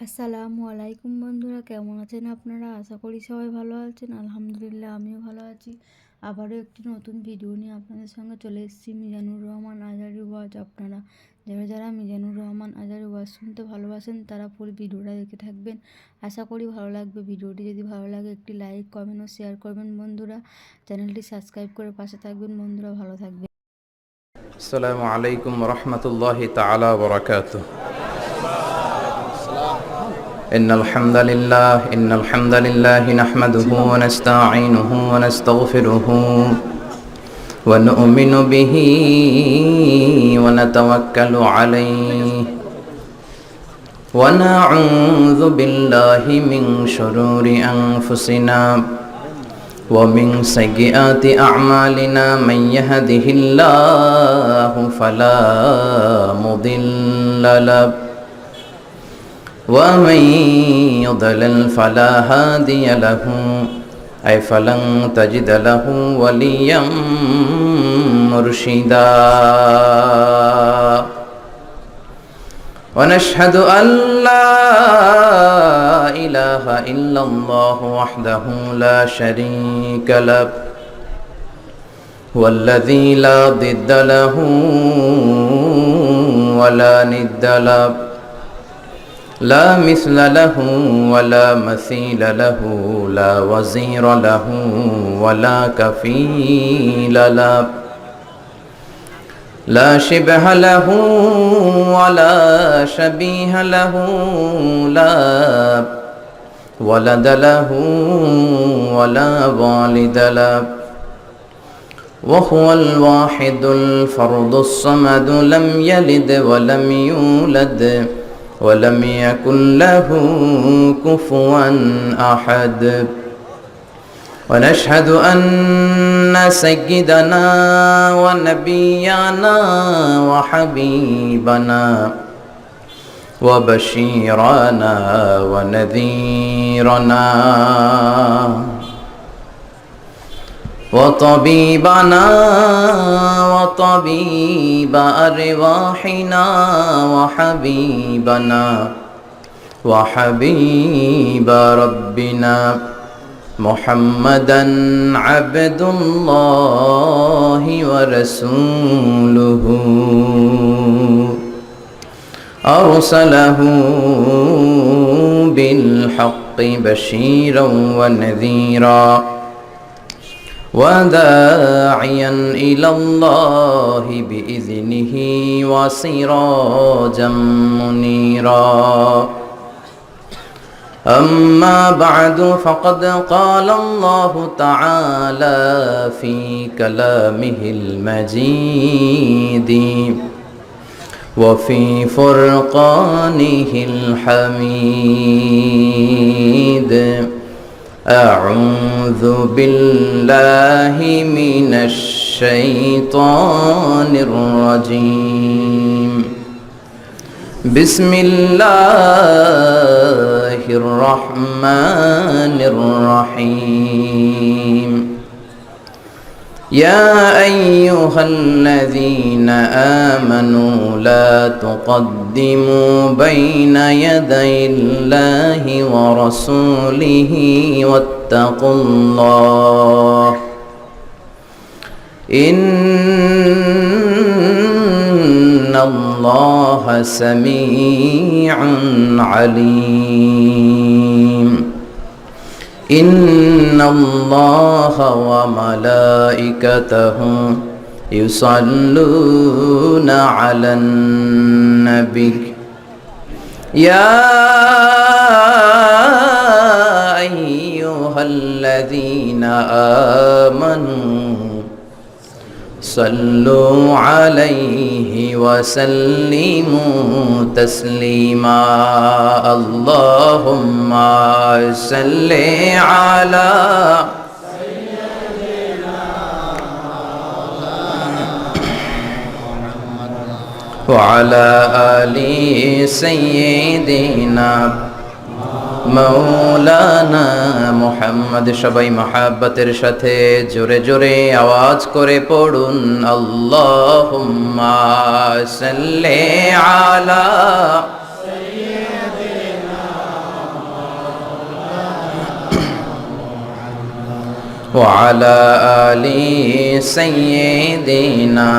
আসসালামু আলাইকুম বন্ধুরা, কেমন আছেন আপনারা? আশা করি সবাই ভালো আছেন। আলহামদুলিল্লাহ আমিও ভালো আছি। আবারও একটি নতুন ভিডিও নিয়ে আপনাদের সঙ্গে চলে এসেছি। মিজানুর রহমান আজহারী ওয়াজ। আপনারা যারা যারা মিজানুর রহমান আজহারী ওয়াজ শুনতে ভালোবাসেন তারা পুরো ভিডিওটা দেখে থাকবেন। আশা করি ভালো লাগবে। ভিডিওটি যদি ভালো লাগে একটি লাইক, কমেন্ট ও শেয়ার করবেন বন্ধুরা। চ্যানেলটি সাবস্ক্রাইব করে পাশে থাকবেন বন্ধুরা। ভালো থাকবেন। আসসালামু আলাইকুম রহমতুল্লাহি তাআলা ওয়া বারাকাতুহু। ইন্নাল হামদালিল্লাহি নাহমাদুহু ওয়া নাস্তাঈনুহু ওয়া নাস্তাগফিরুহু ওয়া নু'মিনু বিহি ওয়া নাতাওয়াক্কালু আলাইহি ওয়া না'উযু বিল্লাহি মিন শুরুরি আনফুসিনা ومن سيئات أعمالنا من يهده الله فلا مضل له ومن يضلل فلا هادي له أي فلن تجد له وليا مرشدا ونشهد أن لا إله إلا الله وحده لا شريك له هو الذي لا ضد له ولا ند له لا مثل له ولا مثيل له لا وزير له ولا كفيل له لا شبه له ولا شبيه له لا ولد له ولا والد له وهو الواحد الفرد الصمد لم يلد ولم يولد ولم يكن له كفوا أحد ونشهد أن سيدنا ونبينا وحبيبنا وبشيرنا ونذيرنا وطبيبنا وطبيب أرواحنا وحبيبنا وحبيب ربنا محمدا عبد الله ورسوله أرسله بالحق بشيرا ونذيرا وداعيا إلى الله بإذنه وسراجا منيرا أما بعد فقد قال الله تعالى في كلامه المجيد وفي فرقانه الحميد أعوذ بالله من الشيطان الرجيم بسم الله الرحمن الرحيم يا أيها الذين آمنوا لا تقدموا بين يدي الله ورسوله واتقوا الله إن الله سميع عليم إن الله وملائكته يصلون على النبي يا أيها الذين آمنوا صلوا عليه وسلموا تسليما اللهم صل على وعلى آل سيدنا মৌলানা মুহাম্মদ। সবাই মহাব্বতের সাথে জোরে জোরে আওয়াজ করে পড়ুন আল্লাহুম্মা সাল্লি আলা وعلى آل سيدنا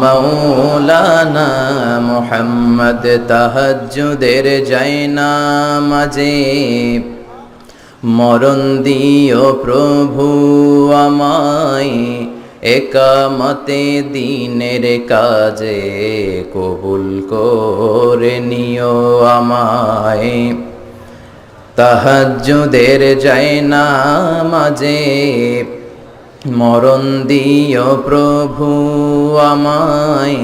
মাওলানা মুহাম্মদ তাহাজ্জুদের জায়না মাঝে মরণ দিও প্রভু আমায় একামতে দিনের কাজে কবুল করে নিও আমায় তাহাজ্জুদের জায়না মাঝে মরণ দিও প্রভু আমায়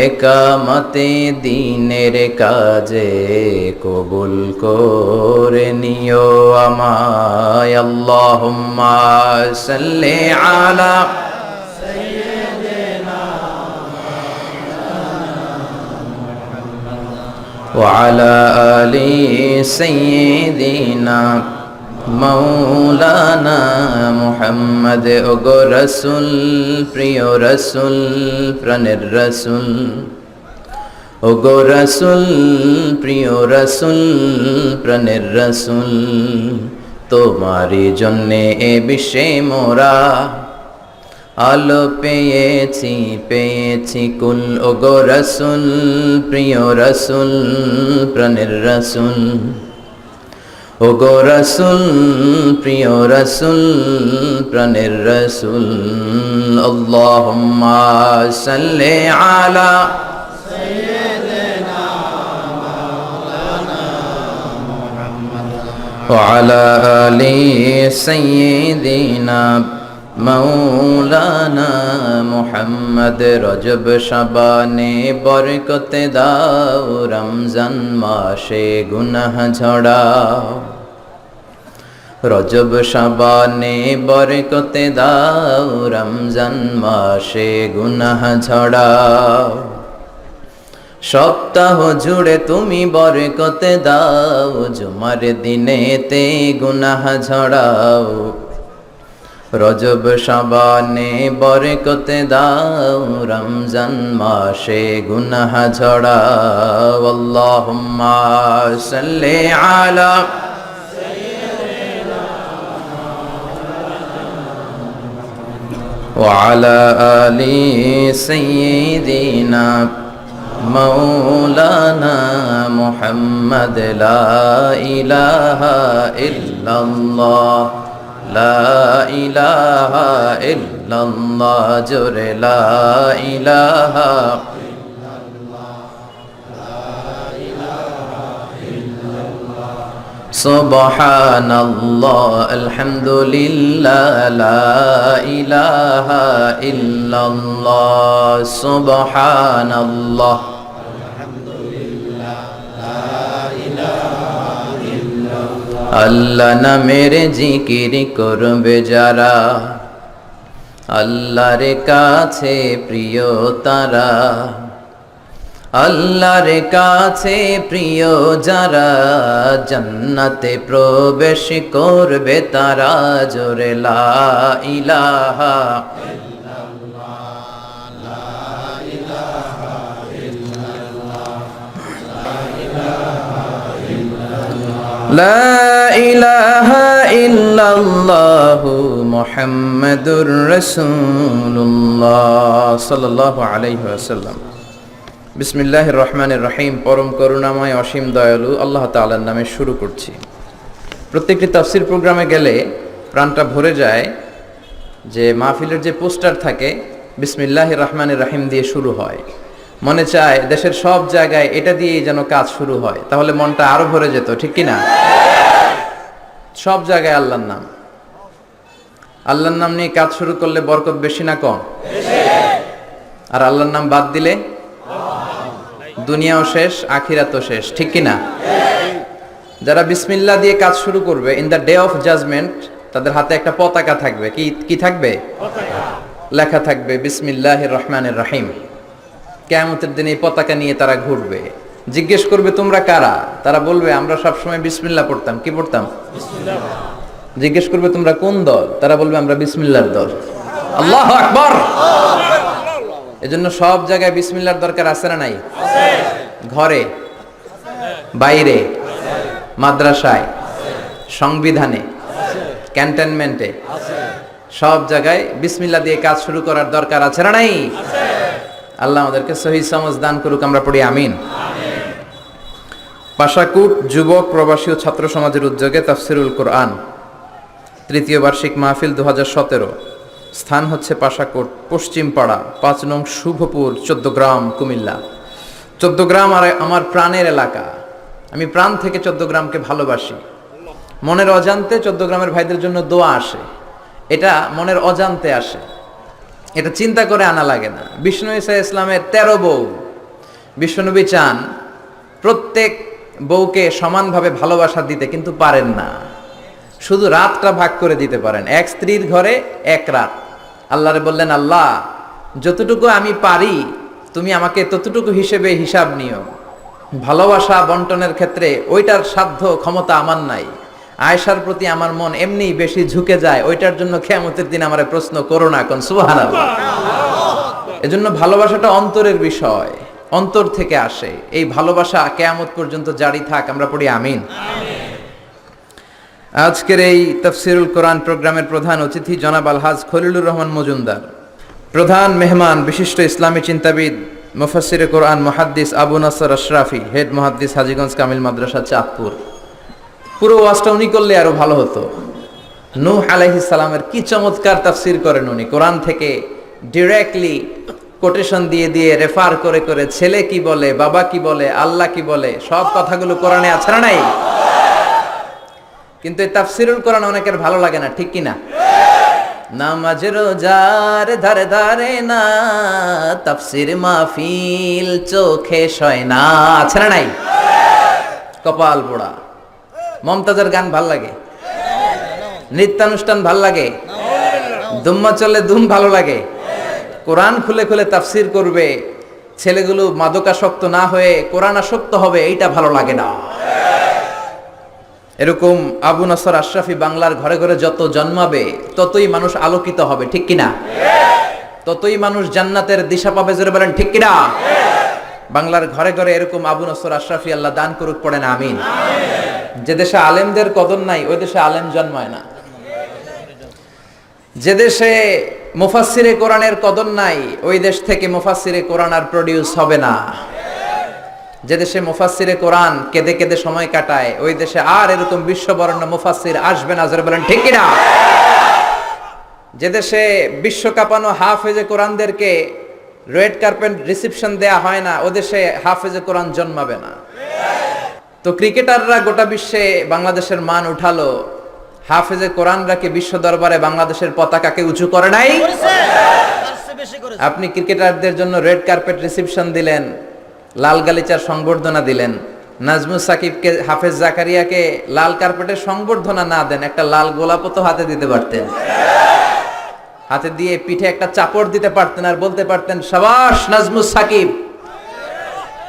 একামতে দিনের কাজে কবুল করে নিও আমায় আল্লাহুম্মা সাল্লি আলা وعلى آل سيدنا মৌলানা মুহাম্মদ ওগো রসুল প্রিয় রসুল প্রাণের রসুল ওগো রসুল প্রিয় রসুল প্রাণের রসুল তোমারই জন্যে এ বিশ্বে মোরা আলো পেয়েছি পেয়েছি কুল ওগো রসুল প্রিয় রসুল প্রাণের রসুল ওগো রসুল প্রিয় রসুল প্রাণের রসুল আল্লাহুম্মা সাল্লি আলা সাইয়্যিদিনা মাওলানা মুহাম্মদ ওয়া আলা আলি সাইয়্যিদিনা মাওলানা মুহাম্মদ রজব শাবানে বরকতে দাও রমজান মাসে গুনাহ ঝড়াও রজব শাবানে বরকতে দাও রমজান মাসে গুনাহ ঝড়াও সপ্তাহ জুড়ে তুমি বরকতে দাও জুমার দিনেতে গুনাহ ঝড়াও রজব শাবানে বরকতে দাও রমজান মাসে গুনাহ ঝড়াও আল্লাহুম্মা সাল্লি আলা সাইয়্যিদিনা ওয়া আলা আলি সাইয়্যিদিনা মাওলানা মুহাম্মদ লা ইলাহা ইল্লাল্লাহ লা ইলাহা ইল্লাল্লাহ জোরে লা ইলাহা সুবহানাল্লাহ আলহামদুলিল্লাহ লা ইলাহা ইল্লাল্লাহ সুবহানাল্লাহ আল্লাহ নামের জিকির করবে যারা আল্লাহর কাছে প্রিয় তারা আল্লাহর কাছে প্রিয় যারা জান্নাতে প্রবেশ করবে তারা জোরে লা ইলাহা লা ইলাহা ইল্লাল্লাহু মুহাম্মাদুর রাসূলুল্লাহ সাল্লাল্লাহু আলাইহি ওয়াসাল্লাম। বিসমিল্লাহির রহমানির রহিম। পরম করুণাময় অসীম দয়ালু আল্লাহ তাআলার নামে শুরু করছি। প্রত্যেকটি তাফসীর প্রোগ্রামে গেলে প্রাণটা ভরে যায় যে মাহফিলের যে পোস্টার থাকে বিসমিল্লাহির রহমানির রহিম দিয়ে শুরু হয়। মনে চায় দেশের সব জায়গায় এটা দিয়েই যেন কাজ শুরু হয়, তাহলে মনটা আরো ভরে যেত, ঠিক কিনা? সব জায়গায় আল্লাহর নাম, আল্লাহর নাম নিয়ে কাজ শুরু করলে বরকত বেশি না কম? আর আল্লাহর নাম বাদ দিলে দুনিয়াও শেষ আখিরাতও শেষ, ঠিক কিনা? যারা বিসমিল্লাহ দিয়ে কাজ শুরু করবে in the day of judgement, তাদের হাতে একটা পতাকা থাকবে। কি থাকবে? লেখা থাকবে বিসমিল্লাহির রহমানির রহিম। কিয়ামতের দিন এই পতাকা নিয়ে তারা ঘুরবে। জিজ্ঞেস করবে তোমরা কারা? তারা বলবে আমরা সবসময় বিসমিল্লাহ পড়তাম। কি পড়তাম? বিসমিল্লাহ। জিজ্ঞেস করবে তোমরা কোন দল? তারা বলবে আমরা বিসমিল্লাহর দল। আল্লাহু আকবার। এজন্য সব জায়গায় বিসমিল্লাহর দরকার আছে না নাই? ঘরে, বাইরে, মাদ্রাসায়, সংবিধানে, ক্যান্টনমেন্টে, সব জায়গায় বিসমিল্লাহ দিয়ে কাজ শুরু করার দরকার আছে না নাই? আল্লাহ আমাদেরকে সহি সমঝ দান করুক, আমরা পড়ি আমিন। পাশাকুট যুবক প্রবাসী ও ছাত্র সমাজের উদ্যোগে তাফসিরুল কোরআন তৃতীয় বার্ষিক মাহফিল 2017। স্থান হচ্ছে পাশাকুট পশ্চিমপাড়া 5 নং শুভপুর 14 গ্রাম কুমিল্লা। 14 গ্রাম আর আমার প্রাণের এলাকা। আমি প্রাণ থেকে 14 গ্রামকে ভালোবাসি। মনের অজান্তে 14 গ্রামের ভাইদের জন্য দোয়া আসে, এটা মনের অজান্তে আসে, এটা চিন্তা করে আনা লাগে না। বিষ্ণু ঈসা ইসলামের 13 বউ। বিশ্বনবী চান প্রত্যেক বউকে সমানভাবে ভালোবাসা দিতে, কিন্তু পারেন না, শুধু রাতটা ভাগ করে দিতে পারেন। এক স্ত্রীর ঘরে এক রাত। আল্লাহরে বললেন, আল্লাহ যতটুকু আমি পারি তুমি আমাকে ততটুকু হিসেবে হিসাব নিও। ভালোবাসা বন্টনের ক্ষেত্রে ওইটার সাধ্য ক্ষমতা আমার নাই। আয়েশার প্রতি আমার মন এমনি বেশি ঝুঁকে যায়, ওইটার জন্য কিয়ামতের দিন আমারে প্রশ্ন করো না, কোন সুবহানাল্লাহ। এজন্য ভালোবাসাটা অন্তরের বিষয়, অন্তর থেকে আসে। এই ভালোবাসা কিয়ামত পর্যন্ত জারি থাক, আমরা পড়ি আমিন। আজকের এই তাফসিরুল কোরআন প্রোগ্রামের প্রধান অতিথি জনাব আলহাজ খলিলুর রহমান মজুমদার। প্রধান মেহমান বিশিষ্ট ইসলামী চিন্তাবিদ মুফাসসিরে কোরআন মুহাদ্দিস আবু নাসর আশরাফি, হেড মুহাদ্দিস হাজীগঞ্জ কামিল মাদ্রাসা চাঁদপুর। পুরো ওয়াজটা উনি করলে আরো ভালো হতো। নূহ আলাইহিস সালামের কি চমৎকার তাফসির করেন উনি, কোরআন থেকে ডিরেক্টলি কোটেশন দিয়ে দিয়ে রেফার করে করে ছেলে কি বলে, বাবা কি বলে, আল্লাহ কি বলে, সব কথাগুলো কোরআনে আছে না নাই? কিন্তু এই তাফসিরুল কোরআন অনেকের ভালো লাগে না, ঠিক কি না? নামাজ রোজার ধারে ধারে না, তাফসির মাহফিল চোখে সয় না, আছে না নাই? কপাল পোড়া। মমতাজের গান ভাল লাগে, নৃত্যানুষ্ঠান ভাল লাগে, দুম্মা চলে দুম ভালো লাগে। কোরআন খুলে খুলে তাফসির করবে, ছেলেগুলো মাদকাসক্ত না হয়ে কোরআন আসক্ত হবে, এইটা ভালো লাগে না। এরকম আবু নাসর আশরাফি বাংলার ঘরে ঘরে যত জন্মাবে ততই মানুষ আলোকিত হবে, ঠিক কিনা? ততই মানুষ জান্নাতের দিশা পাবে, জোরে বলেন ঠিক কিনা? বাংলার ঘরে ঘরে এরকম আবু নাসর আশরাফি আল্লাহ দান করুক, পড়েন আমিন। যে দেশে আলেমদের কদর নাই ওই দেশে আলেম জন্মায় না। যে দেশে মুফাসসিরে কোরআনের কদর নাই ওই দেশ থেকে মুফাসসিরে কোরআন আর প্রডিউস হবে না। যে দেশে মুফাসসিরে কোরআন কেঁদে কেঁদে সময় কাটায় ওই দেশে আর এরকম বিশ্ববরেণ্য মুফাসসির আসবে না, জোরে বলেন ঠিক কিনা? যে দেশে বিশ্ব কাঁপানো হাফেজে কোরআনদেরকে রেড কার্পেট রিসেপশন দেয়া হয় না ও দেশে হাফেজে কোরআন জন্মাবে না। তো ক্রিকেটাররা গোটা বিশ্বে বাংলাদেশের মান উঠালো, হাফেজে কোরআনরা কি বিশ্ব দরবারে বাংলাদেশের পতাকাকে উঁচু করে নাই? আপনি ক্রিকেটারদের জন্য রেড কার্পেট রিসেপশন দিলেন, লাল গালিচার সংবর্ধনা দিলেন। নাজমুস সাকিবকে, হাফেজ জাকারিয়াকে লাল কার্পেটের সংবর্ধনা না দেন, একটা লাল গোলাপও তো হাতে দিতে পারতেন। হাতে দিয়ে পিঠে একটা চাপড় দিতে পারতেন আর বলতে পারতেন, শাবাশ নাজমুস সাকিব,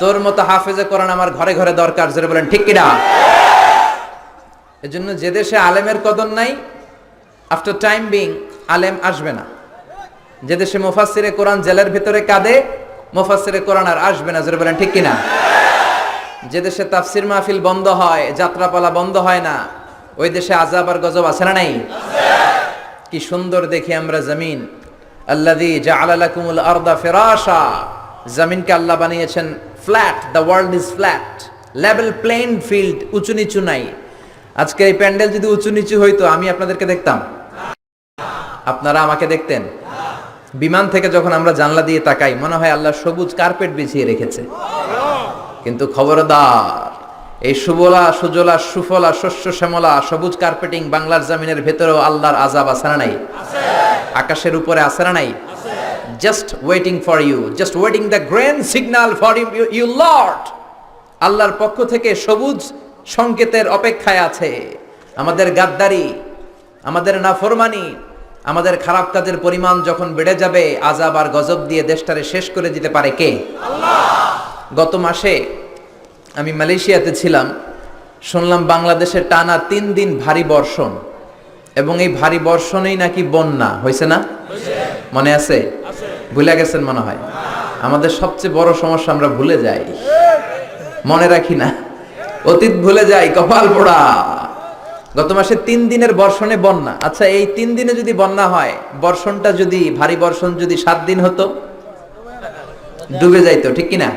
তোর মতো হাফেজে কোরআন আমার ঘরে ঘরে দরকার, জোরে বলেন ঠিক কিনা? এজন্য যে দেশে আলেমের কদর নাই, আফটার টাইম বিং আলেম আসবে না। যে দেশে মুফাসসিরে কোরআন জেলের ভিতরে কাঁদে, মুফাসসিরে কোরআন আর আসবে না, জোরে বলেন ঠিক কিনা? যে দেশে তাফসির মাহফিল বন্ধ হয়, যাত্রাপালা বন্ধ হয় না, ওই দেশে আযাব আর গজব আছে না নাই? কি সুন্দর দেখি আমরা জমিন। আল্লাযী জাআলা লাকুমুল আরদা ফিরাশা, জমিনকে আল্লাহ বানিয়েছেন flat, the world is flat, level plain field, উঁচু নিচু নাই। আজকে এই প্যান্ডেল যদি উঁচু নিচু হইতো আমি আপনাদেরকে দেখতাম? আপনারা আমাকে দেখতেন? বিমান থেকে যখন আমরা জানলা দিয়ে তাকাই মনে হয় আল্লাহ সবুজ কার্পেট বিছিয়ে রেখেছে। কিন্তু খবরদার, এই সুবলা সুজলা সুফলা শস্য শ্যামলা সবুজ কার্পেটিং বাংলার জমিনের ভেতরেও আল্লাহর আযাব আছে না নাই? আকাশের উপরে আছে না নাই? Just waiting for you, just waiting the grand signal for you lord. আল্লাহর পক্ষ থেকে সবুজ সংকেতের অপেক্ষায় আছে। আমাদের গাদ্দারি, আমাদের নাফরমানি, আমাদের খারাপ কাজের পরিমাণ যখন বেড়ে যাবে, আযাব আর গজব দিয়ে দেশটারে শেষ করে দিতে পারে কে? আল্লাহ। গত মাসে আমি মালয়েশিয়াতে ছিলাম, শুনলাম বাংলাদেশে টানা 3 দিন ভারী বর্ষণ, এবং এই ভারী বর্ষণেই নাকি বন্যা হয়েছে না? মনে আছে? ভুলে গেছেন মনে হয়। আমাদের সবচেয়ে বড় সমস্যা, আমরা ভুলে যাই, মনে রাখি না, অতীত ভুলে যাই, কপাল পোড়া। গত মাসে 3 দিনের বর্ষণে বন্যা। আচ্ছা, এই 3 দিনে যদি বন্যা হয়, বর্ষণটা যদি ভারী বর্ষণ যদি 7 দিন হতো, ডুবে যাইতো, ঠিক কিনা?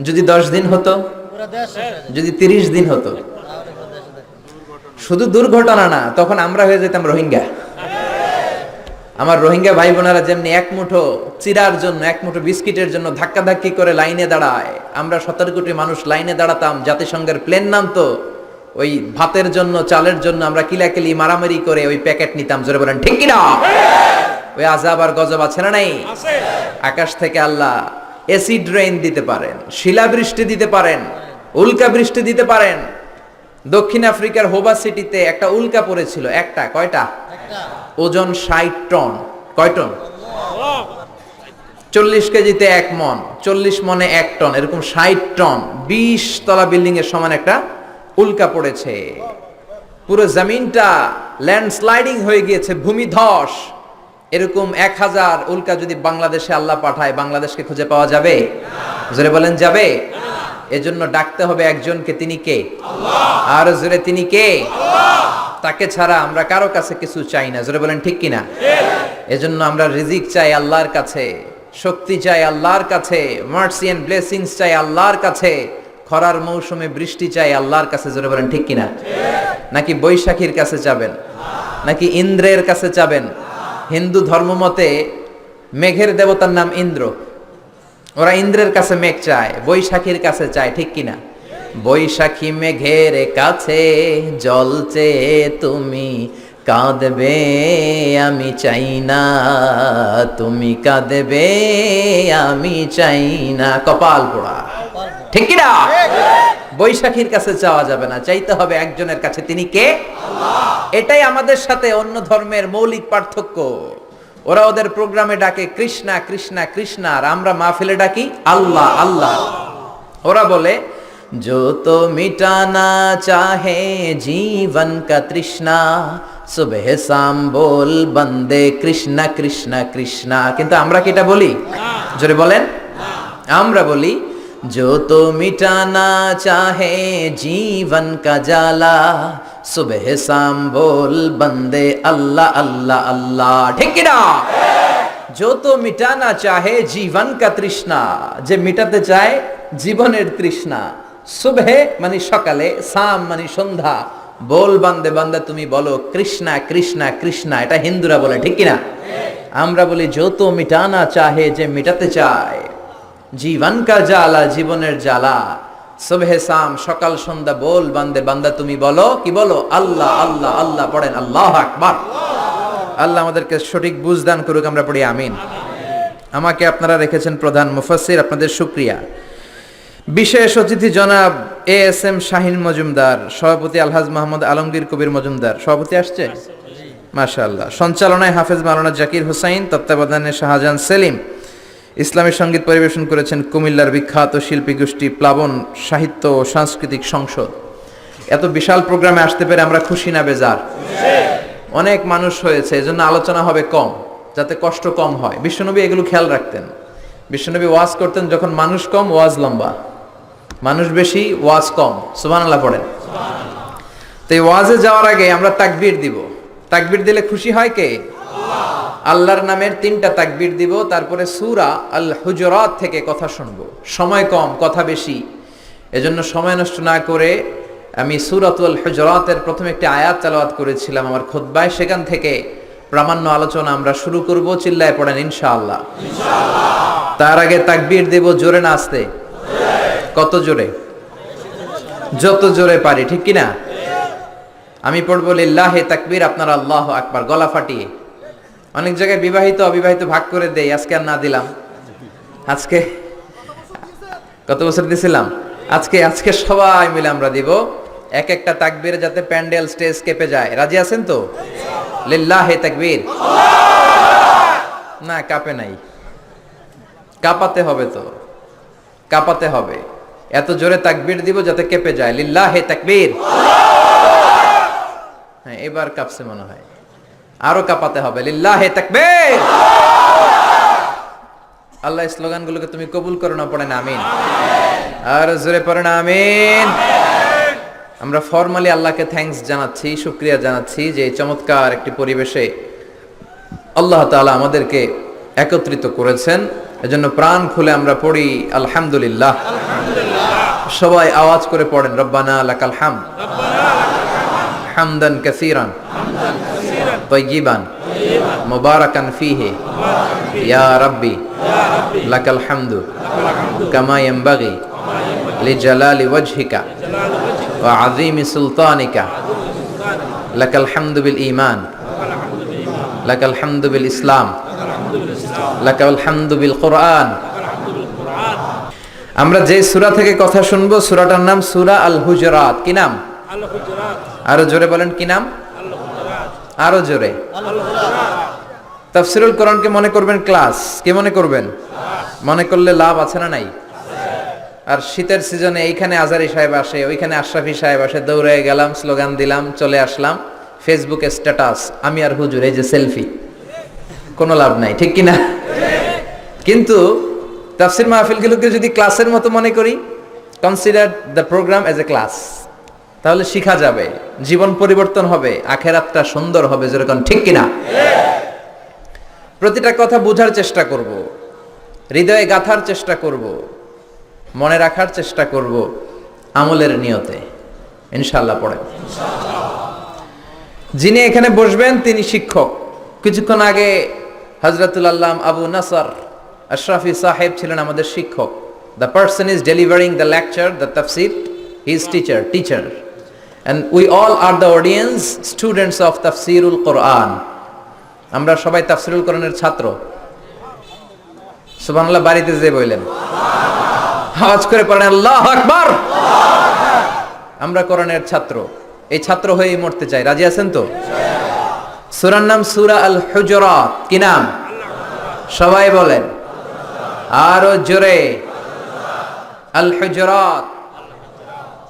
যদি 10 দিন হতো, যদি 30 দিন হতো, শুধু দুর্ঘটনা না, তখন আমরা হয়ে যেতাম রোহিঙ্গা। আমার রোহিঙ্গা ভাই বোনেরা যেমনি এক মুঠো চিরার জন্য, এক মুঠো বিস্কিটের জন্য ধাক্কাধাক্কি করে লাইনে দাঁড়ায়, আমরা 17 কোটি মানুষ লাইনে দাঁড়াতাম, জাতিসংঘের প্লেন নামতো, ওই ভাতের জন্য, চালের জন্য আমরা কিলাকিলি মারামারি করে ওই প্যাকেট নিতাম। জোরে বলেন ঠিক কিনা? ওই আযাব আর গজব আছে না নাই? আকাশ থেকে আল্লাহ অ্যাসিড রেইন দিতে পারেন, শিলাবৃষ্টি দিতে পারেন, উল্কা বৃষ্টি দিতে পারেন। দক্ষিণ আফ্রিকার হোবা সিটিতে একটা উল্কা পড়েছিল। একটা, কয়টা? ওজন 60 টন। কয় টন? 40 কেজিতে 1 মন, 40 মনে 1 টন, এরকম 60 টন, 20 তলা বিল্ডিং এর সমান একটা উল্কা পড়েছে। পুরো জমিনটা ল্যান্ডস্লাইডিং হয়ে গিয়েছে, ভূমিধস। এরকম 1000 উল্কা যদি বাংলাদেশে আল্লাহ পাঠায়, বাংলাদেশকে খুঁজে পাওয়া যাবে? জোরে বলেন যাবে? এজন্য ডাকতে হবে একজনকে, তিনি কে? আল্লাহ। আর জোরে তিনি কে? আল্লাহ। তাকে ছাড়া আমরা কারো কাছে কিছু চাই না। জোরে বলেন ঠিক কিনা? এজন্য আমরা রিজিক চাই আল্লাহর কাছে, শক্তি চাই আল্লাহর কাছে, মার্সি এন্ড ব্লেসিংস চাই আল্লাহর কাছে, খরার মৌসুমে বৃষ্টি চাই আল্লাহর কাছে। জোরে বলেন ঠিক কিনা? নাকি বৈশাখীর কাছে যাবেন, নাকি ইন্দ্রের কাছে যাবেন? হিন্দু ধর্মমতে মেঘের দেবতার নাম ইন্দ্র, ওরা ইন্দ্রের কাছে মেঘ চায়, বৈশাখীর কাছে চায়, ঠিক কিনা? বৈশাখী মেঘের কাছে জল চেয়ে তুমি কাঁদবে, আমি চাই না, তুমি কাঁদবে, আমি চাই না। কপাল পোড়া, ঠিক কিনা? বৈশাখীর কাছে চাওয়া যাবে না, চাইতে হবে একজনের কাছে, তিনি কে? আল্লাহ। এটাই আমাদের সাথে অন্য ধর্মের মৌলিক পার্থক্য। ওরা ওদের প্রোগ্রামে ডাকে কৃষ্ণা কৃষ্ণা কৃষ্ণা, আর আমরা মাহফিলে ডাকি আল্লাহ আল্লাহ। ওরা বলে जो तो मिटाना चाहे जीवन का तृष्णा, सुबह शाम बोल बंदे कृष्णा कृष्णा कृष्णा। किंतु আমরা কি এটা বলি? জোরে বলেন। আমরা বলি जो तो मिटाना चाहे जीवन का जाला, सुबह शाम बोल बंदे अल्लाह अल्लाह अल्लाह। ठीक কি না? जो तो मिटाना चाहे जीवन का तृष्णा, যে মিটাতে চায় জীবনের তৃষ্ণা, সুবহে মানে সকালে, শাম মানে সন্ধ্যা, বল বান্দে বান্দা তুমি বলো কৃষ্ণা কৃষ্ণা কৃষ্ণা। এটা হিন্দুরা বলে, ঠিক কিনা? আমরা বলি যত মিটানা চাহে, যে মিটাতে চায় জীবন কা জ্বালা, জীবনের জ্বালা, সুবহে শাম সকাল সন্ধ্যা, বল বান্দে বান্দা তুমি বলো, কি বলো? আল্লাহ আল্লাহ আল্লাহ। পড়েন আল্লাহু আকবার। আল্লাহ আমাদেরকে সঠিক বুঝ দান করুক, আমরা পড়ি আমিন। আমাকে আপনারা রেখেছেন প্রধান মুফাসসির, আপনাদের শুকরিয়া। বিশেষ অতিথি জনাব ASM শাহিন মজুমদার, সভাপতি আলহাজ মোহাম্মদ আলমগীর কবির মজুমদার। সভাপতি আসছে? মাশাআল্লাহ। সঞ্চালনায় হাফেজ মাওলানা জাকির হোসাইন, তত্ত্বাবধানে শাহজাহান সেলিম। ইসলামী সঙ্গীত পরিবেশন করেছেন কুমিল্লার বিখ্যাত শিল্পী গোষ্ঠী প্লাবন সাহিত্য ও সাংস্কৃতিক সংসদ। এত বিশাল প্রোগ্রামে আসতে পেরে আমরা খুশি না বেজার? অনেক মানুষ হয়েছে, এজন্য আলোচনা হবে কম, যাতে কষ্ট কম হয়। বিশ্বনবী এগুলো খেয়াল রাখতেন। বিশ্বনবী ওয়াজ করতেন যখন মানুষ কম, ওয়াজ লম্বা, মানুষ বেশি, ওয়াজ কম। সুবহানাল্লাহ পড়েন। তো এই ওয়াজে যাওয়ার আগে আমরা তাকবীর দিব। তাকবীর দিলে খুশি হয় কে? আল্লাহ। আল্লাহর নামের 3টা তাকবীর দিব, তারপরে সূরা আল হুজুরাত থেকে কথা শুনবো। সময় কম, কথা বেশি, এজন্য সময় নষ্ট না করে আমি সূরাতুল হুজুরাতের প্রথম একটি আয়াত তেলাওয়াত করেছিলাম আমার খুতবায়, সেখান থেকে প্রামাণ্য আলোচনা আমরা শুরু করব। চিল্লায় পড়েন ইনশাআল্লাহ। ইনশাআল্লাহ। তার আগে তাকবীর দেব, জোরে না আস্তে? কত জোরে? যত জোরে পারি, ঠিক কিনা? আমি পড়বো লিল্লাহি তাকবীর, আপনারা আল্লাহু আকবার গলা ফাটিয়ে। অনেক জায়গায় বিবাহিত অবিবাহিত ভাগ করে দেই, আজকে আর না দিলাম। আজকে কত বছর দিছিলাম? আজকে সবাই মিলে আমরা দিব এক একটা তাকবীরে, যাতে প্যান্ডেল স্টেজ কেঁপে যায়। রাজি আছেন তো? লিল্লাহি তাকবীর। না, কাঁপে নাই, কাঁপাতে হবে তো, কাঁপাতে হবে। এত জোরে তাকবীর দিব যাতে কেঁপে যায়। লিল্লাহি তাকবীর। হ্যাঁ, এবার কাঁপছে মনে হয়, আরো কাঁপাতে হবে। লিল্লাহি তাকবীর। আল্লাহ এই স্লোগানগুলোকে তুমি কবুল করো না, পড়েন আমিন। আর জোরে পড়েন আমিন। আমরা ফরমালি আল্লাহকে থ্যাঙ্কস জানাচ্ছি, শুকরিয়া জানাচ্ছি যে এই চমৎকার একটি পরিবেশে আল্লাহ তাআলা আমাদেরকে একত্রিত করেছেন। এজন্য প্রাণ খুলে আমরা পড়ি আলহামদুলিল্লাহ। সবাই আওয়াজ করে পড়েন রব্বানা লাকাল হামদ হামদান কাসীরান তাইয়িবান মুবারাকান ফীহি ইয়া রাব্বি লাকাল হামদু কামা ইয়ানবাগি লিজালালি ওয়াজহিকা ওয়া আযীমি সুলতানিকা লাকাল হামদু বিল ঈমান লাকাল হামদু বিল ইসলাম লাকাল হামদু বিল কুরআন। আমরা যে সূরা থেকে কথা শুনবো সূরাটার নাম সূরা আল হুজুরাত। কি নাম? আল হুজুরাত। আরো জোরে বলেন, কি নাম? আল হুজুরাত। আরো জোরে। আল হুজুরাত। তাফসীরুল কোরআনকে মনে করবেন ক্লাস, কি মনে করবেন? মনে করলে লাভ আছে না নাই? আর শীতের সিজনে এইখানে আজারি সাহেব আসে, ওইখানে আশরাফি সাহেব আসে, দৌড়ে গেলাম, স্লোগান দিলাম, চলে আসলাম, ফেসবুকে স্ট্যাটাস আমি আর হুজুর, এই যে সেলফি, কোনো লাভ নাই, ঠিক কি না? কিন্তু তাফসীর মাহফিলগুলোকে যদি ক্লাসের মতো মনে করি, consider the programme as a class, তাহলে শিখা যাবে, জীবন পরিবর্তন হবে, আখেরাতটা সুন্দর হবে, যেরকম, ঠিক কিনা? প্রতিটা কথা বোঝার চেষ্টা করব, হৃদয়ে গাঁথার চেষ্টা করব, মনে রাখার চেষ্টা করব, আমলের নিয়তে ইনশাআল্লাহ। পড়েন। যিনি এখানে বসবেন তিনি শিক্ষক। কিছুক্ষণ আগে হযরতুল আল্লাম আবু নাসর আশরাফি সাহেব ছিলেন আমাদের শিক্ষক। The person is delivering the lecture, the তাফসির, he is teacher and we all are the audience, students of তাফসীরুল কোরআন। আমরা সবাই তাফসীরুল কোরআনের ছাত্র। সুবহানাল্লাহ। বাড়িতে যে বললেন আওয়াজ করে পড়েন আল্লাহু আকবার। আমরা কোরআনের ছাত্র, এই ছাত্র হয়েই মরতে চাই। রাজি আছেন তো? সূরার নাম সূরা আল হুজুরাত। কি নাম? সবাই বলেন আরো জোরে, আল হুজুরাত।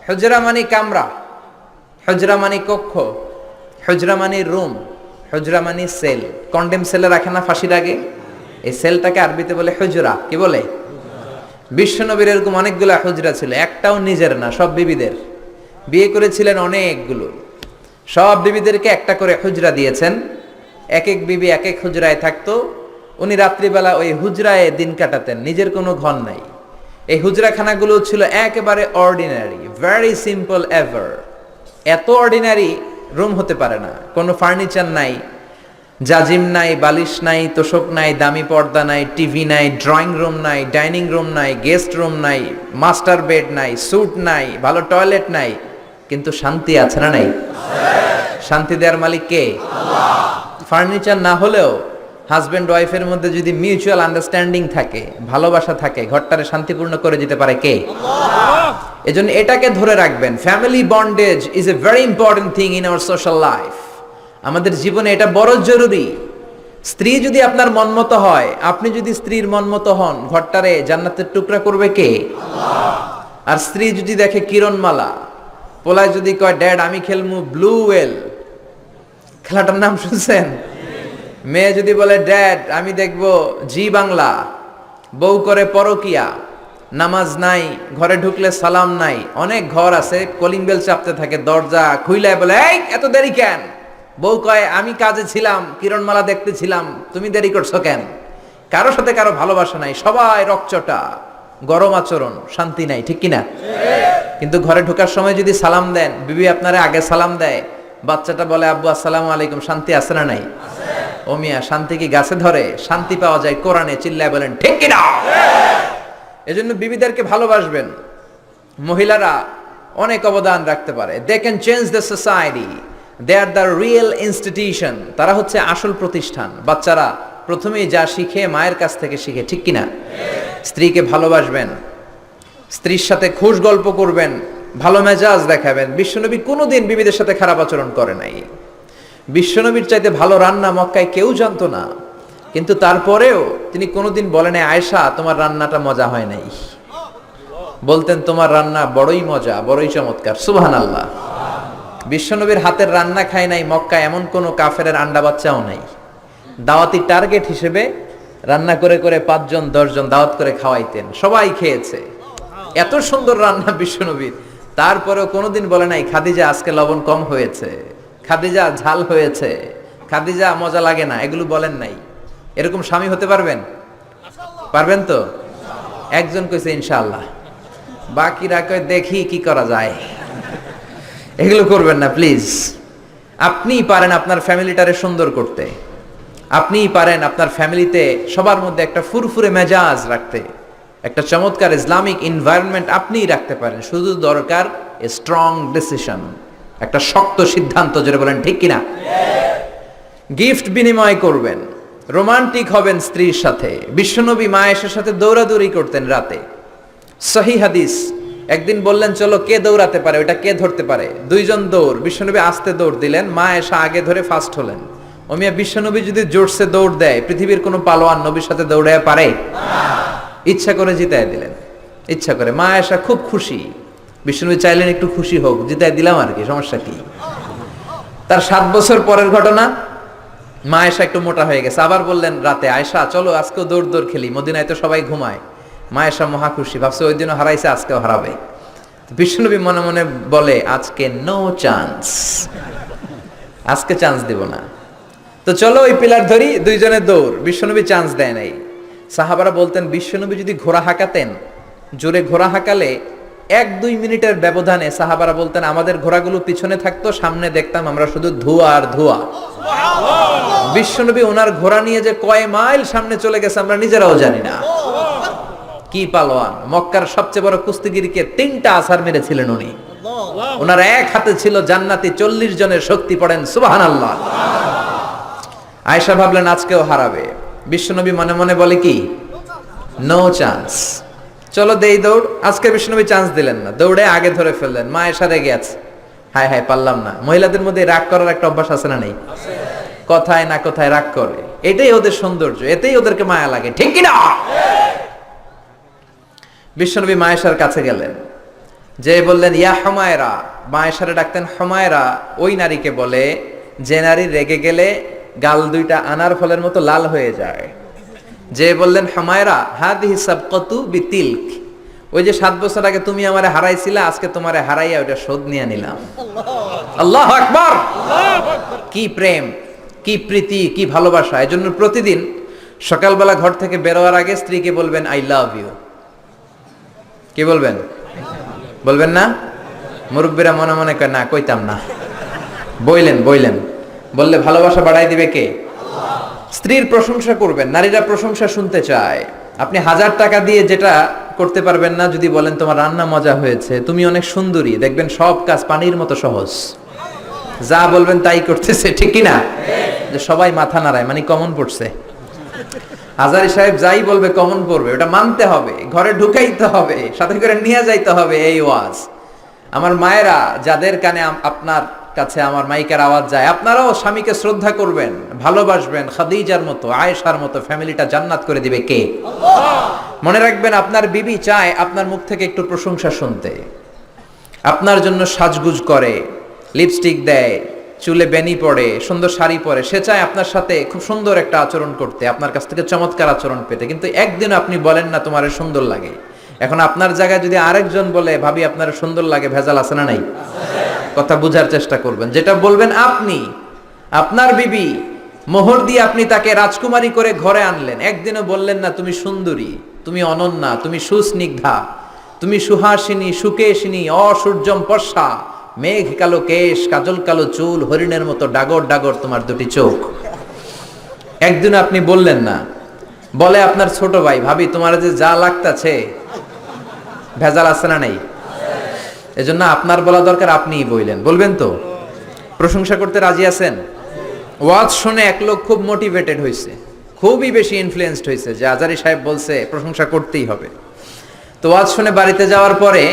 হুজরা মানে কামরা, হুজরা মানে কক্ষ, হুজরা মানে রুম, হুজরা মানে সেল। কন্ডেম সেলে রাখে না ফাঁসির আগে, এই সেলটাকে আরবিতে বলে হুজরা। কি বলে? বিশ্বনবীর এরকম অনেকগুলো হুজরা ছিল, একটাও নিজের না, সব বিবিদের। বিয়ে করেছিলেন অনেকগুলো, সব বিবিদেরকে একটা করে হুজরা দিয়েছেন। এক এক বিবি এক এক হুজরায় থাকতো। উনি রাত্রিবেলা ওই হুজরায় দিন কাটাতেন, নিজের কোনো ঘর নাই। এই হুজরাখানাগুলো ছিল একেবারে অর্ডিনারি, ভেরি সিম্পল এভার। এত অর্ডিনারি রুম হতে পারে না, কোনো ফার্নিচার নাই, জাজিম নাই, বালিশ নাই, তোশক নাই, দামি পর্দা নাই, টিভি নাই, ড্রয়িং রুম নাই, ডাইনিং রুম নাই, গেস্ট রুম নাই, মাস্টার বেড নাই, স্যুট নাই, ভালো টয়লেট নাই, কিন্তু শান্তি আছে না নাই? শান্তি দেওয়ার মালিক কে? ফার্নিচার না হলেও হাজবেন্ড ওয়াইফের মধ্যে যদি মিউচুয়াল আন্ডারস্ট্যান্ডিং থাকে, ভালোবাসা থাকে, ঘরটারে শান্তিপূর্ণ করে দিতে পারে কে? এজন্য এটাকে ধরে রাখবেন। Family bondage is a very important thing in our social life. আমাদের জীবনে এটা বড় জরুরি। স্ত্রী যদি আপনার মনমতো হয়, আপনি যদি স্ত্রীর মনমতো হন, ঘরটারে জান্নাতের টুকরা করবে কে? আর স্ত্রী যদি দেখে কিরণমালা, পোলায় যদি কয় ড্যাড আমি খেলমু ব্লু ওয়েল, খেলাটার নাম শুনছেন? মেয়ে যদি বলে ড্যাড আমি দেখব জি বাংলা, বউ করে পরকিয়া, নামাজ নাই, ঘরে ঢুকলে সালাম নাই। অনেক ঘর আছে কলিং বেল চাপতে থাকে, দরজা খুইলায় বলে এই এত দেরি কেন? বউ কয় আমি কাজে ছিলাম, কিরণমালা দেখতে ছিলাম, তুমি দেরি করছো কেন? কারো সাথে কারো ভালোবাসা নাই, সবাই রকচটা, গরম আচরণ, শান্তি নাই, ঠিক কিনা? কিন্তু ঘরে ঢোকার সময় যদি সালাম দেন, বিবি আপনারে আগে সালাম দেয়, বাচ্চাটা বলে আব্বু আসসালামু আলাইকুম, শান্তি আছে না নাই? ও মিয়া, শান্তি কি গাছে ধরে? শান্তি পাওয়া যায় কোরআনে। চিল্লায় বলেন ঠিক কিনা? এজন্য বিবিদেরকে ভালোবাসবেন। মহিলারা অনেক অবদান রাখতে পারে। They can change the society, they are the real institution. তারা হচ্ছে আসল প্রতিষ্ঠান। বাচ্চারা প্রথমেই যা শিখে মায়ের কাছ থেকে শিখে, ঠিক কিনা? স্ত্রীকে ভালোবাসবেন, স্ত্রীর সাথে খুশ গল্প করবেন, ভালো মেজাজ দেখাবেন। বিশ্বনবী কোনোদিন বিবিদের সাথে খারাপ আচরণ করে নাই। বিশ্বনবীর চাইতে ভালো রান্না মক্কায় কেউ জানতো না, কিন্তু তারপরেও তিনি কোনোদিন বলেন আয়েশা তোমার রান্নাটা মজা হয় নাই। বলতেন তোমার রান্না বড়ই মজা, বড়ই চমৎকার। সুবহানাল্লাহ। বিশ্বনবীর হাতের রান্না খায় নাই মক্কায় এমন কোনো কাফেরের আন্ডা বাচ্চাও নাই। দাওয়াতি টার্গেট হিসেবে রান্না করে করে 5 জন 10 জন দাওয়াত করে খাওয়াইতেন, সবাই খেয়েছে। এত সুন্দর রান্না বিশ্বনবীর, তারপরেও কোনোদিন বলে নাই খাদিজা আজকে লবণ কম হয়েছে, খাদিজা ঝাল হয়েছে, খাদিজা মজা লাগে না, এগুলো বলেন নাই। এরকম স্বামী হতে পারবেন? পারবেন তো? একজন কইছে ইনশাআল্লাহ, বাকিরা কয় দেখি কি করা যায়। এগুলো করবেন না প্লিজ। আপনিই পারেন আপনার ফ্যামিলিটারে সুন্দর করতে, আপনিই পারেন আপনার ফ্যামিলিতে সবার মধ্যে একটা ফুরফুরে মেজাজ রাখতে, একটা চমৎকার ইসলামিক এনভায়রনমেন্ট আপনিই রাখতে পারেন। শুধু দরকার এ স্ট্রং ডিসিশন, একটা শক্ত সিদ্ধান্ত, যেটা বলেন ঠিক কিনা। গিফট বিনিময় করবেন, রোমান্টিক হবেন স্ত্রীর সাথে। বিশ্বনবী মা আয়েশার সাথে দৌড়াদৌড়ি করতেন রাতে। সহি হাদিস, একদিন বললেন চলো কে দৌড়াতে পারে, ওটা কে ধরতে পারে। দুইজন দৌড়, বিশ্বনবী আস্তে দৌড় দিলেন, মা আয়েশা আগে ধরে ফার্স্ট হলেন। ওমিয়া বিশ্বনবী যদি জোরসে দৌড় দেয়, পৃথিবীর কোনো পালোয়ান নবীর সাথে দৌড়ায় পারে? ইচ্ছা করে জিতায় দিলেন, ইচ্ছা করে। মা আয়েশা খুব খুশি, বিশ্বনবী চাইলেন একটু খুশি হোক, জিতায় দিলাম আর কি, সমস্যা কি। তার 7 বছর পরের ঘটনা, মা আয়েশা একটু মোটা হয়ে গেছে, আবার বললেন রাতে আয়েশা চলো আজকেও দৌড় দৌড় খেলি, মদিনায় তো সবাই ঘুমায়। মা আয়েশা মহা খুশি, ভাবছে ওই দিনও হারাইছে আজকেও হারাবে। বিশ্বনবী মনে মনে বলে আজকে নো চান্স, আজকে চান্স দিব না। তো চলো ওই পিলার ধরি, দুইজনে দৌড়। বিশ্বনবী চান্স দেয় নাই। সাহাবারা বলতেন বিশ্বনবী যদি ঘোড়া হাঁকাতেন, জোরে ঘোড়া হাঁকালে 1-2 মিনিটের ব্যবধানে সাহাবারা বলতেন আমাদের ঘোড়াগুলো পিছনে থাকতো, সামনে দেখতাম আমরা শুধু ধোঁয়া আর ধোঁয়া। বিশ্বনবী ওনার ঘোড়া নিয়ে যে কয় মাইল সামনে চলে গেছে আমরা নিজেরাও জানি না। কি পালোয়ান! মক্কার সবচেয়ে বড় কুস্তিগিরকে 3টা আছাড় মেরেছিলেন উনি। ওনার এক হাতে ছিল জান্নাতি 40 জনের শক্তি, পড়েন সুবহানাল্লাহ। আয়েশা ভাবলেন আজকেও হারাবে। বিশ্বনবী মনে মনে বলে কি নো চান্স, চলো দেই দৌড়। আজকে বিশ্বনবী চান্স দিলেন না, দৌড়ে আগে ধরে ফেললেন। মা আয়েশা রেগে আছে, হায় হায় পারলাম না। মহিলাদের মধ্যে রাগ করার একটা অভ্যাস আছে না নেই? কথায় না কথায় রাগ করে, এটাই ওদের সৌন্দর্য, এতেই ওদেরকে মায়া লাগে, ঠিক কি না? বিশ্বনবী মা আয়েশার কাছে গেলেন, যে বললেন ইয়া হুমায়রা। মা আয়েশারে ডাকতেন হুমায়রা। ওই নারীকে বলে যে নারী রেগে গেলে গাল দুইটা আনার ফলের মতো লাল হয়ে যায়। যে বললেন হুমায়রা হাদিহি সাবকাতু বিতিলক, ওই যে 7 বছর আগে তুমি আমারে হারাইছিলা, আজকে তোমারে হারাইয়া ওটা শোধ নিয়ে নিলাম। আল্লাহু আকবার! কি প্রেম, কি প্রীতি, কি ভালোবাসা। এজন্য প্রতিদিন সকালবেলা ঘর থেকে বেরোয়ার আগে স্ত্রীকে বলবেন আই লাভ ইউ। কি বলবেন? বলবেন না? মুরব্বীরা মনে মনে কয় না, কইতাম না। বললেন বললে ভালোবাসা বাড়াই দিবে কে? স্ত্রীর প্রশংসা করবেন। নারীরা প্রশংসা শুনতে চায়। আপনি 1000 টাকা দিয়ে যেটা করতে পারবেন না, যদি বলেন তোমার রান্না মজা হয়েছে, তুমি অনেক সুন্দরী, দেখবেন সব কাজ পানির মতো সহজ। যা বলবেন তাই করতেছে, ঠিক কি না? যে সবাই মাথা নাড়ায়, মানে কমন পড়ছে। হাজারি সাহেব যাই বলবে কমন পড়বে, ওটা মানতে হবে, ঘরে ঢুকাইতে হবে, সাথে করে নিয়ে যাইতে হবে। এই ওয়াজ আমার মায়েরা, যাদের কানে আপনার কাছে আমার মাইকের আওয়াজ যায়, আপনারাও স্বামীকে শ্রদ্ধা করবেন, ভালোবাসবেন। খাদিজার মতো, আয়েশার মতো ফ্যামিলিটা জান্নাত করে দিবে কে? মনে রাখবেন, আপনার বিবি চায় আপনার মুখ থেকে একটু প্রশংসা শুনতে। আপনার জন্য সাজগুজ করে, লিপস্টিক দেয়, চুলে বেনি পড়ে, সুন্দর শাড়ি পরে। সে চায় আপনার সাথে খুব সুন্দর একটা আচরণ করতে, আপনার কাছ থেকে চমৎকার আচরণ পেতে। কিন্তু একদিন আপনি বলেন না তোমার সুন্দর লাগে। এখন আপনার জায়গায় যদি আরেকজন বলে ভাবি আপনার সুন্দর লাগে, ভেজাল আছে না নাই? কথা বুঝার চেষ্টা করবেন। যেটা বলবেন আপনি, আপনার বিবি, মোহর দিয়ে আপনি তাকে রাজকুমারী করে ঘরে আনলেন, একদিনও বললেন না তুমি সুন্দরী, তুমি অনন্যা, তুমি সুস্নিগ্ধা, তুমি সুহাসিনী, সুকেশিনী, অসূর্যম পর্ষা, মেঘ কালো কেশ, কাজল কালো চুল, হরিণের মতো ডাগর ডাগর তোমার দুটি চোখ। একদিন আপনি বললেন না। বলে আপনার ছোট ভাই, ভাবি তোমার যে যা লাগতাছে, ভেজাল আছে না নাই? এজন্য আপনার বলা দরকার, আপনিই বললেন। বলবেন তো? প্রশংসা করতে রাজি আছেন? ওয়াজ শুনে এক লোক খুব মোটিভেটেড হয়েছে, খুবই বেশি ইনফ্লুয়েন্সড হয়েছে যে আজারি সাহেব বলছে প্রশংসা করতেই হবে। তো ওয়াজ শুনে বাড়িতে যাওয়ার পরে,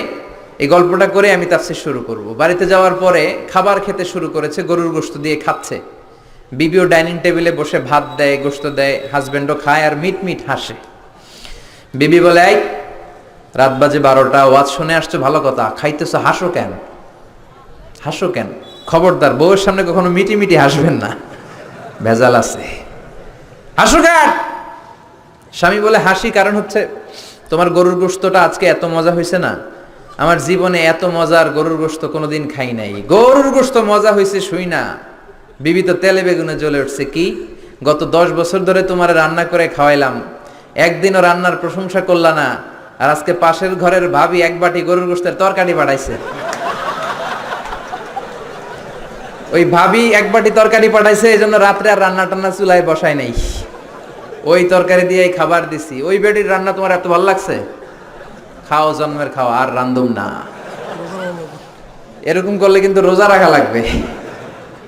এই গল্পটা করে আমি তাফসীর শুরু করব। বাড়িতে যাওয়ার পরে খাবার খেতে শুরু করেছে, গরুর গোশত দিয়ে খাচ্ছে। বিবিও ডাইনিং টেবিলে বসে ভাত দেয়, গোশত দেয়, হাজবেন্ডও খায় আর মিট মিট হাসে। বিবি বলে, এই রাত বাজে 12টা, ওয়াজ শুনে আসছো ভালো কথা, খাইতেছো, হাসো কেন? হাসো কেন? খবরদার বউয়ের সামনে কখনো মিটি মিটি হাসবেন না, ভেজাল আছে। হাসো কেন? স্বামী বলে, হাসি কারণ হচ্ছে তোমার গরুর গোশতটা আজকে এত মজা হয়েছে না, আমার জীবনে এত মজার গরুর গোশত কোনোদিন খাই নাই। গরুর গোশত মজা হয়েছে শুই না, বিবি তো তেলে বেগুনে জ্বলে উঠছে। কি গত 10 বছর ধরে তোমার রান্না করে খাওয়াইলাম, একদিনও রান্নার প্রশংসা করলা না, আর আজকে পাশের ঘরের ভাবি এক বাটি গরুর গোশতের তরকারি পাঠাইছে। ওই ভাবি এক বাটি তরকারি পাঠাইছে, এই জন্য রাত্রে আর রান্না টান্না চুলায় বসাই নাই, ওই তরকারি দিয়েই খাবার দিছি। ওই বেটির রান্না তোমার এত ভালো লাগছে, খাও জন্মের খাও, আর রান্ধুম না। এরকম করলে কিন্তু রোজা রাখা লাগবে,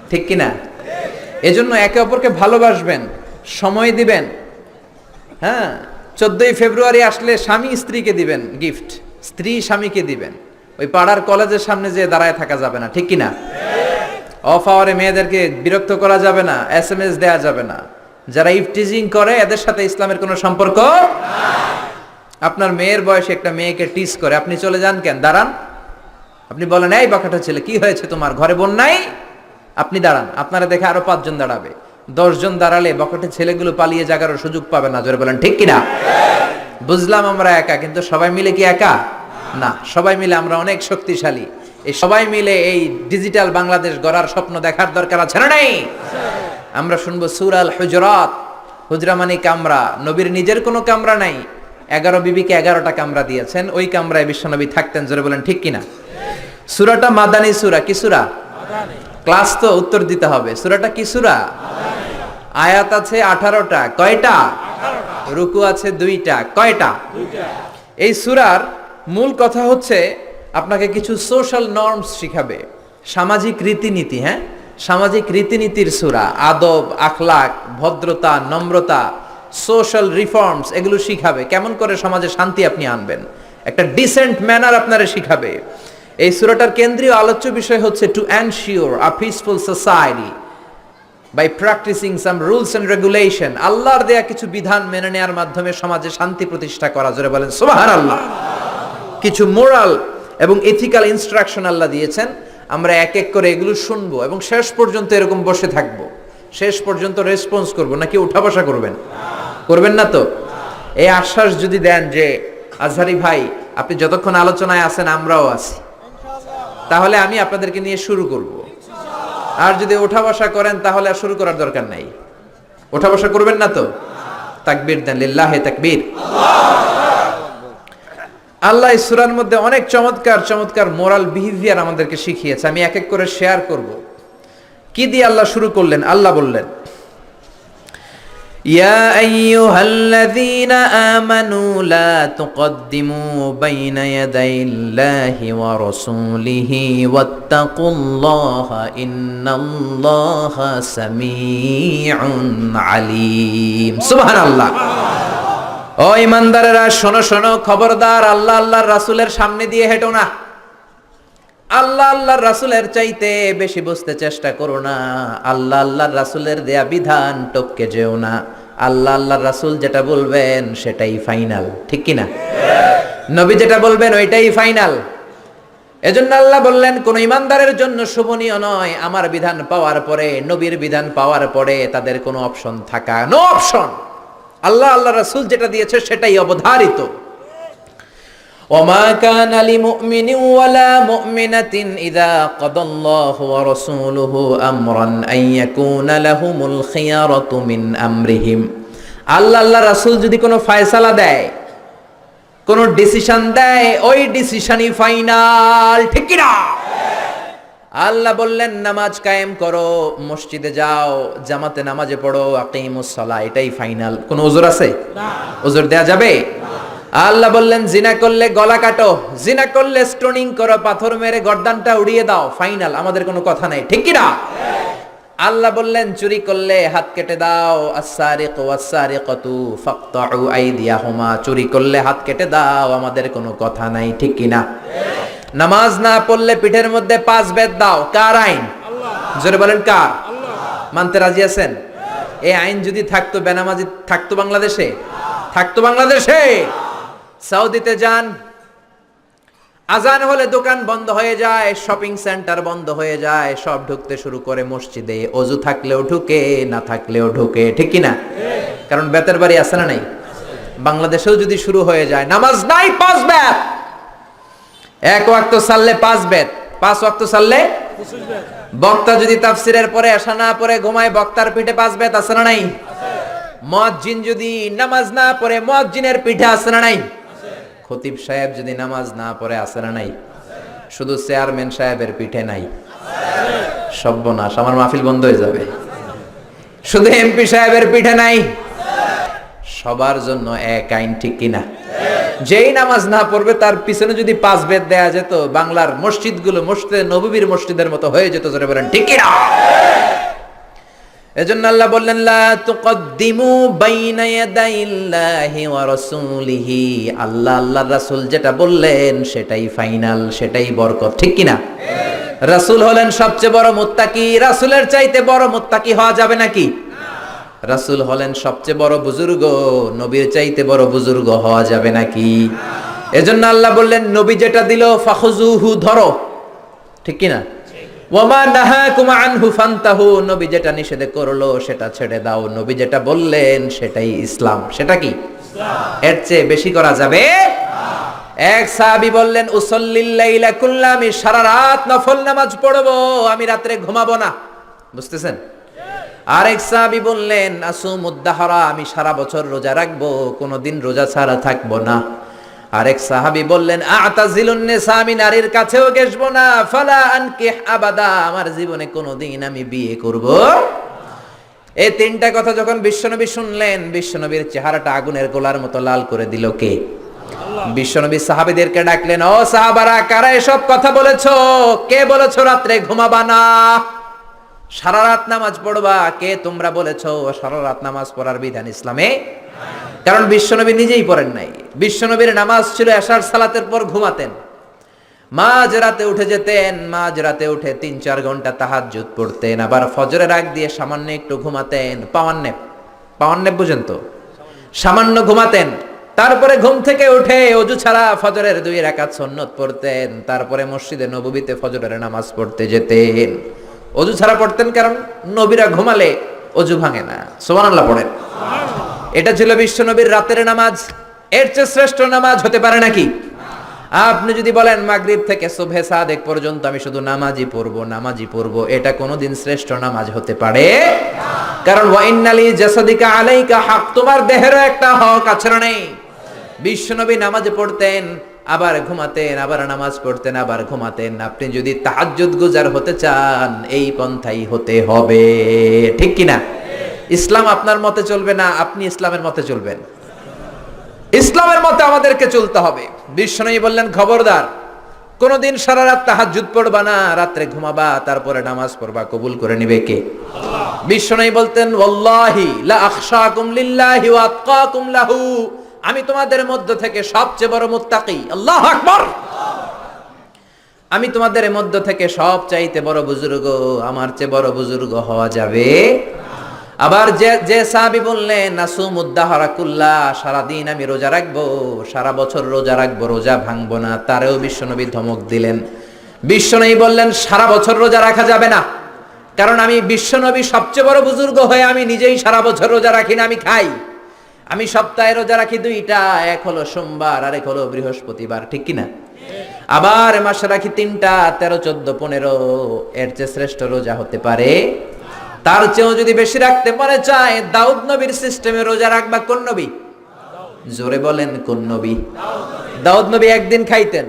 ঠিক কিনা? এজন্য একে অপরকে ভালোবাসবেন, সময় দিবেন। হ্যাঁ, 14ই ফেব্রুয়ারি আসলে স্বামী স্ত্রীকে দিবেন গিফট, স্ত্রী স্বামীকে দিবেন। ওই পাড়ার কলেজের সামনে যে দাঁড়ায় থাকা যাবে না, ঠিক কিনা? অফ আওয়ারে মেয়েদেরকে বিরক্ত করা যাবে না, SMS দেয়া যাবে না। যারা ইফটিজিং করে এদের সাথে ইসলামের কোনো সম্পর্ক। আপনার মেয়ের বয়সে একটা মেয়েকে টিজ করে, আপনি চলে যান কেন? দাঁড়ান। আপনি বলেন, এই বাকাটা ছেলে, কি হয়েছে তোমার, ঘরে বোন নাই? আপনি দাঁড়ান, আপনারা দেখে আরো 5 জন দাঁড়াবে। 10 জন দাঁড়ালে বকাটে ছেলেগুলো পালিয়ে যাওয়ার সুযোগ পাবে না। জোরে বলেন ঠিক কিনা? বুঝলাম আমরা একা, কিন্তু সবাই মিলে কি একা না? সবাই মিলে আমরা অনেক শক্তিশালী। এই সবাই মিলে এই ডিজিটাল বাংলাদেশ গড়ার স্বপ্ন দেখার দরকার আছে না নাই? আমরা শুনবো সূরা আল হুজরাত। হুজরা মানে কামরা, নবীর নিজের কোনো কামরা নাই। 11 বিবিকে 11টা কামরা দিয়েছেন, ওই কামরায় বিশ্বনবী থাকতেন। জোরে বলেন ঠিক কিনা? সূরাটা মাদানী সূরা। কি সূরা? ক্লাস তো উত্তর দিতে হবে। সূরাটা কি সূরা? আয়াত আছে 18টা। কয়টা? রুকু আছে 2টা। কয়টা? এই সূরার মূল কথা হচ্ছে আপনাকে কিছু সোশ্যাল নর্মস শিখাবে, সামাজিক রীতিনীতি। হ্যাঁ, সামাজিক রীতিনীতির সূরা। আদব, আখলাক, ভদ্রতা, নম্রতা, সোশ্যাল রিফর্মস এগুলো শিখাবে। কেমন করে সমাজে শান্তি আপনি আনবেন, একটা ডিসেন্ট ম্যানার আপনারা শিখাবে। এই সূরাটার কেন্দ্রীয় আলোচ্য বিষয় হচ্ছে to ensure a peaceful society by practising some rules and regulation. আল্লাহর দেয়া কিছু বিধান মেনে নেওয়ার মাধ্যমে সমাজে শান্তি প্রতিষ্ঠা করা। জোরে বলেন সুবহানাল্লাহ। কিছু মোরাল এবং এথিক্যাল ইনস্ট্রাকশন আল্লাহ দিয়েছেন। আমরা এক এক করে এগুলো শুনবো এবং শেষ পর্যন্ত এরকম বসে থাকবো, শেষ পর্যন্ত রেসপন্স করবো। নাকি উঠা বসা করবেন? করবেন না তো? এই আশ্বাস যদি দেন যে আজহারি ভাই আপনি যতক্ষণ আলোচনায় আছেন আমরাও আছি, তাহলে আমি আপনাদেরকে নিয়ে শুরু করব। আর যদি ওঠা বসা করেন তাহলে আর শুরু করার দরকার নাই। ওঠা বসা করবেন না তো? তাকবীর দেন, লিল্লাহি তাকবীর। আল্লাহ এই সূরার মধ্যে অনেক চমৎকার চমৎকার মোরাল বিহেভিয়ার আমাদেরকে শিখিয়েছে। আমি এক এক করে শেয়ার করব। কি দিয়ে আল্লাহ শুরু করলেন? আল্লাহ বললেন, ইয়া আইয়ুহাল্লাযীনা আমানু লা তুকদ্দিমু বাইনা ইয়াদাইল্লাহি ওয়া রাসূলিহি ওয়াত্তাকুল্লাহা ইন্নাল্লাহা সামিউন আলীম। সুবহানাল্লাহ। ও ইমানদারেরা শোনো শোনো, খবরদার আল্লাহ আল্লাহর রাসূলের সামনে দিয়ে হেঁটো না। আল্লাহ আল্লাহর রাসূলের চাইতে বেশি বুঝতে চেষ্টা করো না। আল্লাহ আল্লাহর রাসূলের দেয়া বিধান টপকে যেও না। আল্লাহ আল্লাহর রাসূল যেটা বলবেন সেটাই ফাইনাল, ঠিক কি না? নবী যেটা বলবেন ওইটাই ফাইনাল। এজন্য আল্লাহ বললেন কোন ইমানদারের জন্য শোভনীয় নয় আমার বিধান পাওয়ার পরে, নবীর বিধান পাওয়ার পরে তাদের কোনো অপশন থাকা, নো অপশন। আল্লাহ আল্লাহ রাসূল যেটা দিয়েছে সেটাই অবধারিত। ওমা কানা লিমুমিনিন ওয়ালা মুমিনাতিন ইযা কাদাল্লাহু ওয়া রাসূলুহু আমরান আন ইয়াকুনা লাহুমুল খিয়ারাতু মিন আমরিহিম। আল্লাহ আল্লাহ রাসূল যদি কোনো ফয়সালা দেয়, কোনো ডিসিশন দেয়, ওই ডিসিশনই ফাইনাল, ঠিক কি না? আল্লাহ বললেন নামাজ কায়েম করো, মসজিদে যাও, জামাতে নামাজে পড়ো, আকিমুস সালাহ, এটাই ফাইনাল। কোনো ওযর আছে? না। ওযর দেয়া যাবে? আল্লাহ বললেন জিনা করলে গলা কাটো, জিনা করলে স্টোনিং করো, পাথর মেরে গর্দানটা উড়িয়ে দাও, ফাইনাল, আমাদের কোনো কথা নাই, ঠিক কি না? আল্লাহ বললেন চুরি করলে হাত কেটে দাও, আস-সারিকু ওয়াস-সারিকাতু ফাকতাউ আইদিয়াহুমা, চুরি করলে হাত কেটে দাও, আমাদের কোনো কথা নাই, ঠিক কি না? নামাজ না পড়লে পিঠের মধ্যে 5 বেত দাও, কার আইন? আল্লাহ। জোরে বলেন কার? আল্লাহ। মানতে রাজি আছেন? এই আইন যদি থাকতো, বেনামাজি থাকতো বাংলাদেশে? থাকতো বাংলাদেশে? সৌদিতে যান, আজান হলে দোকান বন্ধ হয়ে যায়, শপিং সেন্টার বন্ধ হয়ে যায়, সব ঢুকতে শুরু করে মসজিদে। অজু থাকলেও ঢুকে, না থাকলেও ঢুকে, ঠিক কি না? কারণ বেতের বাড়ি আছে না নাই? বাংলাদেশেও যদি শুরু হয়ে যায়, নামাজ নাই 5 বেত, এক ওয়াক্ত সারলে 5 বেদ, 5 ওয়াক্ত সারলে বক্তা যদি তাফসিরের পরে এশা না পড়ে ঘুমায়, বক্তার পিঠে 5 বেদ আছে না নাই? মুয়াজ্জিন যদি নামাজ না পড়ে মুয়াজ্জিনের পিঠে আছে না নাই? খতিব সাহেব যদি নামাজ না পড়ে আছে না নাই? শুধু চেয়ারম্যান সাহেবের পিঠে নাই? সর্বনাশ, আমার মাহফিল বন্ধ হয়ে যাবে। শুধু এমপি সাহেবের পিঠে নাই? সবার জন্য এক আইন, ঠিক কিনা? যেই নামাজ না পড়বে তার পিছনে যদি 5 বেদ দেয়া যেত, বাংলার মসজিদগুলো মসজিদে নববীর মসজিদের মতো হয়ে যেত। জোরে বলেন ঠিক কিনা? এজন্য আল্লাহ বললেন লা তুকদ্দিমু বাইনা ইয়াদাইল্লাহি ওয়া রাসূলিহি। আল্লাহ আল্লাহর রাসূল যেটা বললেন সেটাই ফাইনাল, সেটাই বরকত, ঠিক কিনা? রাসূল হলেন সবচেয়ে বড় মুত্তাকি, রাসূলের চাইতে বড় মুত্তাকি হওয়া যাবে নাকি? রাসূল হলেন সবচেয়ে বড় বুজুর্গ, নবীর চাইতে বড় বুজুর্গ হওয়া যাবে নাকি? এজন্য আল্লাহ বললেন নবী যেটা দিল ফাখুযুহু, ধরো, ঠিক কিনা? ওয়ামা নাহাকুম আনহু ফান্তাহু, নবী যেটা নিষেধ করলো সেটা ছেড়ে দাও। নবী যেটা বললেন সেটাই ইসলাম। সেটা কি? ইসলাম। এর চেয়ে বেশি করা যাবে না। এক সাহাবী বললেন উসাল্লিল লাইলা কুল্লা, আমি সারা রাত নফল নামাজ পড়বো, আমি রাতে ঘুমাবো না। বুঝতেছেন? আরেক সাহাবী বললেন আসুমুদ দাহরা, আমি সারা বছর রোজা রাখবো, কোনোদিন রোজা ছাড়া থাকবো না। আরেক সাহাবী বললেন আতাজিলুন নিসা, আমি নারীর কাছেও গেসবো না, ফালা আনকিহ আবাদা, আমার জীবনে কোনোদিন আমি বিয়ে করব। এই তিনটা কথা যখন বিশ্বনবী শুনলেন, বিশ্বনবীর চেহারাটা আগুনের গোলার মতো লাল করে দিল কে? বিশ্বনবী সাহাবীদেরকে ডাকলেন, ও সাহাবারা, কারা এসব কথা বলেছো? কে বলেছো রাত্রে ঘুমাবা না, সারা রাত নামাজ পড়বা? কে তোমরা বলেছো সারা রাত নামাজ পড়ার বিধান ইসলামে? কারণ বিশ্বনবী নিজেই পড়েন নাই। বিশ্বনবীর নামাজ ছিল এশার সালাতের পর ঘুমাতেন, মাঝ রাতে উঠে যেতেন, মাঝ রাতে উঠে 3-4 ঘন্টা তাহাজ্জুদ পড়তেন, আবার ফজরের আগ দিয়ে সামান্য একটু ঘুমাতেন, পাওয়ার নেপ বুঝেন তো, সামান্য ঘুমাতেন। তারপরে ঘুম থেকে উঠে ওযু ছাড়া ফজরের 2 রাকাত সুন্নত পড়তেন, তারপরে মসজিদে নববীতে ফজরের নামাজ পড়তে যেতেন। ওযু ছাড়া পড়তেন, কারণ নবীরা ঘুমালে ওযু ভাঙে না। সুবহানাল্লাহ পড়েন। এটা ছিল বিশ্বনবীর রাতের নামাজ। এর চেয়ে শ্রেষ্ঠ নামাজ হতে পারে নাকি? আপনি যদি বলেন মাগরিব থেকে সুবহে সাদেক পর্যন্ত আমি শুধু নামাজই পড়বো, এটা কোনোদিন শ্রেষ্ঠ নামাজ হতে পারে না। কারণ ওয়া ইন্নালি জাসাদিকা আলাইকা হক, তোমার দেহেরও একটা হক আছে না নেই? বিশ্বনবী নামাজ পড়তেন, আবার ঘুমাতেন, আবার নামাজ পড়তেন, আবার ঘুমাতেন। আপনি যদি তাহাজ্জুদ গুজার হতে চান, এই পন্থাই হতে হবে, ঠিক কিনা? ইসলাম আপনার মতে চলবে না, আপনি ইসলামের মতে চলবেন। ইসলামের মতে আমাদেরকে চলতে হবে। বিশ্বনবী বললেন খবরদার, কোনদিন সারা রাত তাহাজ্জুদ পড়বা না, রাত্রে ঘুমাবা, তারপরে নামাজ পড়বা, কবুল করে নেবে কে? আল্লাহ। বিশ্বনবী বলতেন ওয়াল্লাহি লা আখশাকুম লিল্লাহি ওয়া আতকাকুম লাহু, আমি তোমাদের মধ্য থেকে সবচেয়ে বড় মুত্তাকি, আল্লাহু আকবার, আমি তোমাদের মধ্য থেকে সবচাইতে বড় বুজুর্গ, আমার চেয়ে বড় বুজুর্গ হওয়া যাবে। আবার যে সাহাবী বললেন নাসুমুদ দাহরা কুল্লা, সারা দিন আমি রোজা রাখবো, সারা বছর রোজা রাখবো, রোজা ভাঙবো না, তারেও বিশ্বনবী ধমক দিলেন। বিশ্বনবী বললেন সারা বছর রোজা রাখা যাবে না, কারণ আমি বিশ্বনবী সবচেয়ে বড় বুজুর্গ হয়ে আমি নিজেই সারা বছর রোজা রাখি না, আমি খাই। আমি সপ্তাহে রোজা রাখি 2টা, এক হলো সোমবার আর এক হলো বৃহস্পতিবার, ঠিক কিনা? আবার মাসে রাখি 3টা, 13, 14, 15। এর চেয়ে শ্রেষ্ঠ রোজা হতে পারে? তার চেয়েও যদি বেশি রাখতে পারে চায়, দাউদ নবীর সিস্টেমে রোজা রাখবা কোন নবী? জোরে বলেন কোন নবী? দাউদ নবী একদিন খাইতেন,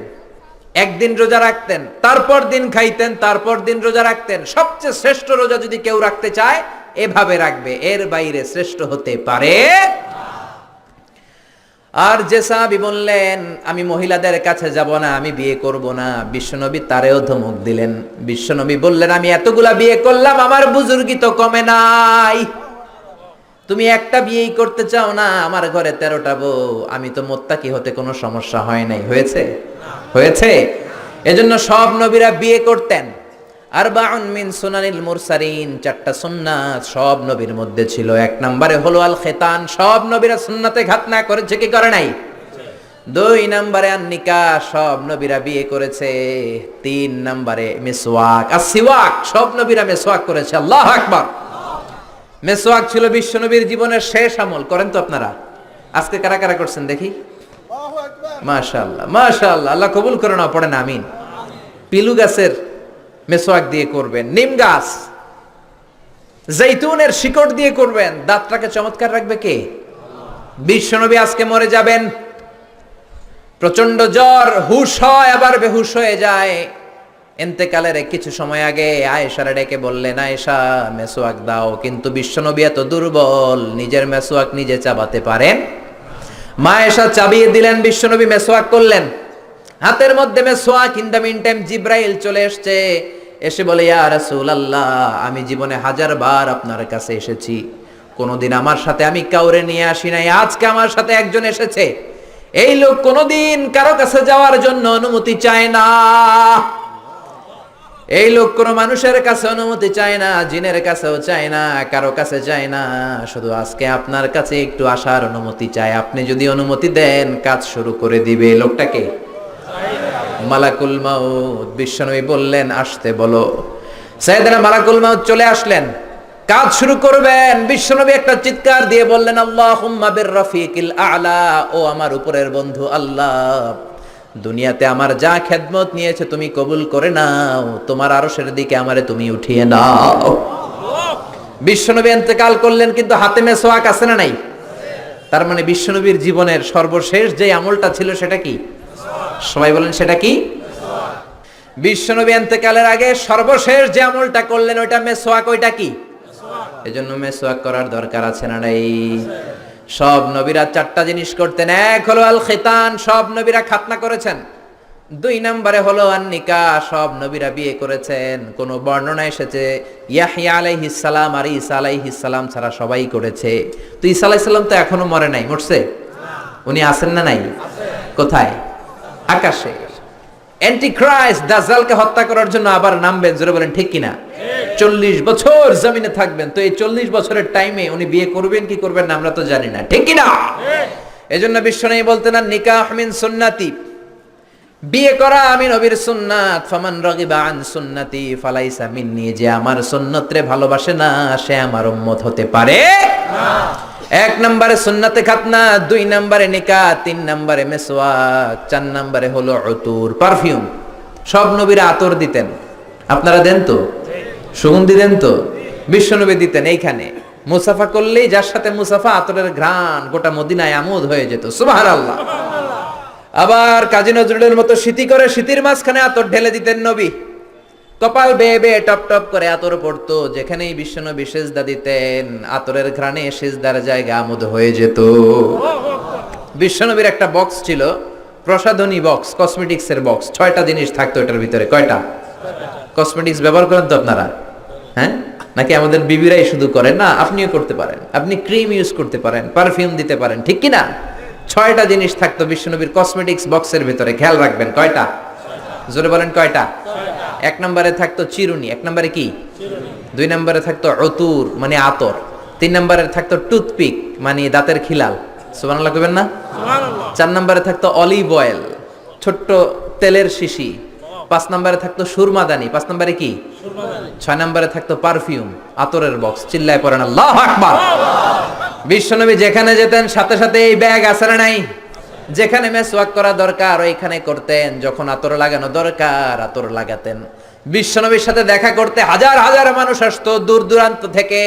একদিন রোজা রাখতেন, তারপর দিন খাইতেন, তারপর দিন রোজা রাখতেন। সবচেয়ে শ্রেষ্ঠ রোজা যদি কেউ রাখতে চায় এভাবে রাখবে, এর বাইরে শ্রেষ্ঠ হতে পারে। আর যে সাহাবী বললেন আমি মহিলাদের কাছে যাব না, আমি বিয়ে করব না, বিশ্বনবী তারেও ধমক দিলেন। বিশ্বনবী বললেন আমি এতগুলা বিয়ে করলাম, আমার বুজুর্গি তো কমে নাই, তুমি একটা বিয়েই করতে চাও না, আমার ঘরে 13টা বউ, আমি তো মুত্তাকি হতে কোনো সমস্যা হয় নাই, হয়েছে? হয়েছে। এজন্য সব নবীরা বিয়ে করতেন। আরবাউন মিন সুনানিল মুরসালিন, 4টা সুন্নাত সব নবীর মধ্যে ছিল। 1 নম্বরে হলো আল খিতান, সব নবীরা সুন্নাতে ঘাত না করেছে কি করে নাই? 2 নম্বরে আন নিকাহ, সব নবীরা বিয়ে করেছে। 3 নম্বরে মিসওয়াক, আসিওয়াক, সব নবীরা মিসওয়াক করেছে। আল্লাহু আকবার। মিসওয়াক ছিল বিশ্বনবীর জীবনের শেষ আমল। করেন তো আপনারা? আজকে কারা কারা করছেন দেখি? আল্লাহু আকবার। মাশাআল্লাহ মাশাআল্লাহ, আল্লাহ কবুল করে না, পড়েন আমিন। পিলু গাছের মেসওয়াক দিয়ে করবেন, নিম গাছ, জৈতুনের শিকড় দিয়ে করবেন, দাঁতটাকে চমৎকার রাখবে কে? বিশ্বনবী আজকে মরে যাবেন, প্রচন্ড জ্বর, হুশ হয় আবার বেহুশ হয়ে যায়। ইন্তেকালের কিছু সময় আগে আয়েশারে ডেকে বললেন, আয়েশা মেসওয়াক দাও, কিন্তু বিশ্বনবী এত দুর্বল, নিজের মেসওয়াক নিজে চাবাতে পারেন। মা আয়েশা চাবিয়ে দিলেন, বিশ্বনবী মেসওয়াক করলেন, হাতের মধ্যে মেসওয়াক। ইন দ্য মিন টাইম জিব্রাইল চলে এসেছে, এসে বলে, ইয়া রাসূলুল্লাহ, আমি জীবনে 1000 বার আপনার কাছে এসেছি, কোনোদিন আমার সাথে আমি কাউরে নিয়ে আসি নাই, আজকে আমার সাথে একজন এসেছে। এই লোক কোনোদিন কারো কাছে যাওয়ার জন্য অনুমতি চায় না, এই লোক কোনো মানুষের কাছে অনুমতি চায় না, জিনের কাছেও চায় না, কারো কাছে চায় না, শুধু আজকে আপনার কাছে একটু আসার অনুমতি চায়, আপনি যদি অনুমতি দেন কাজ শুরু করে দিবে। লোকটাকে মালাকুল মাউত। বিশ্বনবী বললেন, আসতে বলো। সাইয়েদনা মালাকুল মাউত চলে আসলেন, কাজ শুরু করবেন। বিশ্বনবী একটা চিৎকার দিয়ে বললেন, আল্লাহুম্মা বির রাফিকিল আ'লা, ও আমার উপরের বন্ধু আল্লাহ, দুনিয়াতে আমার যা খেদমত নিয়েছে তুমি কবুল করে নাও, তোমার আরশের দিকে আমারে তুমি উঠিয়ে নাও। বিশ্বনবী ইন্তেকাল করলেন, কিন্তু হাতে মেসওয়াক আছে না নাই? তার মানে বিশ্বনবীর জীবনের সর্বশেষ যে আমলটা ছিল সেটা কি? সবাই বলেন সেটা কি? বিশ্বনবী ইন্তেকালের আগে সর্বশেষ যে আমলটা করলেন ওইটা মেসওয়াক। ওইটা কি? এজন্য মেসওয়াক করার দরকার আছে না নাই? সব নবীরা 4টা জিনিস করতেন। এক হলো আল খিতান, সব নবীরা খাতনা করেছেন। 2 নম্বরে হলো আন নিকাহ, সব নবীরা বিয়ে করেছেন। কোন বর্ণনা এসেছে ইয়াহইয়া আলাইহিস সালাম আর ঈসা আলাইহিস সালাম ছাড়া সবাই করেছে। তো ঈসা আলাইহিস সালাম তো এখনো মরে নাই, মরছে? উনি আছেন না নাই? কোথায়? আকাশে। অ্যান্টিক্রাইস্ট দাজ্জালকে হত্যা করার জন্য আবার নামবেন, জোরে বলেন ঠিক কিনা? 40 বছর জমিনে থাকবেন। তো এই 40 বছরের টাইমে উনি বিয়ে করবেন কি করবেন না আমরা তো জানি না, ঠিক কিনা? এজন্য বিশ্বনবী বলতেন, নিকাহ মিন সুন্নতি, বিয়ে করা আমি নবীর সুন্নাত, ফামান রাগিবা আন সুন্নতি ফালাইসা মিন্নি, যে আমার সুন্নতরে ভালোবাসে না সে আমার উম্মত হতে পারে না। 1 নম্বরে সুন্নতে খাতনা, 2 নম্বরে নিকাহ, 3 নম্বরে মেসওয়াক, 4 নম্বরে হলো উতুর, পারফিউম। সব নবীরা আতর দিতেন, আপনারা দেন তো? সুগন্ধি দেন তো? বিশ্বনবী দিতেন। এইখানে মুসাফা করলেই যার সাথে মুসাফা, আতরের ঘ্রাণ গোটা মদিনায় আমোদ হয়ে যেত। সুবহানাল্লাহ। আবার কাজী নজরুলের মতো স্মৃতি করে স্মৃতির মাঝখানে আতর ঢেলে দিতেন নবী, কপাল বেয়ে বেয়ে টপ টপ করে আতর পড়তো। যেখানেই বিশ্বনবী সেজদা দিতেন আতরের ঘ্রাণে সেজদার জায়গা আমোদ হয়ে যেত। বিশ্বনবীর একটা বক্স ছিল, প্রসাধনী বক্স, কসমেটিক্সের বক্স। 6টা জিনিস থাকতো এটার ভিতরে। কয়টা? কসমেটিক্স ব্যবহার করেন তো আপনারা? হ্যাঁ, নাকি আমাদের বিবিরাই শুধু করেন? না, আপনিও করতে পারেন। আপনি ক্রিম ইউজ করতে পারেন, পারফিউম দিতে পারেন, ঠিক কি না? 6টা জিনিস থাকতো বিশ্বনবীর কসমেটিক্স বক্সের ভিতরে। খেয়াল রাখবেন কয়টা? জোরে বলেন কয়টা? 1 নম্বরে থাকতো চিরুনি। 1 নম্বরে কি? 2 নম্বরে থাকতো উতুর মানে আতর। 3 নম্বরে থাকতো টুথপিক মানে দাঁতের খিলাল। সুবহানাল্লাহ কইবেন না? সুবহানাল্লাহ। 4 নম্বরে থাকতো অলিভ অয়েল, ছোট্ট তেলের শিশি। 5 নম্বরে থাকতো সুরমাদানি। 5 নম্বরে কি? সুরমাদানি। 6 নম্বরে থাকতো পারফিউম, আতরের বক্স। চিল্লায় পড়েন আল্লাহু আকবার। বিশ্বনবী যেখানে যেতেন সাথে সাথে এই ব্যাগ আছে না নাই? যেখানে মেসওয়াক করা দরকার ওইখানে করতেন, যখন আতর লাগানো দরকার আতর লাগাতেন। বিশ্বনবীর সাথে দেখা করতে হাজার হাজার মানুষ আসতো দূর দূরান্ত থেকে।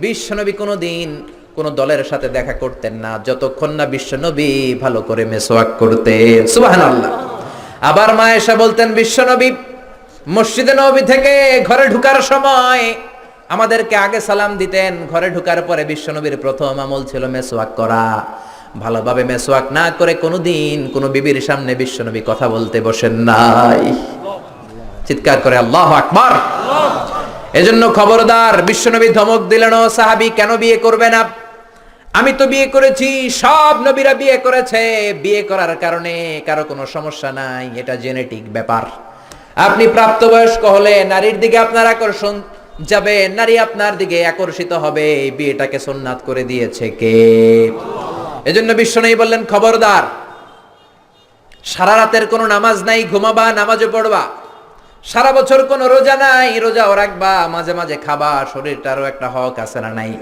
বিশ্বনবী কোনোদিন কোন দলের সাথে দেখা করতেন না যতক্ষণ না বিশ্বনবী ভালো করে মেসওয়াক করতেন। সুবহানাল্লাহ। আবার মা আয়েশা বলতেন, বিশ্বনবী মসজিদে নববী থেকে ঘরে ঢোকার সময় আমাদেরকে আগে সালাম দিতেন। ঘরে ঢোকার পরে বিশ্বনবীর প্রথম আমল ছিল মেসওয়াক করা। ভালোভাবে মেসওয়াক না করে কোনোদিন কোনো বিবির সামনে বিশ্বনবী কথা বলতে বসেন নাই। চিৎকার করে আল্লাহু আকবার। এজন্য খবরদার, বিশ্বনবী ধমক দিলেন, ও সাহাবী কেন বিয়ে করবে না? আমি তো বিয়ে করেছি, সব নবীরা বিয়ে করেছে। বিয়ে করার কারণে কারো কোনো সমস্যা নাই, এটা জেনেটিক ব্যাপার। আপনি প্রাপ্তবয়স্ক হলে নারীর দিকে আপনার আকর্ষণ যাবে, নারী আপনার দিকে আকর্ষিত হবে। বিয়েটাকে সুন্নাত করে দিয়েছে কে? এজন্য বিশ্বনবী বললেন, খবরদার, সারা রাতের কোনো নামাজ নাই, ঘুমাবা, নামাজও পড়বা। সারা বছর কোনো রোজা নাই, রোজাও রাখবা, মাঝে মাঝে খাবা। শরীরটারও একটা হক আছে না নাই?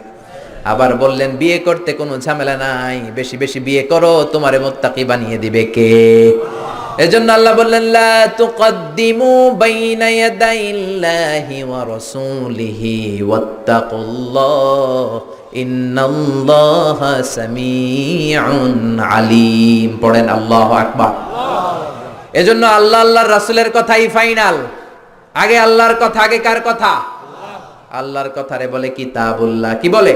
আবার বললেন বিয়ে করতে কোনো ঝামেলা নাই, বেশি বেশি বিয়ে করো, তোমারে মুত্তাকি বানিয়ে দিবে কে? এজন্য আল্লাহ বললেন লা তুকদ্দিমু বাইনা ইয়াদাইল্লাহি ওয়া রাসূলিহি ওয়াত্তাকুল্লাহ ইন্নাল্লাহা সামিউন আলীম। পড়েন আল্লাহু আকবার। এজন্য আল্লাহ আল্লাহর রাসূলের কথাই ফাইনাল। আগে আল্লাহর কথা, আগে কার কথা? আল্লাহর কথারে বলে কিতাবুল্লাহ। কি বলে?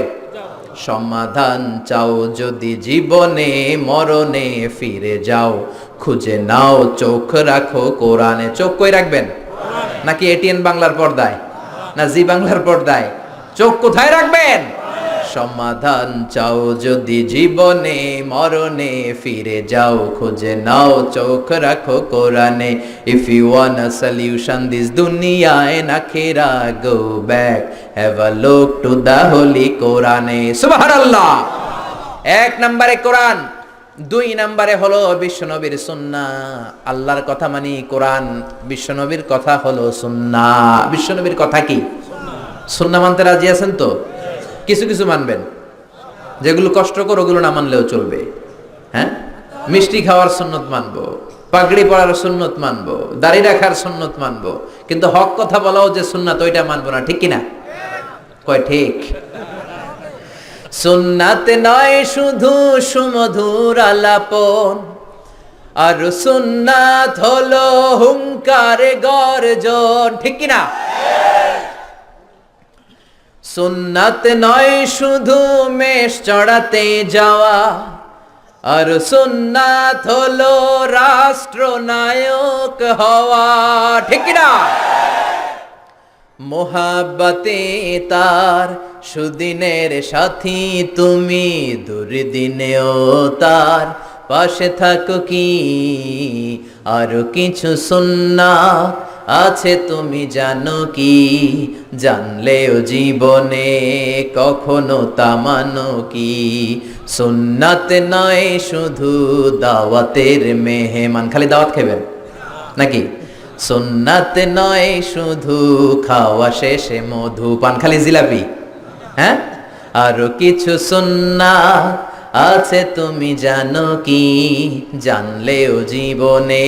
সমাধান চাও যদি জীবনে মরণে ফিরে যাও, খুঁজে নাও চোখ রাখো কোরআনে। চোখ কই রাখবেন? নাকি এটিএন বাংলার পর্দায়, না জি বাংলার পর্দায়? চোখ কোথায় রাখবেন? সমাধান চাও যদি জীবনে মরণে ফিরে যাও, খুঁজে নাও চোখ রাখো কোরআনে। If you want a solution this দুনিয়া এন্ড আখিরা, go back have a look to the holy কোরআনে। সুবহানাল্লাহ। এক নম্বরে কোরআন, দুই নম্বরে হলো বিশ্বনবীর সুন্নাহ। আল্লাহর কথা মানি কোরআন, বিশ্বনবীর কথা হলো সুন্নাহ। বিশ্বনবীর কথা কি? সুন্নাহ মানতে রাজি আছেন তো? কিছু কিছু মানবেন, যেগুলো কষ্টকর ওগুলো না মানলেও চলবে। হ্যাঁ, মিষ্টি খাওয়ার সুন্নত মানবো, পাগড়ি পরার সুন্নত মানবো, দাড়ি রাখার সুন্নত মানবো, কিন্তু হক কথা বলাও যে সুন্নাত ওইটা মানবো না। ঠিক কিনা? কয় ঠিক? সুন্নাত নয় শুধু সুমধুর আলাপন, আর সুন্নাত হলো হুঙ্কারে গর্জন। ঠিক কিনা? সুন্নাত নয় শুধু মেষ চড়াতে যাওয়া, আর সুন্নাত হলো রাষ্ট্রনায়ক হওয়া। ঠিক কিনা? মোহাব্বতে তার সুদিনের সাথী তুমি, দুর্দিনেও তার পাশে থাকো কি? আর কিছু সুন্নাত আছে তুমি জানো কি? জানলেও জীবনে কখনো তা মানো কি? সুন্নাত নয় শুধু দাওয়াতের মেহমান, খালি দাওয়াত খাবেন নাকি? সুন্নাত নয় শুধু খাওয়া শেষে মধু পান, খালি জিলাপি। হ্যাঁ, আরো কিছু সুন্নাত আছে তুমি জানো কি? জানলেও জীবনে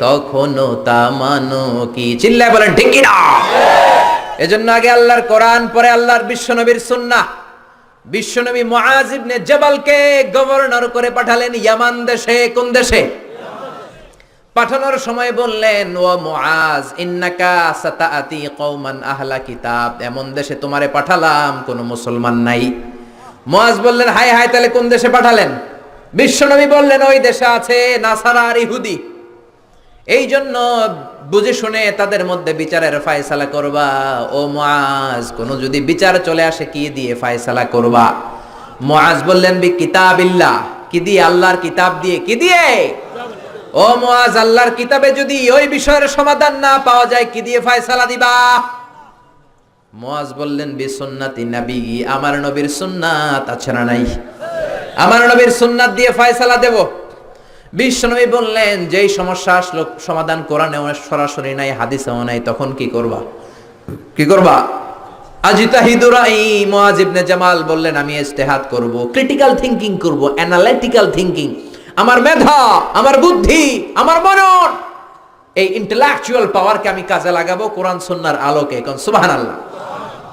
কখনো তা মানো কি? চিল্লায় বলেন ঠিক কিনা? এজন্য আগে আল্লাহর কোরআন, পরে আল্লাহর বিশ্বনবীর সুন্নাহ। বিশ্বনবী মুআজ ইবনে জাবালকে গভর্নর করে পাঠালেন ইয়ামান দেশে। কোন দেশে? পাঠানোর সময় বললেন ও মুআজ ইন্নাকা সাতাআতি কওমান আহলা কিতাব, এমন দেশে তোমারে পাঠালাম কোনো মুসলমান নাই। মুআজ বললেন হায় হায়, তাহলে কোন দেশে পাঠালেন? বিশ্বনবী বললেন ওই দেশে আছে নাসারা আর ইহুদি, এই জন্য বুঝে শুনে তাদের মধ্যে বিচারের ফয়সালা করবা। ও মুআজ, কোন যদি বিচার চলে আসে কি দিয়ে ফয়সালা করবা? মুআজ বললেন বি কিতাবিল্লাহ, কি দিয়ে? আল্লাহর কিতাব দিয়ে। কি দিয়ে? ও মুআজ, আল্লাহর কিতাবে যদি ওই বিষয়ের সমাধান না পাওয়া যায় কি দিয়ে ফয়সালা দিবা? মুআজ বললেন বি সুন্নাতি নবী, আমার নবীর সুন্নাত আছে না নাই? আমার নবীর সুন্নাত দিয়ে ফয়সালা দেব। বিশ্বনবী বললেন যেই সমস্যা আসলো সমাধান কোরআনেও সরাসরি নাই, হাদিসেও নাই, তখন কি করবা? কি করবা? আজিতাহিদু রাই। মুআজ ইবনে জামাল বললেন আমি ইজতিহাদ করব, ক্রিটিক্যাল থিংকিং করব, অ্যানালিটিক্যাল থিংকিং। আমার মেধা, আমার বুদ্ধি, আমার মনন, এই ইন্টেলেকচুয়াল পাওয়ারকে আমি কাজে লাগাবো কোরআন সুন্নাহর আলোকে। কোন সুবহানাল্লাহ।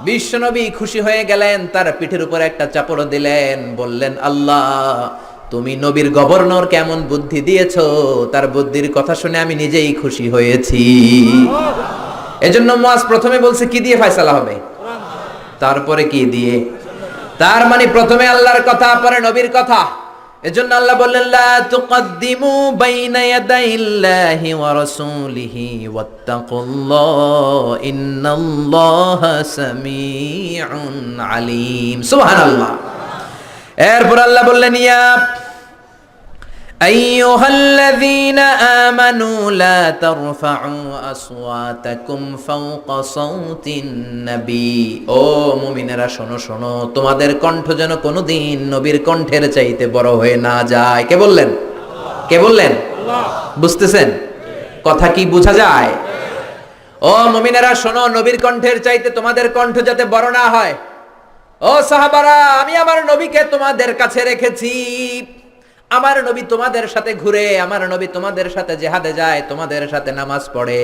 বিশ্বনবী খুশি হয়ে গেলেন, তার পিঠের উপরে একটা চাপড় দিলেন, বললেন আল্লাহ তুমি নবীর গভর্নর কেমন বুদ্ধি দিয়েছো, তার বুদ্ধির কথা শুনে আমি নিজেই খুশি হয়েছি। এজন্য মুআজ প্রথমে বলছে কি দিয়ে ফয়সালা হবে, তারপরে কি দিয়ে। তার মানে প্রথমে আল্লাহর কথা, পরে নবীর কথা। এজন্য আল্লাহ বললেন লা তুকদ্দিমু বাইনা ইয়াদাইল্লাহি ওয়া রাসূলিহি ওয়াত্তাকুল্লাহ ইন্নাল্লাহা সামিউন আলীম। সুবহানাল্লাহ। এরপর আল্লাহ বললেন ইয়া আইয়ুহাল্লাযীনা আমানু লা তারফাউ আসওয়াতাকুম ফাওকা সাওতিন নবী। ও মুমিনেরা শোনো শোনো, তোমাদের কণ্ঠ যেন কোনোদিন নবীর কণ্ঠের চাইতে বড় হয়ে না যায়। কে বললেন? কে বললেন? আল্লাহ। বুঝতেছেন কথা কি বোঝা যায়? ও মুমিনেরা শোনো, নবীর কণ্ঠের চাইতে তোমাদের কণ্ঠ যাতে বড় না হয়। ও সাহাবারা, আমি আমার নবীকে তোমাদের কাছে রেখেছি। আমার নবী তোমাদের সাথে ঘুরে, আমার নবী তোমাদের সাথে জিহাদে যায়, তোমাদের সাথে নামাজ পড়ে।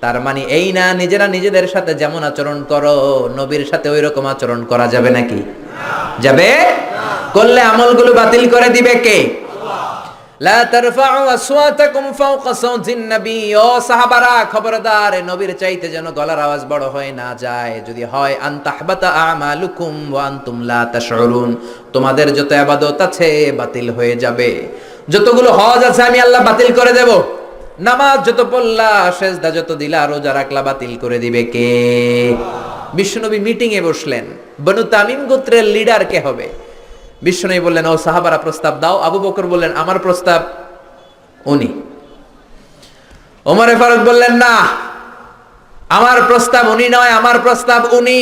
তার মানে এই না নিজেরা নিজেদের সাথে যেমন আচরণ করো, নবীর সাথে ওই রকম আচরণ করা যাবে নাকি? যাবে? করলে আমলগুলো বাতিল করে দিবে কে? লা তারফাউ আসওয়াতাকুম ফাওকা সাওতিন নবী। ও সাহাবারা, খবরদার, নবীর চাইতে যেন গলার আওয়াজ বড় হয়ে না যায়। যদি হয় আন তাহবাতা আমালুকুম ওয়া আনতুম লা তাশউরুন, তোমাদের যত ইবাদত আছে বাতিল হয়ে যাবে। যতগুলো হজ আছে আমি আল্লাহ বাতিল করে দেব। নামাজ যত পড়লা, সেজদা যত দিলা, রোজা রাখলা, বাতিল করে দিবে কে? বিশ্বনবী মিটিং এ বসলেন। বনু তামিম গোত্রের লিডার কে হবে? বিশ্বনবী বললেন, ও সাহাবারা প্রস্তাব দাও। আবু বকর বললেন, আমার প্রস্তাব উনি। ওমরে ফারুক বললেন, না, আমার প্রস্তাব উনি নয়, আমার প্রস্তাব উনি।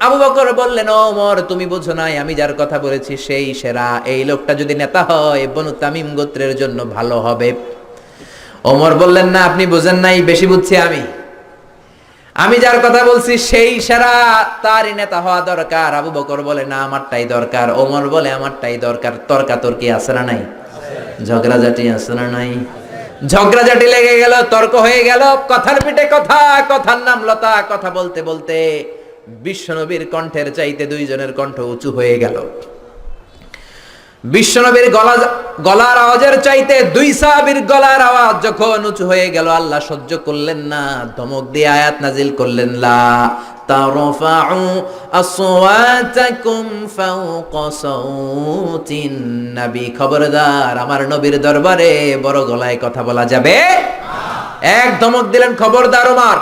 আবু বকর বললেন, ও ওমর, তুমি বুঝো নাই, আমি যার কথা বলেছি সেই সেরা। এই লোকটা যদি নেতা হয় বনু তামিম গোত্রের জন্য ভালো হবে। ওমর বললেন, না, আপনি বুঝেন নাই, বেশি বুঝছি আমি যার কথা বলছি সেই সেরা, তারই নেতা হওয়া দরকার। আবু বকর বলে, না, আমারটাই দরকার। ওমর বলে, আমারটাই দরকার। তর্কাতর্কি আছে না নাই? ঝগড়াঝাটি আছে না নাই? ঝগড়াঝাটি লেগে গেল, তর্ক হয়ে গেল, কথার পিঠে কথা, কথার নাম লতা। কথা বলতে বলতে বিশ্বনবীর কণ্ঠের চাইতে দুইজনের কণ্ঠ উঁচু হয়ে গেল। বিশ্বনবীর গলার আওয়াজের চাইতে দুই সাহাবীর গলার আওয়াজ যখন উঁচু হয়ে গেল, আল্লাহ সহ্য করলেন না, ধমক দিয়ে আয়াত নাজিল করলেন, লা তারফাউ আসওয়াতাকুম ফাওকা সাওতিন নবী। খবরদার, আমার নবীর দরবারে বড় গলায় কথা বলা যাবে না। এক ধমক দিলেন, খবরদার ওমর,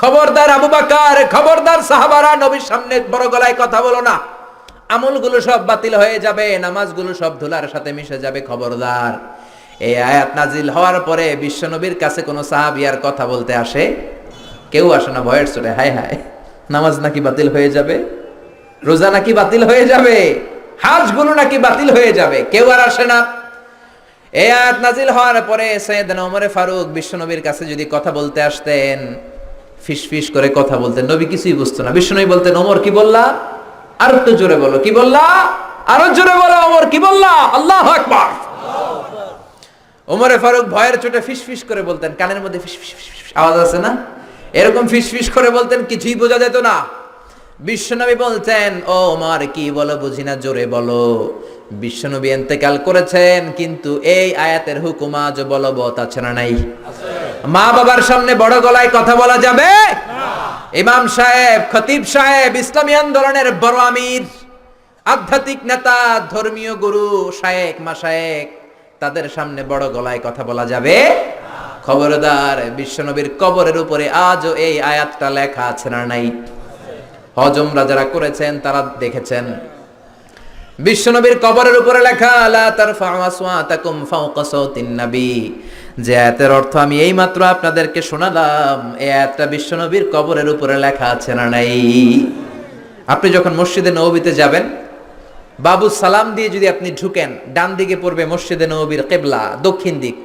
খবরদার আবু বকর, খবরদার সাহাবারা, নবীর সামনে বড় গলায় কথা বলো না। আমলগুলো সব বাতিল হয়ে যাবে, নামাজগুলো সব ধুলার সাথে মিশে যাবে, খবরদার। এই আয়াত নাজিল হওয়ার পরে বিশ্বনবীর কাছে কোনো সাহাবী আর কথা বলতে আসে? কেউ আসে না। ভয়ের চোটে, হায় হায়, নামাজ নাকি বাতিল হয়ে যাবে, রোজা নাকি বাতিল হয়ে যাবে, হাজগুলো নাকি বাতিল হয়ে যাবে, কেউ আর আসে না। এই আয়াত নাজিল হওয়ার পরে সাইয়েদনা ওমরে ফারুক বিশ্বনবীর কাছে যদি কথা বলতে আসতেন, ফিসফিস করে কথা বলতেন, নবী কিছুই বুঝতো না। বিশ্বনবী বলতেন, ওমর কি বললা? আর একটু জোরে বলো, কি বললা? আরো জোরে বলো, ওমর কি বললা? আল্লাহু আকবার। ওমরে ফারুক ভয়ের চোটে ফিসফিস করে বলতেন, কানের মধ্যে ফিসফিস আওয়াজ আছে না, এরকম ফিসফিস করে বলতেন, কিছুই বোঝা যেত না। বিশ্বনবী বলতেন, ও ওমর কি বলো, বুঝি না, জোরে বলো। বিশ্বনবী ইন্তেকাল করেছেন, কিন্তু এই আয়াতের হুকুম আজ বলবৎ আছে না নাই? মা বাবার সামনে বড় গলায় কথা বলা যাবে না। ইমাম সাহেব, খতিব সাহেব, ইসলামী আন্দোলনের বড় আমির, আধ্যাত্মিক নেতা, ধর্মীয় গুরু, শায়েখ, মাশায়েখ, তাদের সামনে বড় গলায় কথা বলা যাবে না। খবরদার, বিশ্বনবীর কবরের উপরে আজও এই আয়াতটা লেখা আছে না নাই? হজ উমরা যারা করেছেন তারা দেখেছেন, বিশ্বনবীর কবরের উপরে লেখা, লা তারফাউ আসওয়াতাকুম ফাওকা সাওতিন নবী। যে আয়াতের অর্থ আমি এইমাত্র আপনাদেরকে শোনালাম, এই আয়াতটা বিশ্বনবীর কবরের উপরে লেখা আছে না নাই? আপনি যখন মসজিদে নববীতে যাবেন, বাবু সালাম দিয়ে যদি আপনি ঢুকেন, ডান দিকে পড়বে মসজিদে নববীর কিবলা, দক্ষিণ দিক।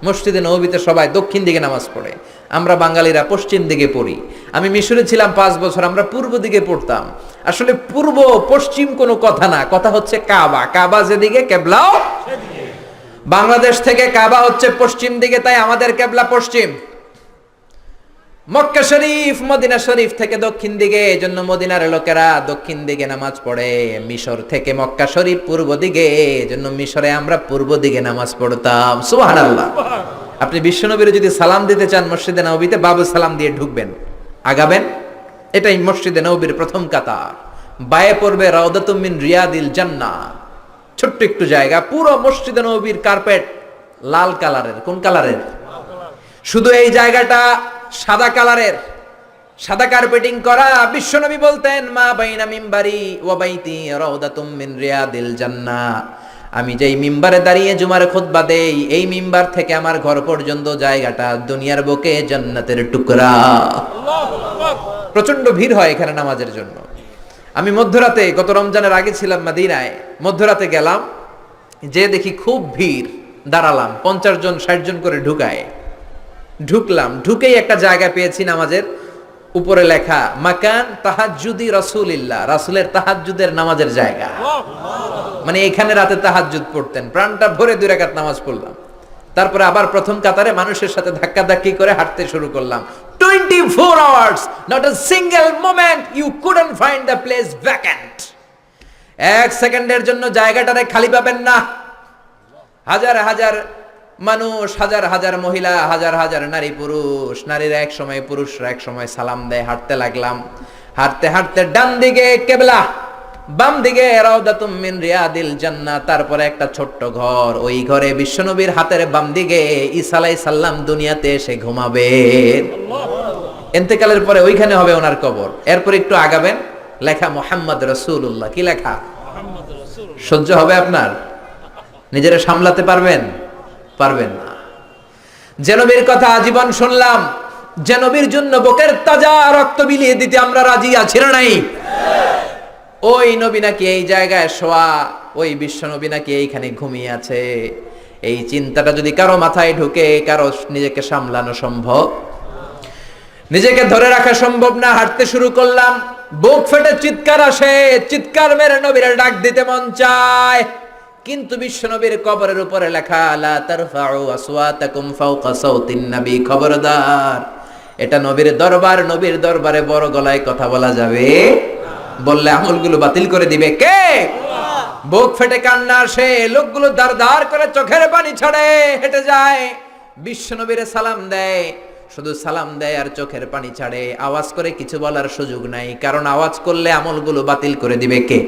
মসজিদে নববীতে সবাই দক্ষিণ দিকে নামাজ পড়ে, আমরা বাঙালিরা পশ্চিম দিকে পড়ি। আমি মিশরে ছিলাম 5 বছর, আমরা পূর্ব দিকে পড়তাম। আসলে পূর্ব পশ্চিম কোনো কথা না, কথা হচ্ছে কাবা। কাবা যেদিকে, কিবলাও সেদিকে। বাংলাদেশ থেকে কাবা হচ্ছে পশ্চিম দিকে, তাই আমাদের কিবলা পশ্চিম। মক্কা শরীফ, মদিনা শরীফ থেকে দক্ষিণ দিকে, এজন্য মদিনার লোকেরা দক্ষিণ দিকে নামাজ পড়ে। মিশর থেকে মক্কা শরীফ পূর্ব দিকে, এজন্য মিশরে আমরা পূর্ব দিকে নামাজ পড়তাম। সুবহানাল্লাহ। আপনি বিশ্বনবীর যদি সালাম দিতে চান মসজিদে নববীতে, বাবু সালাম দিয়ে ঢুকবেন, আগাবেন। এটাই মসজিদে নববীর প্রথম কাতার। বায়ে পড়বে রাউদাতুম মিন রিয়াদিল জান্নাহ, ছোট্ট একটু জায়গা। পুরো মসজিদে নববীর কার্পেট লাল কালারের। কোন কালারের? শুধু এই জায়গাটা সাদা কালারের, সাদা কার্পেটিং করা। বিশ্বনবী বলতেন, মা বাইনা মিম্বারি ওয়া বাইতি রাউদাতুম মিন রিয়াদিল জান্নাহ। আমি যেই মিম্বারে দাঁড়িয়ে জুমার খুতবা দেই, এই মিম্বার থেকে আমার ঘর পর্যন্ত জায়গাটা দুনিয়ার বুকে জান্নাতের টুকরা। প্রচন্ড ভিড় হয় এখানে নামাজের জন্য। আমি মধ্যরাতে, গত রমজানের আগে ছিলাম মদিনায়, মধ্যরাতে গেলাম, যে দেখি খুব ভিড়, দাঁড়ালাম, 50 জন 60 জন করে ঢুকায়। ঢুকলাম, ঢুকেই একটা জায়গা পেয়েছি নামাজের, উপরে লেখা মাকান তাহাজ্জুদি রাসূলিল্লাহ, রাসূলের তাহাজ্জুদের নামাজের জায়গা। মানে এখানে রাতে তাহাজ্জুদ পড়তেন, প্রাণটা ভরে 2 রাকাত নামাজ পড়লাম, তারপরে আবার প্রথম কাতারে মানুষের সাথে ধাক্কাধাক্কি করে হাঁটতে শুরু করলাম। 24 hours, not a single moment you couldn't find the place vacant. 1 সেকেন্ডের জন্য জায়গাটারে খালি পাবেন না। হাজার হাজার মানুষ, হাজার হাজার মহিলা, হাজার হাজার নারী পুরুষ, নারীরা এক সময়, পুরুষরা এক সময় সালাম দেয়। হাঁটতে লাগলাম, হাঁটতে হাঁটতে ডান দিকে কিবলা, বাম দিকে রাউদাতুম মিন রিয়াদিল জান্নাহ, তারপরে একটা ছোট্ট ঘর। ওই ঘরে বিশ্বনবীর হাতের বাম দিকে ঈসা আলাইহিস সালাম দুনিয়াতে এসে ঘুমাবেন। ইন্তেকালের পরে ওইখানে হবে ওনার কবর। এরপর একটু আগাবেন, লেখা মুহাম্মদ রাসূলুল্লাহ। কি লেখা? সহ্য হবে আপনার? নিজেরা সামলাতে পারবেন? পারবেন না। যে নবীর কথা আজীবন শুনলাম, যে নবীর জন্য বুকের তাজা রক্ত বিলিয়ে দিতে আমরা রাজি আছি না নাই? ওই নবী নাকি এই জায়গায় শোয়া, ওই বিশ্ব নবী নাকি এইখানে ঘুমিয়ে আছে। এই চিন্তাটা যদি কারো মাথায় ঢুকে, কারো নিজেকে সামলানো সম্ভব? নিজেকে ধরে রাখা সম্ভব না। হাঁটতে শুরু করলাম, বুক ফেটে চিৎকার আসে, চিৎকার মেরে নবীর ডাক দিতে মন চায়, কিন্তু বিশ্ব নবীর কবরের উপরে লেখা লা তারফাউ আসওয়াতাকুম ফাওকা সাউতিন নবী, খবরদার, এটা নবীর দরবার, নবীর দরবারে বড় গলায় কথা বলা যাবে, বললে আমলগুলো বাতিল করে দিবে কে? বুক ফেটে কান্না আসে, লোকগুলো দাঁড় দাঁড় করে চোখের পানি ছাড়ে হেঁটে যায়, বিশ্ব নবীরে সালাম দেয়, শুধু সালাম দেয় আর চোখের পানি ছাড়ে, আওয়াজ করে কিছু বলার সুযোগ নাই, কারণ আওয়াজ করলে আমলগুলো বাতিল করে দিবে কে?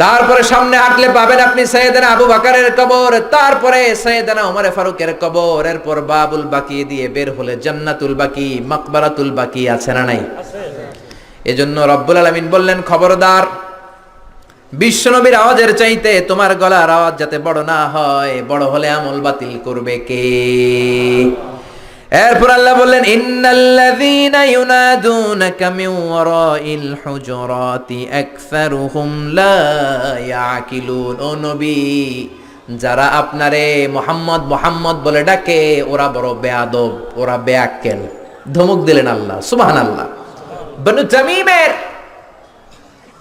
তারপরে সামনে হাঁটলে পাবেন আপনি সাইয়েদনা আবু বকরের কবর, তারপরে সাইয়েদনা ওমর ফারুকের কবর, এরপর বাবুল বাকি দিয়ে বের হলে জান্নাতুল বাকি, মাকবারাতুল বাকি আছে না নাই? এজন্য রব্বুল আলামিন বললেন, খবরদার, বিশ্বনবীর আওয়াজের চাইতে তোমার গলার আওয়াজ যাতে বড় না হয়, বড় হলে আমল বাতিল করবে কে? এরপর আল্লাহ বললেন, ইন্নাল্লাযীনা ইউনাদুনাকা মিন ওয়ারাইল হুজুরাতি আকসারুহুম লা ইয়াকিলুন। ও নবী, যারা আপনারে মুহাম্মদ মুহাম্মদ বলে ডাকে, ওরা বড় বেয়াদব, ওরা বেয়াক্কেল। ধমক দিলেন আল্লাহ, সুবহানাল্লাহ। বনু তামিমের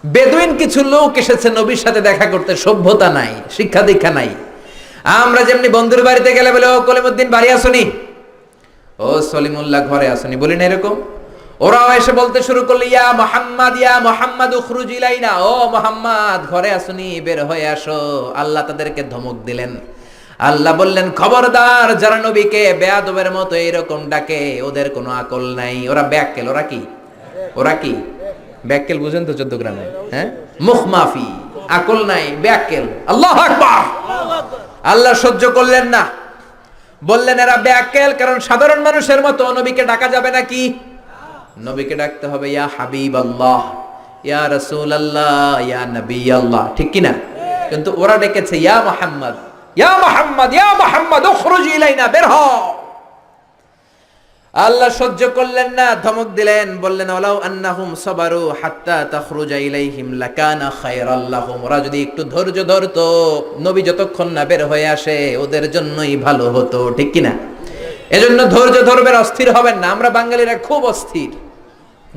বেদুইন কিছু লোক এসেছে নবীর সাথে দেখা করতে, সভ্যতা নাই, শিক্ষা দীক্ষা নাই। আমরা যেমনি বন্ধুর বাড়িতে গেলে বলে, ও কলিমুদ্দিন বাড়ি আসুনি, ও সলিমুল্লাহ ঘরে আসুনি, বলি না এরকম? ওরাও এসে বলতে শুরু করলো, ইয়া মুহাম্মদ উখরুজ ইলাইনা, ও মুহাম্মদ ঘরে আসুনি, বের হয়ে আসো। আল্লাহ তাদেরকে ধমক দিলেন। আল্লাহ বললেন, খবরদার, যারা নবীকে বেয়াদবের মতো এরকম ডাকে, ওদের কোনো আকল নাই, ওরা বেয়াক্কেল। ওরা কি? ওরা কি বেয়াক্কেল? বুঝেন তো 14 গ্রামে, হ্যাঁ, মুখ মাফি, আকল নাই, বেয়াক্কেল। আল্লাহু আকবার। আল্লাহ সহ্য করলেন না, বললেন এরা বেয়াক্কেল, কারণ সাধারণ মানুষের মতো নবীকে ডাকা যাবে নাকি? নবীকে ডাকতে হবে ইয়া হাবিবাল্লাহ, ইয়া রাসূলুল্লাহ, ইয়া নবিয়াল্লাহ, ঠিক কি না? কিন্তু ওরা ডেকেছে ইয়া মুহাম্মদ, ইয়া মুহাম্মদ, ইয়া মুহাম্মদ উখরুজ ইলাইনা, বের হ। আল্লাহ সহ্য করলেন না, ধমক দিলেন, বললেন ওয়ালাউ আন্নাহুম সাবারু হাত্তা তাখরুজা ইলাইহিম লাকানা খায়রাল লাহুম। ওরা যদি একটু ধৈর্য ধরতো, নবী যতক্ষণ না বের হয়ে আসে, ওদের জন্যই ভালো হতো, ঠিক কি না? এজন্য ধৈর্য ধরবেন, অস্থির হবেন না। আমরা বাঙালিরা খুব অস্থির,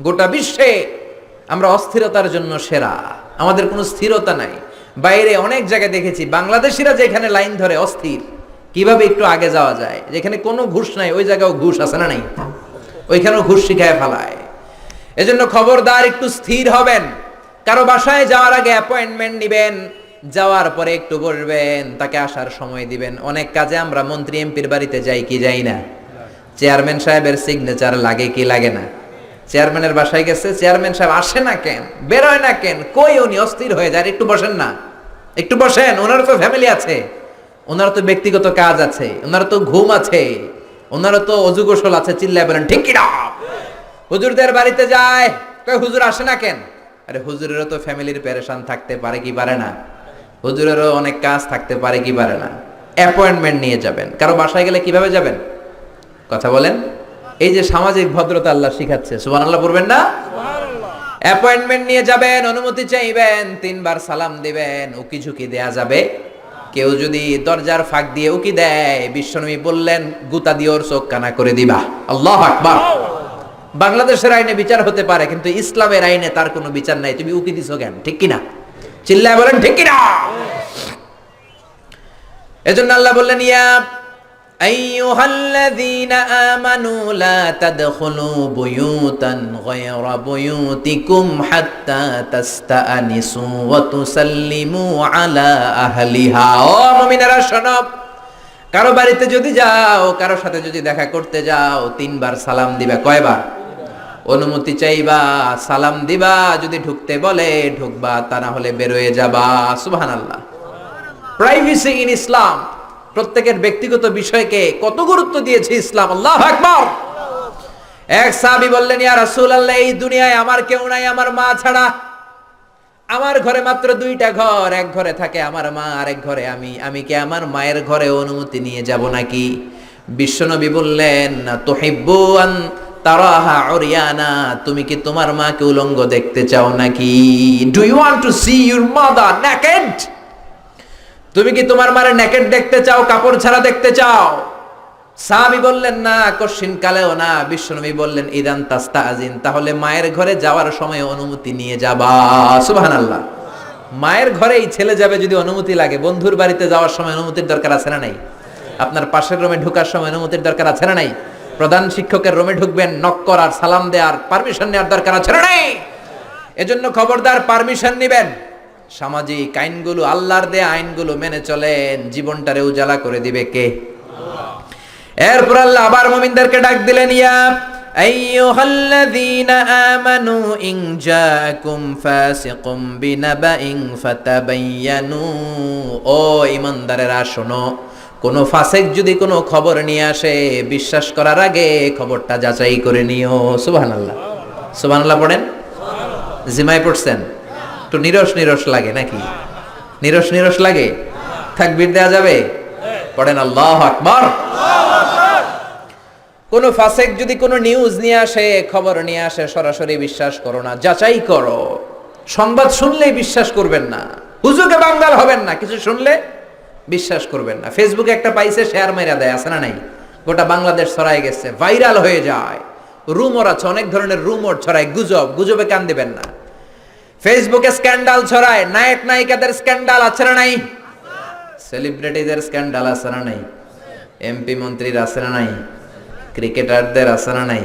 গোটা বিশ্বে আমরা অস্থিরতার জন্য সেরা, আমাদের কোনো স্থিরতা নাই। বাইরে অনেক জায়গায় দেখেছি বাংলাদেশিরা যেখানে লাইন ধরে অস্থির, কিভাবে একটু আগে যাওয়া যায়, যেখানে কোনো ঘুষ নাই ওই জায়গাও ঘুষ আছে না নাই? ওইখানেও ঘুষ শিখায় ফেলায়। এজন্য খবরদার, একটু স্থির হবেন। কারো বাসায় যাওয়ার আগে অ্যাপয়েন্টমেন্ট নিবেন, যাওয়ার পরে একটু বসবেন, তাকে আসার সময় দিবেন। অনেক কাজে আমরা মন্ত্রী এমপির বাড়িতে যাই কি যাই না? চেয়ারম্যান সাহেবের সিগনেচার লাগে কি লাগে না? চেয়ারম্যানের বাসায় গেছে, চেয়ারম্যান সাহেব আসে না কেন, বেরোয় না কেন, কই উনি? অস্থির হয়ে যায়, একটু বসেন না, একটু বসেন, ওনার তো ফ্যামিলি আছে, ওনার তো ব্যক্তিগত কাজ আছে, ওনার তো ঘুম আছে, ওনার তো অজু গোসল আছে। চিল্লায় বলেন ঠিক কি না? হুজুরদের বাড়িতে যায়, কই হুজুর আসে না কেন? আরে হুজুরেরও তো ফ্যামিলির পেরেশান থাকতে পারে কি পারে না? হুজুরেরও অনেক কাজ থাকতে পারে কি পারে না? অ্যাপয়েন্টমেন্ট নিয়ে যাবেন। কারো বাসায় গেলে কিভাবে যাবেন? কথা বলেন। এই যে সামাজিক ভদ্রতা আল্লাহ শিখাচ্ছে, সুবহানাল্লাহ পড়বেন না? অ্যাপয়েন্টমেন্ট নিয়ে যাবেন, অনুমতি চাইবেন, 3 বার সালাম দিবেন, উকি ঝুঁকি দেয়া যাবে। কেউ যদি দরজার ফাঁক দিয়ে উকি দেয়, বিশ্বনবী বললেন গুতা দিয়ে ওর চোখ কানা করে দিবা। আল্লাহু আকবার। বাংলাদেশের আইনে বিচার হতে পারে, কিন্তু ইসলামের আইনে তার কোনো বিচার নাই। তুমি উকি দিছো কেন? ঠিক কিনা? চিল্লায় বলেন ঠিক কিনা? এজন্য আল্লাহ বললেন, ইয়া আইয়ুহাল্লাযীনা আমানু লা তাদখুলু বুয়ুতান গায়রা বুয়ুতিকুম হাত্তা তাস্তাআনিসু ওয়া তুসাল্লিমু আলা আহলিহা। ও মুমিনেরা শোনো, কারো বাড়িতে যদি যাও, কারো সাথে যদি দেখা করতে যাও, 3 বার সালাম দিবা। কয়বার? অনুমতি চাইবা, সালাম দিবা, যদি ঢুকতে বলে ঢুকবা, তা না হলে বের হয়ে যাবা। সুবহানাল্লাহ। প্রাইভেসি ইন ইসলাম, প্রত্যেকের ব্যক্তিগত বিষয়কে কত গুরুত্ব দিয়েছে ইসলাম। আল্লাহু আকবার। এক সাহাবী বললেন, ইয়া রাসূলুল্লাহ, এই দুনিয়ায় আমার কেউ নাই আমার মা ছাড়া। আমার ঘরে মাত্র 2টা ঘর, এক ঘরে থাকে আমার মা, আরেক ঘরে আমি কি আমার মায়ের ঘরে অনুমতি নিয়ে যাব নাকি? বিশ্বনবী বললেন, তুহিব্বু আন তারাহা উরিয়ানা, তুমি কি তোমার মাকে উলঙ্গ দেখতে চাও নাকি? Do you want to see your mother naked? তুমি কি তোমার মারে নেকেড দেখতে চাও, কাপড় ছাড়া দেখতে চাও? সাহাবী বললেন, না, কশিন কালেও না। বিশ্বনবী বললেন, ইদান তাস্তাআজিন, তাহলে মায়ের ঘরে যাওয়ার সময় অনুমতি নিয়ে যাবা। সুবহানাল্লাহ। মায়ের ঘরেই ছেলে যাবে যদি অনুমতি লাগে, বন্ধুর বাড়িতে যাওয়ার সময় অনুমতির দরকার আছে না নাই? আপনার পাশের রুমে ঢোকার সময় অনুমতির দরকার আছে না নাই? প্রধান শিক্ষকের রুমে ঢুকবেন, নক করার, সালাম দেওয়ার, পারমিশন নেওয়ার দরকার আছে না নাই? এজন্য খবরদার পারমিশন নেবেন। সামাজিক আইনগুলো, আল্লাহর দেয়া আইনগুলো মেনে চলেন, জীবনটারে উজালা করে দিবে কে? এরপর আল্লাহ আবার মুমিনদেরকে ডাক দিলেন, ইয়া আইয়ুহাল্লাযীনা আমানু ইন জাআকুম ফাসিকুম বিনাবাইন ফাতাবায়ানু। ও ঈমানদারেরা শোনো, কোন ফাসিক যদি কোনো খবর নিয়ে আসে, বিশ্বাস করার আগে খবরটা যাচাই করে নিও। সুবহানাল্লাহ। সুবহানাল্লাহ পড়েন। জিমায় পড়ছেন? একটু নিরস নিরস লাগে নাকি? নিরস নিরস লাগে? তাকবীর দেয়া যাবে? পড়েন আল্লাহু আকবার। কোন ফাসিক যদি কোনো নিউজ নিয়ে আসে, খবর নিয়ে আসে, সরাসরি বিশ্বাস করো না, যাচাই করো। সংবাদ শুনলেই বিশ্বাস করবেন না, হুজুকে বাঙ্গাল হবেন না, কিছু শুনলে বিশ্বাস করবেন না। ফেসবুকে একটা পাইছে, শেয়ার মাইরা দেয়, আছে না নাই? গোটা বাংলাদেশ ছড়ায় গেছে, ভাইরাল হয়ে যায়। রুমর আছে, অনেক ধরনের রুমর ছড়ায়, গুজব, গুজবে কান দিবেন না। ফেসবুকে স্ক্যান্ডাল ছড়ায়, নায়ক নায়িকাদের স্ক্যান্ডাল আছে না নাই? সেলিব্রিটিদের স্ক্যান্ডাল আছে না নাই? এমপি মন্ত্রীর আছে না নাই? ক্রিকেটারদের আছে না নাই?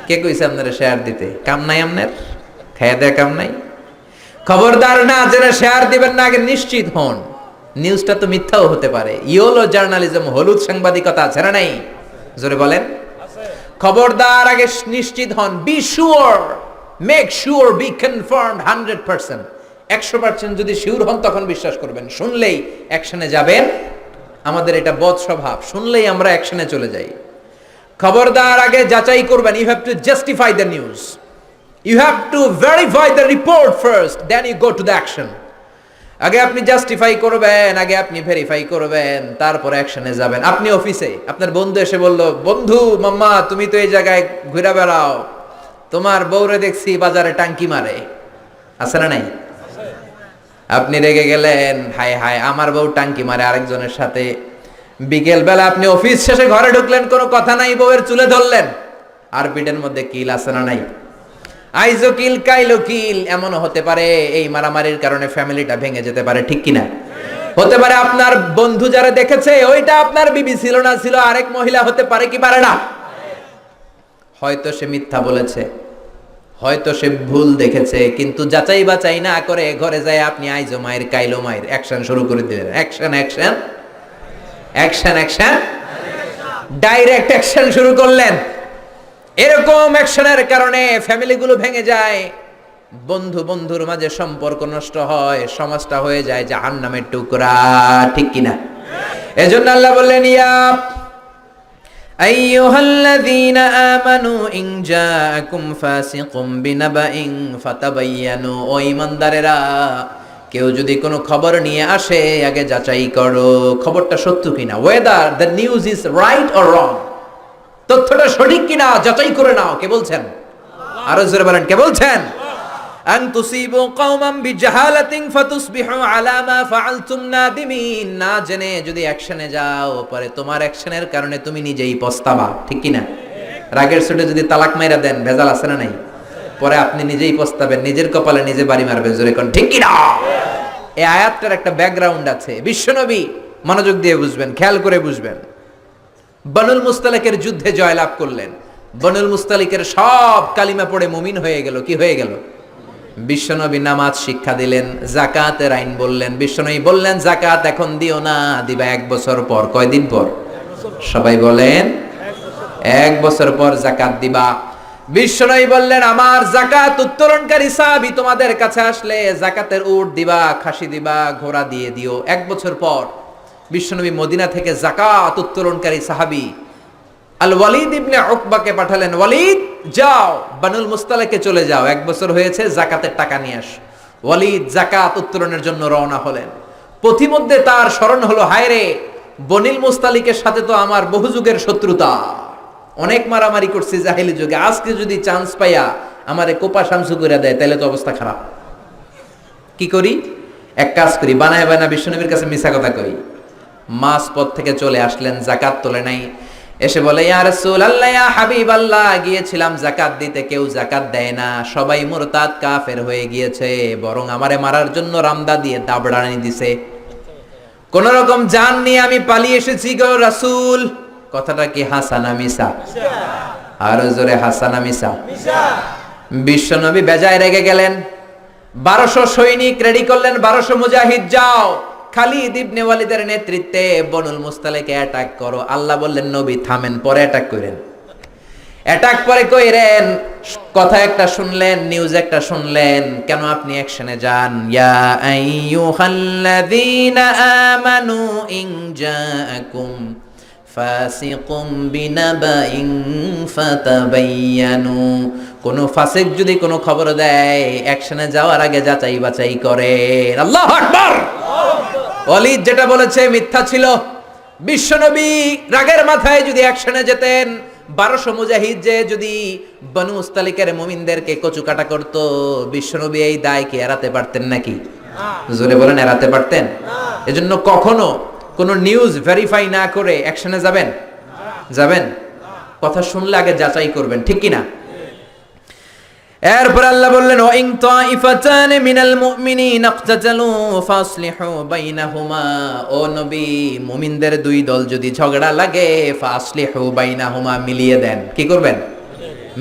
কে কইছে আপনারা শেয়ার দিতে? কাম নাই আপনার? খায়া দেয়া কাম নাই? খবরদার, না জেনে শেয়ার দিবেন না, আগে নিশ্চিত হন। নিউজটা তো মিথ্যাও হতে পারে। ইয়োলো জার্নালিজম, হলুদ সাংবাদিকতা আছে না নাই? জোরে বলেন। খবরদার, আগে নিশ্চিত হন। Be sure, make sure, B confirmed 100%। 100% যদি শিওর হন তখন বিশ্বাস করবেন, শুনলেই অ্যাকশনে যাবেন। আমাদের এটা বদ স্বভাব, শুনলেই আমরা অ্যাকশনে চলে যাই। খবরদার, আগে যাচাই করবেন। You have to justify the news, you have to verify the report first, then you go to the action. আগে আপনি জাস্টিফাই করবেন, আগে আপনি ভেরিফাই করবেন, তারপর অ্যাকশনে যাবেন। আপনি অফিসে, আপনার বন্ধু এসে বলল, বন্ধু মাম্মা তুমি তো এই জায়গায় ঘুরে বেড়াও, তোমার বউরে দেখছি বাজারে টাঙ্কি মারে, আছে না নাই? আপনি রেগে গেলেন, হায় হায় আমার বউ টাঙ্কি মারে আরেকজনের সাথে। বিকেল বেলা আপনি অফিস শেষে ঘরে ঢুকলেন, কোনো কথা নাই, বউয়ের চুলে ধরলেন, আর পিঠের মধ্যে কিল আছে না নাই? আইজো কিল কাইলো কিল। এমনও হতে পারে এই মারামারির কারণে ফ্যামিলিটা ভেঙে যেতে পারে, ঠিক কিনা? হতে পারে আপনার বন্ধু যারা দেখেছে ওইটা আপনার বিবি ছিল না, ছিল আরেক মহিলা, হতে পারে কি পারে না? হয়তো সে মিথ্যা বলেছে, হয়তো সে ভুল দেখেছে, কিন্তু যাচাই বাচাই না করে ঘরে যায় আপনি আইজো মায়ের কাইলো মায়ের অ্যাকশন শুরু করে দিলেন। Action action action action, direct action শুরু করলেন। এরকম অ্যাকশনের কারণে ফ্যামিলিগুলো ভেঙে যায়, বন্ধু বন্ধুর মাঝে সম্পর্ক নষ্ট হয়, সমাজটা হয়ে যায় জাহান্নামের টুকরা, ঠিক কিনা? এজন্য আল্লাহ বললেন, ইয়া আইয়ুহাল্লাযীনা আমানু ইন জাআকুম ফাসিকুম বিনাবাইন ফাতাবায়ানু। ও ঈমানদারেরা, কেউ যদি কোনো খবর নিয়ে আসে, আগে যাচাই করো খবরটা সত্য কিনা, whether the news is right or wrong, তথ্যটা সঠিক কিনা যাচাই করে নাও। কে বলছেন? আরো জোরে বলেন, কে বলছেন? আন তুসিবু কওমান বিজাহালাতিন ফাতুসবিহু আলা মা ফাআলতুম নাদিমিন। না জেনে যদি অ্যাকশনে যাও, পরে তোমার অ্যাকশনের কারণে তুমি নিজেই পস্তাবা, ঠিক কিনা? রাগের চোটে যদি তালাক মাইরা দেন ভেজাল আছে না নাই? পরে আপনি নিজেই পস্তাবেন, নিজের কপালে নিজে বাড়ি মারবেন। জোরে কোন ঠিক কি না? এই আয়াতটার একটা ব্যাকগ্রাউন্ড আছে, বিশ্বনবী মনোযোগ দিয়ে বুঝবেন, খেয়াল করে বুঝবেন। বনুল মুস্তালিকের যুদ্ধে জয়লাভ করলেন, বনুল মুস্তালিকের সব কালিমা পড়ে মুমিন হয়ে গেল। কি হয়ে গেল? বিশ্বনবী নামাজ শিক্ষা দিলেন, যাকাতের আইন বললেন। বিশ্বনবী বললেন যাকাত এখন দিও না, দিবা 1 বছর পর। কয়দিন পর? সবাই বলেন 1 বছর পর যাকাত দিবা। বিশ্বনবী বললেন আমার যাকাত উত্তোলনকারী সাহাবী তোমাদের কাছে আসলে যাকাতের উট দিবা, খাসি দিবা, ঘোড়া দিয়ে দিও। 1 বছর পর বিশ্বনবী মদিনা থেকে যাকাত উত্তোলনকারী সাহাবী আল ওয়ালিদ ইবনে উকবাকে পাঠালেন, ওয়ালিদ যাও বানুল মুস্তালিকে চলে যাও, 1 বছর হয়েছে, যাকাতের টাকা নিয়ে আস। ওয়ালিদ যাকাত উত্তোলনের জন্য রওনা হলেন। পথিমধ্যে তার স্মরণ হলো, হায় রে, বনিল মুস্তালিকের সাথে তো আমার বহু যুগের শত্রুতা, অনেক মারামারি করছি জাহিলি যুগে, আজকে যদি চান্স পাইয়া আমারে কোপা শামসু করে দেয় তাহলে তো অবস্থা খারাপ। কি করি? এক কাজ করি, বানায় বানায় বিশ্বনবীর কাছে মিছা কথা কই। মাস পথ থেকে চলে আসলেন, যাকাত তোলে নাই। এসে বলে, ইয়া রাসূলুল্লাহ, ইয়া হাবিবাল্লাহ, গিয়েছিলাম যাকাত দিতে, কেউ যাকাত দেয় না, সবাই মুরতাদ কাফের হয়ে গিয়েছে, বরং আমারে মারার জন্য রামদা দিয়ে দাবড়ানি দিছে। কোন রকম জান নিয়ে আমি পালিয়ে এসেছি গো রাসূল। কথাটা কি হাসানা মিছা? আর জোরে হাসানা মিছা? বিশ্বনবী বেজায় রেগে গেলেন। 1200 সৈনিক রেডি করলেন, 1200 মুজাহিদ, যাও খালিদ ইবনে ওয়ালিদের নেতৃত্বে বনুল মুস্তালিকে অ্যাটাক করো। আল্লাহ বললেন নবী থামেন, পরে অ্যাটাক করেন। অ্যাটাক পরে কইরেন। কথা একটা শুনলেন, নিউজ একটা শুনলেন, কেন আপনি অ্যাকশনে যান? ইয়া আইয়ুহাল্লাযীনা আমানু ইন জাআকুম ফাসিকুম বিনাবাইন ফাতাবায়ানু। কোন ফাসিক যদি কোনো খবর দেয়, অ্যাকশনে যাওয়ার আগে যাচাই বাছাই করেন। আল্লাহু আকবার। ওয়ালিদ যেটা বলেছে মিথ্যা ছিল। বিশ্বনবী রাগের মাথায় যদি অ্যাকশনে যেতেন, 1200 মুজাহিদ যে যদি বনু মুস্তালিকের মুমিনদেরকে কচুকাটা করত, বিশ্বনবী এই দায় কি এড়াতে পারতেন নাকি? জোরে বলেন, এড়াতে পারতেন? এজন্য কখনো কোন নিউজ ভেরিফাই না করে অ্যাকশনে যাবেন? যাবেন? কথা শুনলে আগে যাচাই করবেন, ঠিক কি না? এরপর আল্লাহ বললেন, ওয়া ইন তাইফাতান মিনাল মুমিনিনা ইকতাতালু ফাসলিহু বাইনাহুমা। ও নবী, মুমিনদের 2 দল যদি ঝগড়া লাগে, ফাসলিহু বাইনাহুমা, মিলিয়ে দেন। কি করবেন?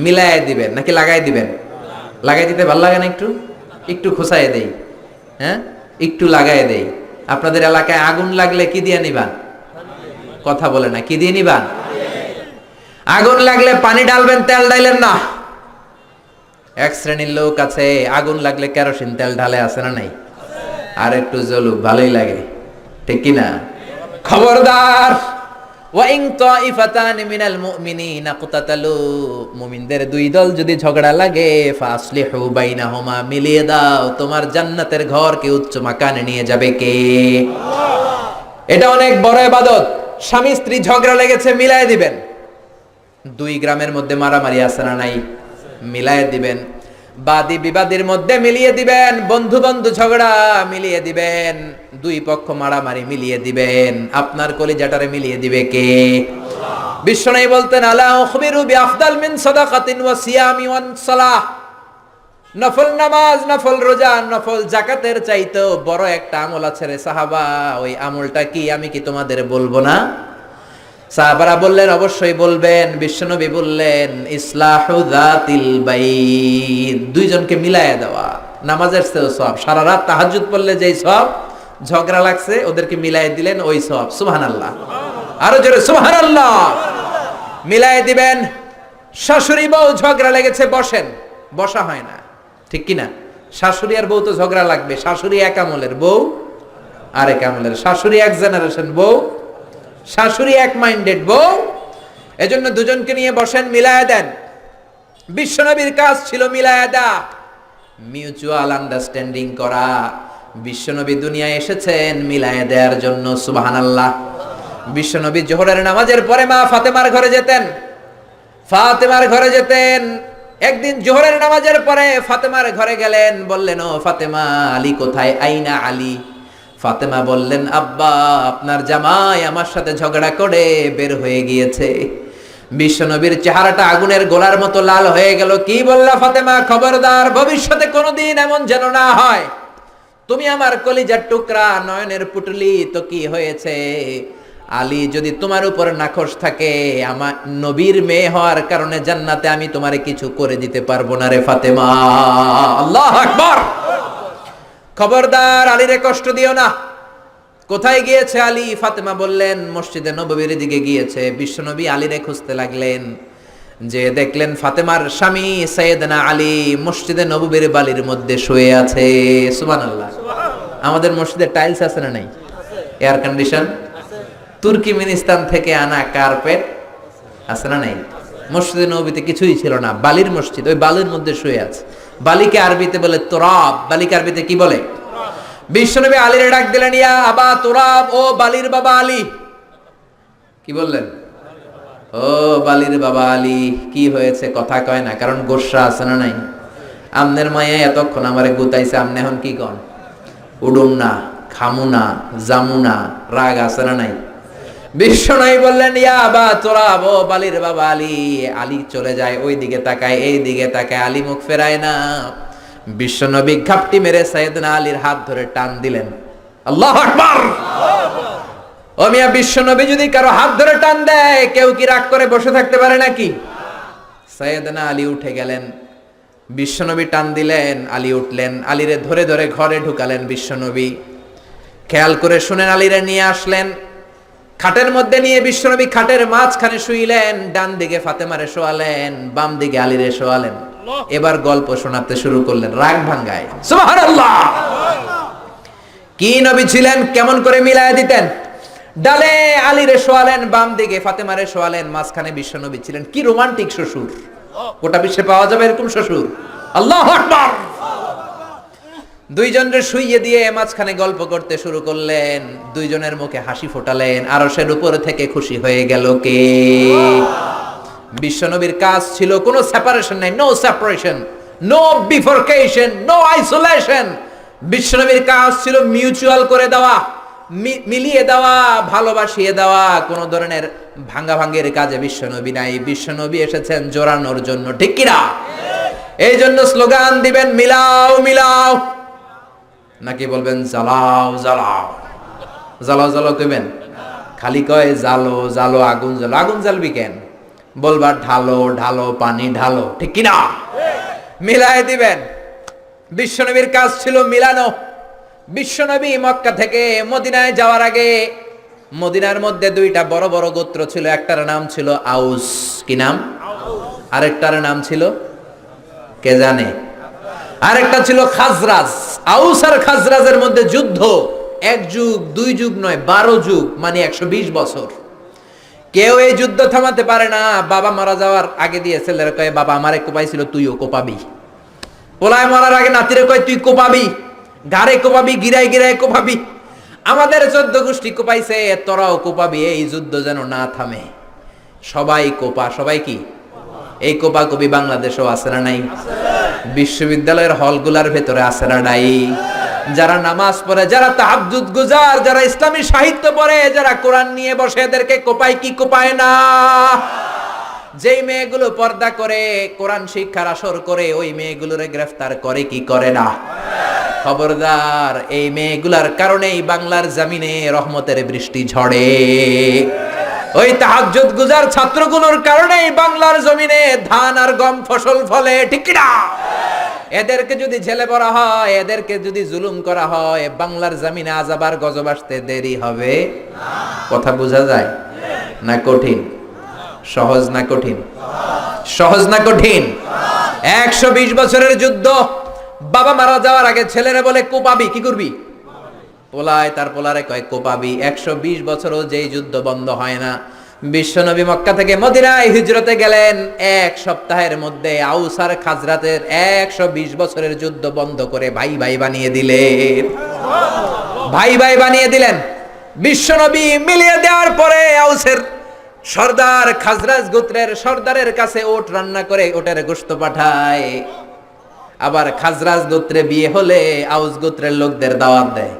মিলায় দিবেন নাকি লাগাই দিবেন? লাগাই দিতে ভালো লাগে না? একটু একটু খোসায় দেই, হ্যাঁ, একটু লাগাই দেই। আপনাদের এলাকায় আগুন লাগলে কি দিয়ে নিবান? কথা বলে না, কি দিয়ে নিবান? আগুন লাগলে পানি ডালবেন, তেল ডাইলেন না। এক শ্রেণীর লোক আছে, আগুন লাগলে কেরোসিন তেল ঢালে, আছে না নাই? আর একটু জ্বলুক, ভালোই লাগে, ঠিক কি না? খবরদার। ওয়া ইন তাইফাতান মিনাল মুমিনিনা ইকতাতালু, মুমিনদের 2 দল যদি ঝগড়া লাগে, ফাসলিহু বাইনাহুমা, মিলিয়ে দাও। তোমার জান্নাতের ঘরকে উচ্চ মাকানে নিয়ে যাবে কে? এটা অনেক বড় ইবাদত। স্বামী স্ত্রী ঝগড়া লেগেছে, মিলায় দিবেন। 2 গ্রামের মধ্যে মারামারি আছে না নাই? মিলায় দিবেন। বাদী বিবাদীর মধ্যে মিলিয়ে দিবেন। বন্ধু বন্ধু ঝগড়া মিলিয়ে দিবেন। 2 পক্ষ মারামারি মিলিয়ে দিবেন। আপনার কলিজাটারে মিলিয়ে দিবে কে? বিশ্বনবী বলতেন, আলা উখবিরু বিআফদাল মিন সাদাকাতিন ওয়া সিয়ামি ওয়ান সালাহ। নফল নামাজ, নফল রোজা, নফল যাকাতের চাইতেও বড় একটা আমল আছে রে সাহাবা, ওই আমলটা কি আমি কি তোমাদের বলবো না? সাহাবারা বললেন, অবশ্যই বলবেন। বিশ্বনবী বললেন, ইসলাহু যাতিল বাইন, 2 জনকে মিলায়া দেওয়া। নামাজের চেয়েও সওয়াব, সারা রাত তাহাজ্জুদ পড়লে যেই সওয়াব, ঝগড়া লাগছে ওদেরকে মিলায় দিলেন ওই সওয়াব। সুবহানাল্লাহ, আরো জোরে সুবহানাল্লাহ। মিলায় দিবেন। শাশুড়ি বউ ঝগড়া লেগেছে, বসেন, বসা হয় না, ঠিক কি না? শাশুড়ি আর বউ তো ঝগড়া লাগবে। শাশুড়ি এক আমলের, বউ আরেক আমলের। শাশুড়ি এক জেনারেশন, বউ, শাশুড়ি এক মাইন্ডেড, বউ। এজন্য 2 জনকে নিয়ে বসেন, মিলায়া দেন। বিশ্বনবীর কাজ ছিল মিলায়া দেয়া, মিউচুয়াল আন্ডারস্ট্যান্ডিং করা। বিশ্বনবী দুনিয়ায় এসেছেন মিলায়া দেওয়ার জন্য। সুবহানাল্লাহ। বিশ্বনবী জোহরের নামাজের পরে মা ফাতেমার ঘরে যেতেন। ফাতেমার ঘরে যেতেন। একদিন জোহরের নামাজের পরে ফাতেমার ঘরে গেলেন, বললেন, ও ফাতেমা, আলী কোথায়? আইনা আলী। ফাতেমা বললেন, আব্বা, আপনার জামাই আমার সাথে ঝগড়া করে বের হয়ে গিয়েছে। বিশ্বনবীর চেহারাটা আগুনের গোলার মতো লাল হয়ে গেল। কি বললা ফাতেমা, খবরদার ভবিষ্যতে কোনোদিন এমন যেন না হয়। তুমি আমার কলিজার টুকরা, নয়নের পুটলি, তো কি হয়েছে? আলী যদি তোমার উপর নাখোশ থাকে, আমার নবীর মেয়ে হওয়ার কারণে জান্নাতে আমি তোমারে কিছু করে দিতে পারবো না রে ফাতেমা। আল্লাহু আকবার। খবরদার আলীরে কষ্ট দিও না। কোথায় গিয়েছে আলী? ফাতেমা বললেন মসজিদে নববীর দিকে গিয়েছে। বিশ্বনবী আলীরে খুঁজতে লাগলেন, যে দেখলেন ফাতেমার স্বামী সাইয়েদনা আলী মসজিদে নববীর বালির মধ্যে শুয়ে আছে। সুবহানাল্লাহ। আমাদের মসজিদে টাইলস আছে না নাই? এয়ার কন্ডিশন, তুর্কিমেনিস্তান থেকে আনা কার্পেট আছে না নাই? মসজিদে নববীতে কিছুই ছিল না, বালির মসজিদ, ওই বালির মধ্যে শুয়ে আছে। বালিকে আরবিতে বলে তুরাব। বালিকে আরবিতে কি বলে? বিশ্বনবী আলীরে ডাক দিলেন, ইয়া আবা তুরাব, ও বালির বাবা আলী। কি বললেন? ও বালির বাবা আলী, কি হয়েছে? কথা কয় না, কারণ গোসা আছে না নাই? আমনের মায়া এতক্ষণ আমারে গুতাইছে, আমনে এখন কি কন? উডুম না, খামু না, জামু না, রাগ আছে না নাই? বিশ্বনবী বললেন, ইয়া আবা তুরাব, ও বালির বাবা আলী। আলী চলে যায়, ওই দিকে তাকায়, এই দিকে তাকায়, আলী মুখ ফেরায় না। বিশ্বনবী ঘাপটি মেরে সাইয়েদনা আলীর হাত ধরে টান দিলেন। আল্লাহু আকবার। ও মিয়া, বিশ্বনবী যদি কারো হাত ধরে টান দেয়, কেউ কি রাগ করে বসে থাকতে পারে নাকি? সাইয়েদনা আলী উঠে গেলেন, বিশ্বনবী টান দিলেন, আলী উঠলেন, আলীরে ধরে ধরে ঘরে ঢুকালেন বিশ্বনবী। খেয়াল করে শুনেন, আলীরে নিয়ে আসলেন, খাটের মধ্যে নিয়ে বিশ্বনবী খাটের মাঝখানে শুইলেন, ডান দিকে ফাতেমারে শোয়ালেন, বাম দিকে আলীরে শোয়ালেন। এবার গল্প শোনাতে শুরু করলেন, রাগ ভাঙ্গায়। সুবহানাল্লাহ। কি নবী ছিলেন, কেমন করে মিলায় দিতেন। ডালে আলীরে শোয়ালেন, বাম দিকে ফাতেমারে শোয়ালেন, মাঝখানে বিশ্বনবী ছিলেন। কি রোমান্টিক শ্বশুর! গোটা বিশ্বে পাওয়া যাবে এরকম শ্বশুর? আল্লাহু আকবার। দুইজনের শুইয়ে দিয়ে মাঝখানে গল্প করতে শুরু করলেন, দুইজনের মুখে হাসি ফোটালেন। আরশের উপরে থেকে খুশি হয়ে গেল কে? বিশ্বনবীর কাজ ছিল কোনো সেপারেশন নাই, no separation, no bifurcation, no isolation. বিশ্বনবীর কাজ ছিল মিউচুয়াল করে দেওয়া, মিলিয়ে দেওয়া, ভালোবাসিয়ে দেওয়া। কোন ধরনের ভাঙ্গাভাঙ্গের কাজে বিশ্বনবী নাই। বিশ্বনবী এসেছেন জোড়ানোর জন্য, ঠিক কিনা? এই জন্য স্লোগান দিবেন, মিলাও মিলাও, নাকি বলবেন জ্বালাও জ্বালাও? জ্বালাও জ্বালাও কইবেন? খালি কয় জ্বালো জ্বালো, আগুন জ্বালো। আগুন জ্বালবি কেন? বলবার ঢালো ঢালো, পানি ঢালো, ঠিক কিনা? মিলাই দিবেন। বিশ্বনবীর কাজ ছিল মিলানো। বিশ্বনবী মক্কা থেকে মদিনায় যাওয়ার আগে মদিনার মধ্যে দুইটা বড় বড় গোত্র ছিল। একটার নাম ছিল আউস। কি নাম? আরেকটার নাম ছিল কে জানে? আরেকটা ছিল খাজরাজ। আউস আর খাজরাজের মধ্যে যুদ্ধ, এক যুগ দুই যুগ নয়, 12 যুগ, মানে 120 বছর। কেউ এই যুদ্ধ থামাতে পারে না। বাবা মারা যাওয়ার আগে দিয়ে ছেলেরা কয়, বাবা আমারে কোপাইছিল, তুইও কোপাবি। পোলায় মরার আগে নাতিরে কয়, তুই কোপাবি, ঘাড়ে কোপাবি, গিরায় গিরায় কোপাবি। আমাদের 14 গোষ্ঠী কোপাইছে, তোরাও কোপাবি, এই যুদ্ধ যেন না থামে। সবাই কোপা, সবাই কি এই কোপা কবি বাংলাদেশেও আছে না নাই? বিশ্ববিদ্যালয়ের হলগুলার ভেতরে আছে না নাই? যারা নামাজ পড়ে, যারা তাহাজ্জুদ গুজার, যারা ইসলামী সাহিত্য পড়ে, যারা কোরআন নিয়ে বসে, এদেরকে কোপায় কি কোপায় না? যেই মেয়েগুলো পর্দা করে, কোরআন শিক্ষার আসর করে, ওই মেয়েগুলোরে গ্রেফতার করে কি করে না? খবরদার, এই মেয়েগুলার কারণেই বাংলার জমিনে রহমতের বৃষ্টি ঝড়ে। ওই তাহাজ্জুদ গুজার ছাত্রগুলোর কারণেই বাংলার জমিনে ধান আর গম ফসল ফলে, ঠিক কি না? এদেরকে যদি ঝেলে পড়া হয়, এদেরকে যদি জুলুম করা হয়, বাংলার জমিনে আযাব আর গজব আসতে দেরি হবে না। কথা বোঝা যায় না? কঠিন? সহজ না কঠিন? সহজ না কঠিন? 120 বছরের যুদ্ধ। বাবা মারা যাওয়ার আগে ছেলেরা বলে কোপাবি, কি করবি? পোলায় তার পোলারে কয় কোপাবি। 120 বছরও যেই যুদ্ধ বন্ধ হয় না। বিশ্বনবী মক্কা থেকে মদিনায় হিজরতে গেলেন, 1 সপ্তাহের মধ্যে আউস আর খাজরাতের 120 বছরের যুদ্ধ বন্ধ করে ভাই ভাই বানিয়ে দিলেন। ভাই ভাই বানিয়ে দিলেন। বিশ্বনবী মিলিয়ে দেওয়ার পরে আউসের সর্দার খাজরাজ গোত্রের সর্দারের কাছে ওট রান্না করে ওটের গোশত পাঠায়। আবার খাজরাজ গোত্রে বিয়ে হলে আউস গোত্রের লোকদের দাওয়াত দেয়।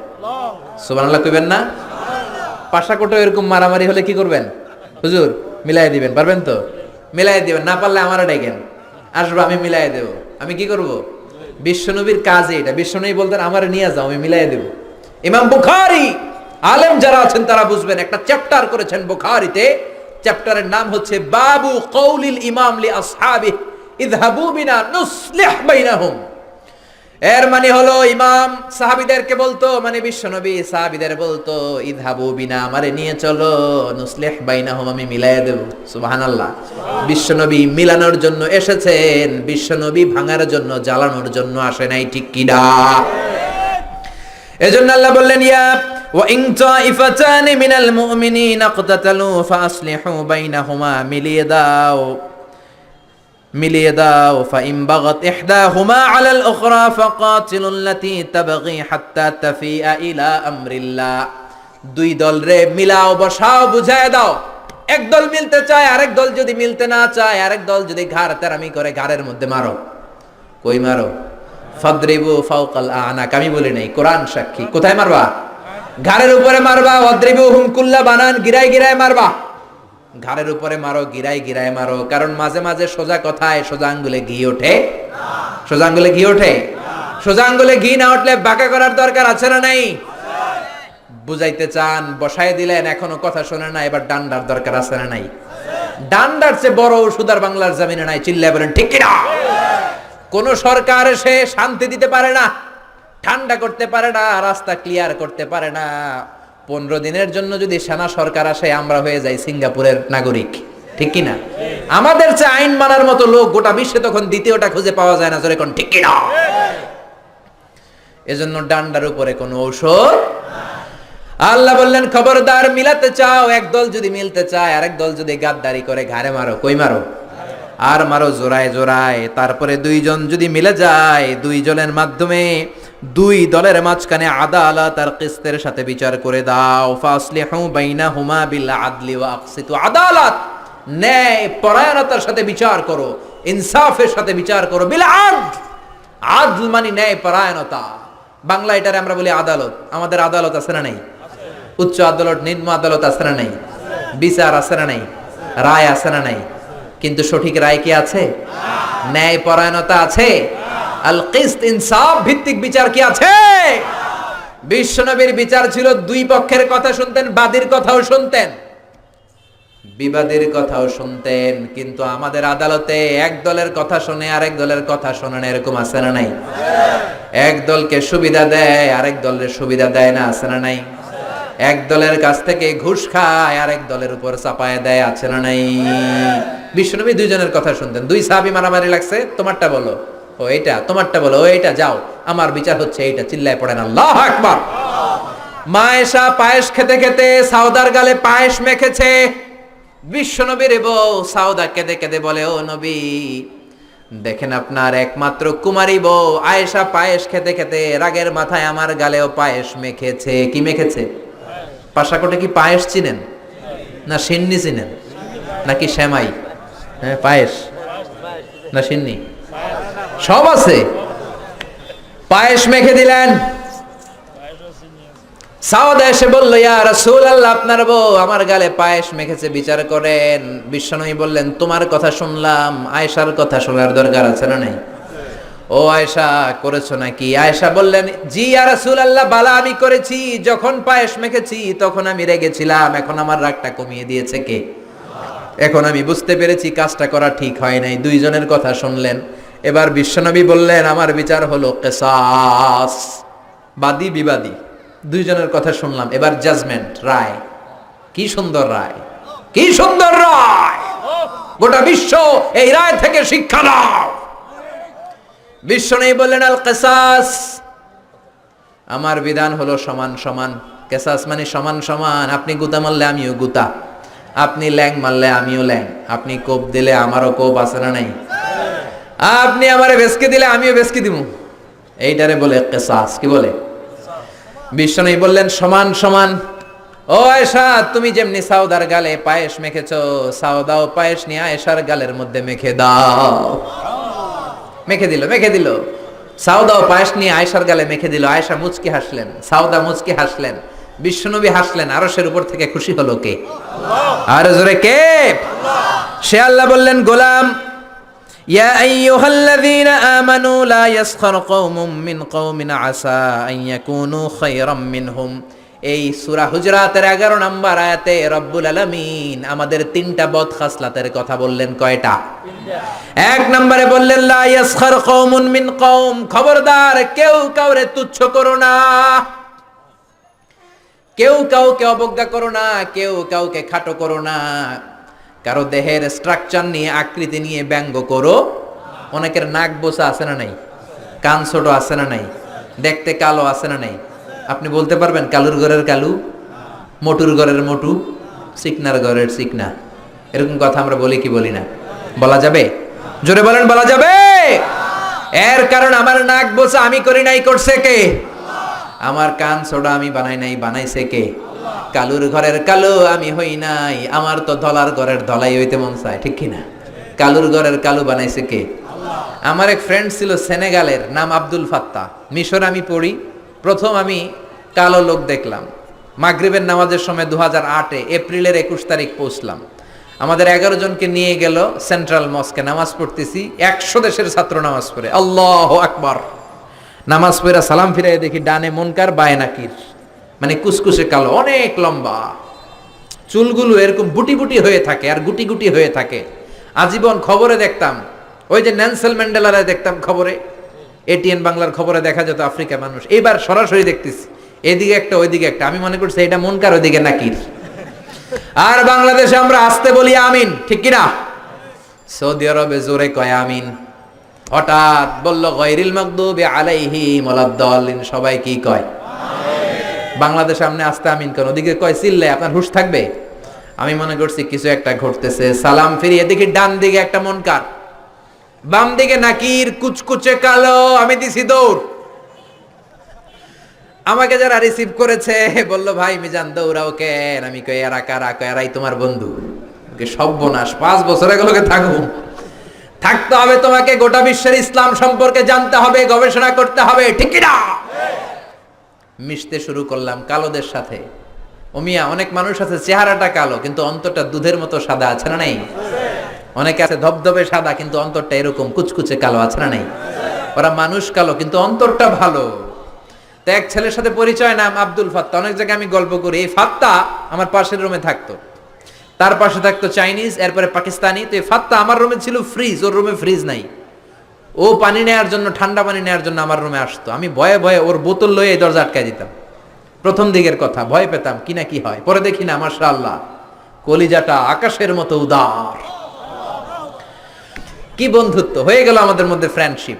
সুবহানাল্লাহ কইবেন না? পাশাকোটো এরকম মারামারি হলে কি করবেন? হুজুর মিলাই দিবেন, পারবেন তো? মিলাই দিবেন, না পারলে আমারও ডেকেন, আসবো আমি মিলাই দেব। আমি কি করব? বিশ্বনবীর কাজে এটা। বিশ্বনবী বলতেন আমার নিয়ে যাও, আমি মিলাই দেব। ইমাম বুখারী, আলেম যারা আছেন তারা বুঝবেন, একটা চ্যাপ্টার করেছেন বুখারীতে, চ্যাপ্টারের নাম হচ্ছে বাবু কৌলিল ইমাম লি আসহাবি ইযহাবু বিনা নুসলিহ বাইনাহুম। এর মানে হলো ইমাম সাহাবীদেরকে বলতো, মানে বিশ্বনবী সাহাবীদের বলতো, ইযহাবু বিনা, আমারে নিয়ে চলো, নুসলিহ বাইনাহুম, আমি মিলাইয়া দেব। সুবহানাল্লাহ। বিশ্বনবী মিলানোর জন্য এসেছেন, বিশ্বনবী ভাঙার জন্য, জ্বালানোর জন্য আসে নাই, ঠিক কি না? এজন্য আল্লাহ বললেন, ইয়া ওয়া ইন তাইফাতানি মিনাল মুমিনিনা ইকতাতালু ফাসলিহু বাইনাহুমা, মিলিয়ে দাও। ফাইন বাগাত ইহদাহুমা আলাল উখরা ফাকাতিলুল লাতী তাবগী হাত্তা তাফিআ ইলা আমরিল্লাহ। দুই দল রে মিলাও, বসাও, বুঝায় দাও। এক দল মিলতে চায়, আরেক দল যদি মিলতে না চায়, আরেক দল যদি ঘাড় তেরামি করে, ঘাড়ের মধ্যে মারো। কই মারো? ফাদরিবু ফাওকাল আনাক। আমি বলি নাই, কোরআন সাক্ষী। কোথায় মারবা? ঘাড়ের উপরে মারবা। ওয়াদরিবুহুম কুল্লা বানান, গিরায় গিরায় মারবা। ঘাড়ের উপরে মারো, গিরায় গিরায় মারো, কারণ মাঝে মাঝে সোজা কথায় সোজা আঙ্গুলে ঘি ওঠে। সোজা আঙ্গুলে ঘি ওঠে। সোজা আঙ্গুলে ঘি না উঠলে বাঁকা করার দরকার আছে না নাই? বুঝাইতে চান, বসায় দিলেন, এখনো কথা শোনে না, এবার ডান্ডার দরকার আছে না নাই? ডান্ডার চেয়ে বড় ওষুধ আর বাংলার জমিনে নাই। চিল্লায় বলেন ঠিক কিনা? কোন সরকার এসে শান্তি দিতে পারে না, ঠান্ডা করতে পারে না, রাস্তা ক্লিয়ার করতে পারে না। 15 দিনের জন্য যদি সেনা সরকার আসে, আমরা হয়ে যাই সিঙ্গাপুরের নাগরিক, ঠিক কিনা? আমাদের চেয়ে আইন মানার মতো লোক গোটা বিশ্বে তখন দ্বিতীয়টা খুঁজে পাওয়া যায় না, জোরে কোন ঠিক কিনা? এজন্য ডান্ডার উপরে কোনো ঔষধ। আল্লাহ বললেন, খবরদার, মিলাতে চাও, একদল যদি মিলতে চায়, আরেক দল যদি গাদ্দারি করে, ঘাড়ে মারো। কই মারো? আর মারো জোড়ায় জোড়ায়। তারপরে দুইজন যদি মিলে যায়, দুইজনের মাধ্যমে দুই দলের মাঝখানে আদালত আর কিসতের সাথে বিচার করে দাও। ফাসলিহু বাইনাহুমা বিল আদলি ওয়া আকসিতু। আদালত, ন্যায় পরায়ণতার সাথে বিচার করো, ইনসাফের সাথে বিচার করো। বিল আদল, আদল মানে ন্যায় পরায়ণতা। বাংলা এটারে আমরা বলি আদালত। আমাদের আদালত আছে না নাই? উচ্চ আদালত, নিম্ন আদালত আছে না নাই? বিচার আছে না নাই? রায় আছে না নাই? কিন্তু সঠিক রায় কি আছে? ন্যায় পরায়ণতা আছে? আল কিসত, ইনসাফ ভিত্তিক বিচার কি আছে? বিশ্বনবীর বিচার ছিল দুই পক্ষের কথা শুনতেন, বাদীর কথাও শুনতেন, বিবাদীর কথাও শুনতেন। কিন্তু আমাদের আদালতে এক দলের কথা শুনে আরেক দলের কথা শোনেন, এরকম আছে না নাই? এক দলকে সুবিধা দেয়, আরেক দলের সুবিধা দেয় না, আছে না নাই? এক দলের কাছ থেকে ঘুষ খায়, আরেক দলের উপর চাপায় দেয়, আছে না নাই? বিশ্বনবী দুইজনের কথা শুনতেন। দুই সাহাবী মারামারি লাগছে, তোমারটা বলো, ও এইটা, তোমারটা বলো, ও এইটা, যাও, আমার বিচার হচ্ছে এইটা। চিল্লায় পড়েন আল্লাহু আকবার। মা আয়েশা পায়েস খেতে খেতে সাউদার গালে পায়েস মেখেছে। বিশ্বনবীর বউ সাউদা কেঁদে কেঁদে বলে, ও নবী, দেখেন আপনার একমাত্র কুমারী বউ আয়েশা পায়েস খেতে খেতে রাগের মাথায় আমার গালেও পায়েস মেখেছে। কি মেখেছে? পাশাকোটে কি পায়েস চিনেন? না সিন্নি চিনেন? নাকি সেমাই? হ্যাঁ, পায়েস না সিন্নি, সব আছে। পায়েস মেখে দিলেন। সাউদা এসে বলল, ইয়া রাসূলুল্লাহ, আপনার বউ আমার গালে পায়েস মেখেছে, বিচার করেন। বিশ্বনবী বললেন, তোমার কথা শুনলাম, আয়েশার কথা শোনার দরকার আছে না নাই? ও আয়েশা, করেছো নাকি? আয়েশা বললেন, জি ইয়া রাসূলুল্লাহ, বালা আমি করেছি। যখন পায়েস মেখেছি তখন আমি রেগেছিলাম, এখন আমার রাগটা কমিয়ে দিয়েছে কে? এখন আমি বুঝতে পেরেছি কাজটা করা ঠিক হয় নাই। দুইজনের কথা শুনলেন। এবার বিশ্বনবী বললেন, আমার বিচার হলো কিসাস, বাদী বিবাদী দুইজনের কথা শুনলাম, এবার জাজমেন্ট, রায়। কি সুন্দর রায়, কি সুন্দর রায়! গোটা বিশ্ব এই রায় থেকে শিক্ষা নাও। বিশ্বনবী বললেন, আল কিসাস, আমার বিধান হলো সমান সমান। কিসাস মানে সমান সমান। আপনি গুতা মারলে আমিও গুতা, আপনি ল্যাং মারলে আমিও ল্যাং, আপনি কোপ দিলে আমারও কোপ, আছে না নাই? আপনি আমারে বেসকে দিলে আমিও বেসকে দিব, এইটারে বলে কিসাস। কি বলে? বিশ্বনবী বললেন, সমান সমান। ও আয়েশা, তুমি যেমনি সাউদার গালে পায়েস মেখেছো, সাউদাও পায়েস নিয়ে আয়েশার গালের মধ্যে মেখে দাও। মেখে দিল, মেখে দিল। সাউদাও পায়েস নিয়ে আয়েশার গালে মেখে দিল। আয়েশা মুচকি হাসলেন, সাউদা মুচকি হাসলেন, বিশ্বনবী হাসলেন। আরশের উপর থেকে খুশি হলো কে? আর জোরে কে? সে আল্লাহ বললেন, গোলাম, ইয়া আইয়ুহাল্লাযীনা আমানু লা ইয়াসখার কওমুম মিন কওমিন আসা আন ইয়াকুনু খায়রাম মিনহুম। এই সূরা হুজরাতের 11 নম্বর আয়াতে রব্বুল আলামিন আমাদের তিনটা বদ খাসলাতের কথা বললেন। কয়টা? এক নম্বরে বললেন লা ইয়াসখার কওমুন মিন কওম, খবরদার কেউ কাউরে তুচ্ছ করো না, কেউ কাউকে অবজ্ঞা করো না, কেউ কাউকে খাটো করো না, কারো দেহের স্ট্রাকচার নিয়ে, আকৃতি নিয়ে ব্যঙ্গ করো। অনেকের নাক বোসা আছে না নাই? কান ছোট আছে না নাই? দেখতে কালো আছে না নাই? আপনি বলতে পারবেন কালুর ঘরের কালু, মোটুর ঘরের মোটু, চিকনার ঘরের চিকনা? এরকম কথা আমরা বলি কি বলি না? বলা যাবে? জোরে বলেন, বলা যাবে? এর কারণ আমার নাক বোসা আমি করি নাই, করছে কে? আমার কান ছোট আমি বানাই নাই, বানাইছে কে? কালুর ঘরের কালো আমি হই নাই, আমার তো ধলার ঘরের ধলাই হইতে মন চায়, ঠিক কিনা? কালুর ঘরের কালু বানাইছে কে? আমার এক ফ্রেন্ড ছিল সেনেগালের, নাম আব্দুল ফাত্তা। মিশর আমি পড়ি, প্রথম আমি কালো লোক দেখলাম মাগরিবের নামাজের সময় 2008-এ এপ্রিলের 21 তারিখ পৌঁছলাম। আমাদের 11 জনকে নিয়ে গেল সেন্ট্রাল মস্কে, নামাজ পড়তেছি, 100 দেশের ছাত্র নামাজ পড়ে, আল্লাহু আকবার। নামাজ পড়া সালাম ফিরাই দেখি ডানে মুনকার বায়ে নাকির, মানে কুসকুসে কালো, অনেক লম্বা, চুলগুলো এরকম বুটি বুটি হয়ে থাকে আর গুটি গুটি হয়ে থাকে। আজীবন খবরে দেখতাম, ওই যে নেলসন ম্যান্ডেলারে দেখতাম খবরে, এটিএন বাংলার খবরে দেখা যেত আফ্রিকা মানুষ, এইবার সরাসরি দেখতেছি এদিকে একটা ওইদিকে একটা, আমি মনে করছি এটা মুনকার ওইদিকে নাকির। আর বাংলাদেশে আমরা আসতে বলি আমিন, ঠিক কিনা? সৌদি আরবে জোরে কয় আমিন। হঠাৎ বলল গায়রিল মাগদুবি আলাইহিম ওয়ালাদ-দাল্লিন, সবাই কি কয়? বাংলাদেশে সামনে আসতে আমিন কেন? ওদিকে কয় চিল্লে, আপনার হুঁশ থাকবে? আমি মনে করছি কিছু একটা ঘটতেছে, সালাম ফিরিয়ে দেখি ডান দিকে একটা মুনকার, বাম দিকে নাকির, কুচকুচে কালো। আমি দিছি দৌড়। আমাকে যারা রিসিভ করেছে বলল, ভাই মিজান দৌড়াও কেন? আমি কই এরা কারা? কয় এরাই তোমার বন্ধু। সর্বনাশ, 5 বছর এগুলোকে থাকতে হবে, তোমাকে গোটা বিশ্বের ইসলাম সম্পর্কে জানতে হবে, গবেষণা করতে হবে, ঠিক না? মিশতে শুরু করলাম কালোদের সাথে। ওমিয়া, অনেক মানুষ আছে চেহারাটা কালো কিন্তু অন্তরটা দুধের মতো সাদা, আছে না নাই? অনেকে আছে ধবধবে সাদা কিন্তু অন্তরটা এরকম কুচকুচে কালো, আছে না নাই? ওরা মানুষ কালো কিন্তু অন্তরটা ভালো। তো এক ছেলের সাথে পরিচয়, নাম আব্দুল ফাত্তা। অনেক জায়গায় আমি গল্প করি, এই ফাত্তা আমার পাশের রুমে থাকতো, তার পাশে থাকতো চাইনিজ, এরপরে পাকিস্তানি। তো এই ফাত্তা আমার রুমে ছিল ফ্রিজ, ওর রুমে ফ্রিজ নাই। ও পানি নেওয়ার জন্য, ঠান্ডা পানি নেওয়ার জন্য আমার রুমে আসতো। আমি ভয়ে ভয়ে ওর বোতল লয়ে এই দরজা আটকায় দিতাম। প্রথম দিকের কথা, ভয় পেতাম কি না কি হয়। পরে দেখি না, মাশাআল্লাহ, কলিজাটা আকাশের মতো উদার। কি বন্ধুত্ব হয়ে গেল আমাদের মধ্যে, ফ্রেন্ডশিপ।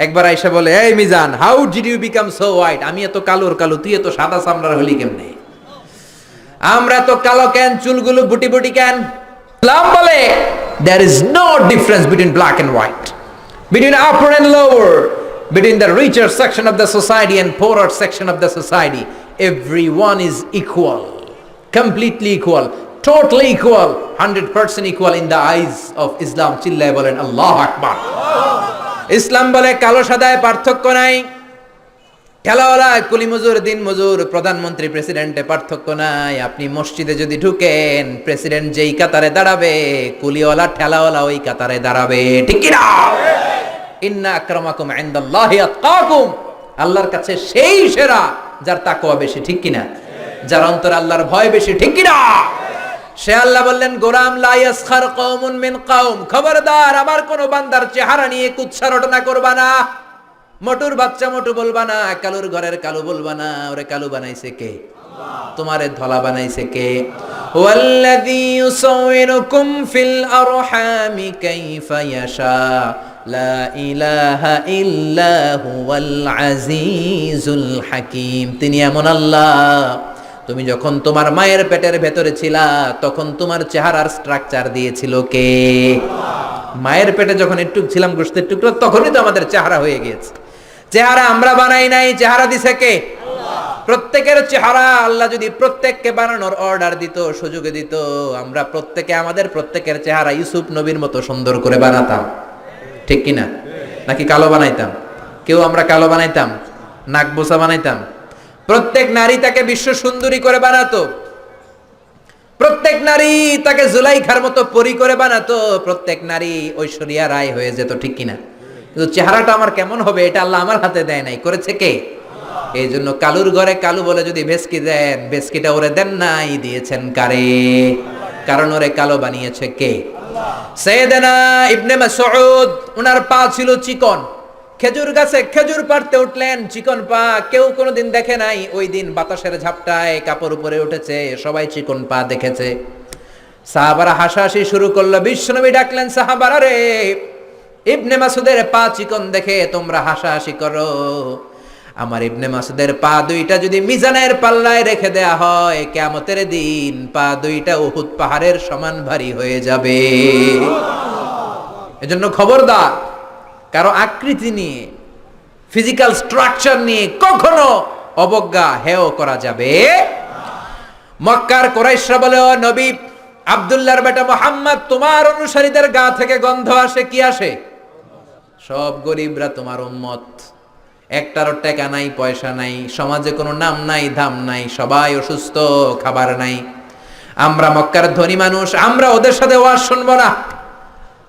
একবার আয়েশা বলে, এই Mizan, how did you become so white? আমি এত কালোর কালো, তুই এত সাদা চামড়ার হলি কেমনে? আমরা তো কালো কেন, চুলগুলো বুটি বুটি কেন? ইসলাম বলে there is no difference between black and white, between upper and lower, between the richer section of the society and poorer section of the society. Everyone is equal, completely equal, totally equal, 100% equal in the eyes of Islam. চিল্লায় বলেন আল্লাহু আকবার। ইসলাম বলে কালো সাদায় পার্থক্য নাই, ঠেলাওয়ালা কুলি মজুর, দিন মজুর, প্রধানমন্ত্রী প্রেসিডেন্টে পার্থক্য নাই। আপনি মসজিদে যদি ঢুকেন, প্রেসিডেন্ট যেই কাতারে দাঁড়াবে, কুলিওয়ালা ঠেলাওয়ালা ওই কাতারে দাঁড়াবে, ঠিক কি না? ইন্না আকরামাকুম ইনদাল্লাহি আতকাকুম, আল্লাহর কাছে সেই সেরা যার তাকওয়া বেশি, ঠিক কি না? যার অন্তরে আল্লাহর ভয় বেশি, ঠিক কি না? সে আল্লাহ বললেন, গোলাম লা ইয়াসখার কওমুন মিন কওম, খবরদার আমার কোন বান্দার চেহারা নিয়ে কুৎসা রটনা করবা না। মোটুর বাচ্চা মোটু বলবা না, কালুর ঘরের কালু বলবা না। ওরে কালু বানাইছে কে? তোমারে ধলা বানাইছে কে? ওয়াল্লাযী ইউসাউইরুকুম ফিল আরহামি কাইফা ইয়াশা লা ইলাহা ইল্লা হুয়াল আজিজুল হাকীম। তিনি এমন আল্লাহ, তুমি যখন তোমার মায়ের পেটের ভেতরে ছিলা তখন তোমার চেহারার স্ট্রাকচার দিয়েছিল কে? মায়ের পেটে যখন একটু ছিলাম, গোশতের টুকরো, তখনই তো আমাদের চেহারা হয়ে গিয়েছে। চেহারা আমরা বানাই নাই, চেহারা দিছে কে? প্রত্যেকের চেহারা আল্লাহ যদি প্রত্যেককে বানানোর অর্ডার দিত, সুযোগে দিত, আমরা প্রত্যেকে আমাদের প্রত্যেকের চেহারা ইউসুফ নবীর মতো সুন্দর করে বানাতাম, ঠিক কিনা? নাকি কালো বানাইতাম? কেউ আমরা কালো বানাইতাম, নাক বোসা বানাইতাম? প্রত্যেক নারী তাকে বিশ্ব সুন্দরী করে বানাতো। প্রত্যেক নারী তাকে জুলাইখার মতো পরি করে বানাতো, প্রত্যেক নারী ঐশ্বরিয়া রায় হয়ে যেত, ঠিক কিনা? কিন্তু চেহারাটা আমার কেমন হবে এটা আল্লাহ আমার হাতে দেয় নাই, করেছে কে? এই জন্য কালুর ঘরে কালু বলে যদি ভেস্কি দেন, ভেস্কিটা ওরে দেন নাই, দিয়েছেন কারে? কারণ ওরে কালো বানিয়েছে কে? সাইয়েদনা ইবনে মাসউদ, ওনার পা ছিল চিকন, খেজুর গাছে খেজুর পাড়তে উঠলেন, চিকন পা, কেউ কোনোদিন দেখে নাই। ওই দিন বাতাসের ঝাপটায় কাপড় উপরে উঠেছে, সবাই চিকন পা দেখেছে। সাহাবারা হাসাহাসি শুরু করলো। বিশ্বনবী ডাকলেন, সাহাবারা রে, ইবনে মাসউদের পা চিকন দেখে তোমরা হাসাহাসি করো, আমার ইবনে মাসউদের পা দুইটা যদি মিজানের পাল্লায় রেখে দেয়া হয়, কিয়ামতের দিন পা দুইটা উহুদ পাহাড়ের সমান ভারী হয়ে যাবে। এজন্য খবরদার, কারো আকৃতি নিয়ে, ফিজিক্যাল স্ট্রাকচার নিয়ে কখনো অবজ্ঞা হেয় করা যাবে। মক্কার কুরাইশরা বলে, ও নবী, আব্দুল্লাহর বেটা মুহাম্মদ, তোমার অনুসারীদের গা থেকে গন্ধ আসে, কি আসে? সব গরিবরা তোমার উম্মত, একটারও টাকা নাই, পয়সা নাই, সমাজে কোনো নাম নাই, ধাম নাই, সবাই অসুস্থ, খাবার নাই। আমরা মক্কার ধনী মানুষ, আমরা ওদের সাথে ওয়াজ শুনবো না।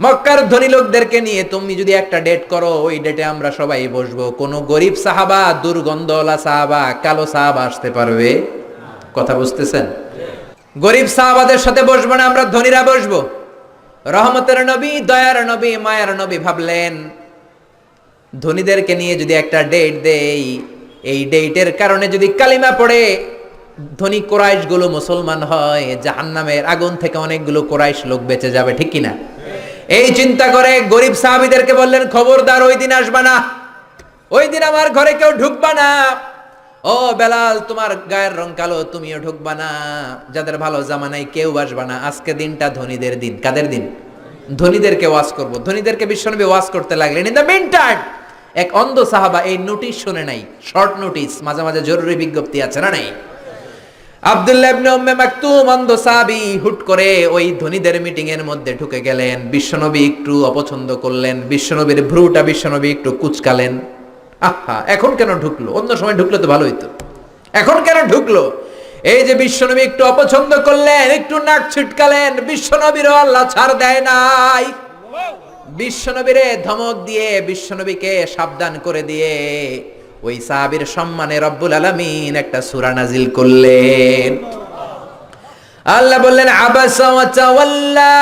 মক্কার ধনী লোকদেরকে নিয়ে তুমি যদি একটা ডেট করো, ওই ডেটে আমরা সবাই বসবো। কোন গরিব সাহাবা, দুর্গন্ধওয়ালা সাহাবা, কালো সাহাবা আসতে পারবে? কথা বুঝতেছেন? গরিব সাহাবাদের সাথে বসবো না, আমরা ধনীরা বসবো। রহমতের নবী, দয়ার নবী, মায়ার নবী ভাবলেন, ধনীদেরকে নিয়ে যদি একটা ডেট দেই, এই ডেটের কারণে যদি কালিমা পড়ে ধনী কোরাইশ গুলো মুসলমান হয়, জাহান্নামের আগুন থেকে অনেকগুলো কোরাইশ লোক বেঁচে যাবে, ঠিক কিনা? এই চিন্তা করে গরিব সাহাবীদেরকে বললেন, খবরদার ওই দিন আসবা না, ওই দিন আমার ঘরে কেউ ঢুকবা না। ও বেলাল, তোমার গায়ের রং কালো, তুমিও ঢুকবা না। যাদের ভালো জামা নাই কেউ আসবা না। আজকে দিনটা ধনীদের দিন। কাদের দিন? ধনীদেরকে ওয়াজ করব। ধনীদেরকে বিশ্বনবী ওয়াজ করতে লাগলেন। ইন দ্য মিন টাইম এক অন্ধ সাহাবা এই নোটিশ শুনে নাই, শর্ট নোটিশ, মাঝে মাঝে জরুরি বিজ্ঞপ্তি আছে না? নাই। আব্দুল্লাহ ইবনে উম্মে মাকতুম, অন্ধ সাহাবী, হুট করে ওই ধনীদের মিটিং এর মধ্যে ঢুকে গেলেন। বিশ্বনবী একটু অপছন্দ করলেন, বিশ্বনবীর ভ্রুটা বিশ্বনবী একটু কুচকালেন। আহা, এখন কেন ঢুকলো? অন্য সময় ঢুকলে তো ভালো হইতো, এখন কেন ঢুকলো? এই যে বিশ্বনবী একটু অপছন্দ করলেন, একটু নাক ছিটকালেন, বিশ্বনবীরও আল্লাহ ছাড় দেয় নাই। বিশ্বনবীরে ধমক দিয়ে, বিশ্বনবীকে সাবধান করে দিয়ে ওই সাহাবীর সম্মানে রব্বুল আলামিন একটা সূরা নাজিল করলেন। আল্লাহ বললেন, আবাসা ওয়া তাওয়াল্লা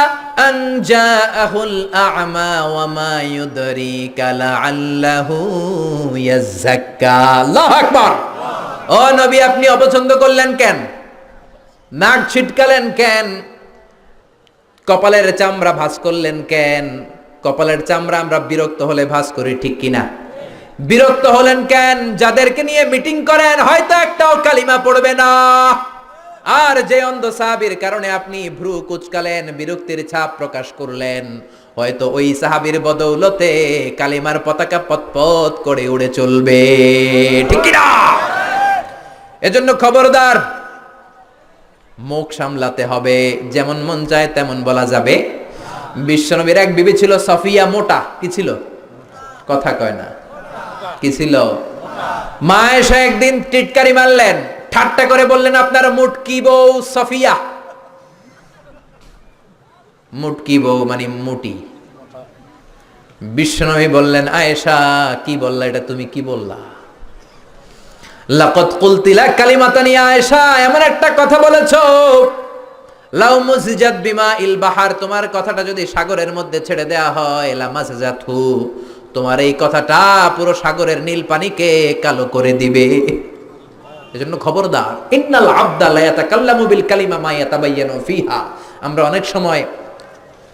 আন জাআহুল আ'মা ওয়া মা ইউদরিকা লাআল্লাহু ইয়াযাক্কা। আল্লাহু আকবার। ও নবী, আপনি অপছন্দ করলেন কেন? নাক ছিটকালেন কেন? কপালের চামড়া ভাঁজ করলেন কেন? কপালের চামড়া আমরা বিরক্ত হলে ভাঁজ করি, ঠিক কিনা? বিরক্ত হলেন কেন? যাদেরকে নিয়ে মিটিং করেন হয়তো একটাও কালিমা পড়বে না। আর যে অন্ধ সাহাবীর কারণে আপনি ভ্রু কুচকালেন, বিরক্তির ছাপ প্রকাশ করলেন, হয়তো ওই সাহাবীর বদৌলতে কালিমার পতাকা পতপত করে উড়ে চলবে, ঠিক কিনা? এজন্য খবরদার, মুখ সামলাতে হবে, যেমন মন চায় তেমন বলা যাবে। বিশ্বনবীর এক বিবি ছিল সফিয়া, মোটা। কি ছিল? কথা কয় না, কি ছিল? মা এসে একদিন টিটকারি মারলেন, ঠাট্টা করে বললেন, আপনার মুটকি বউ সফিয়া। মুটকি বউ মানে মুটি। বিশ্বনবী বললেন, আয়েশা, কি বললা এটা? তুমি কি বললা? লাকাদ কুলতিলা কালিমাতানি আয়েশা, এমন একটা কথা বলেছো, লাউ মুসিজাত বিমা ইল বাহার, তোমার কথাটা যদি সাগরের মধ্যে ছেড়ে দেয়া হয়, লা মাসজাতহু, তোমার এই কথাটা পুরো সাগরের নীল পানিকে কালো করে দিবে। এজন্য খবরদার, ইন্নাল আবদা লা ইয়াতাকাল্লামু বিল কালিমা মা ইয়াতাবায়ানু ফিহা। আমরা অনেক সময়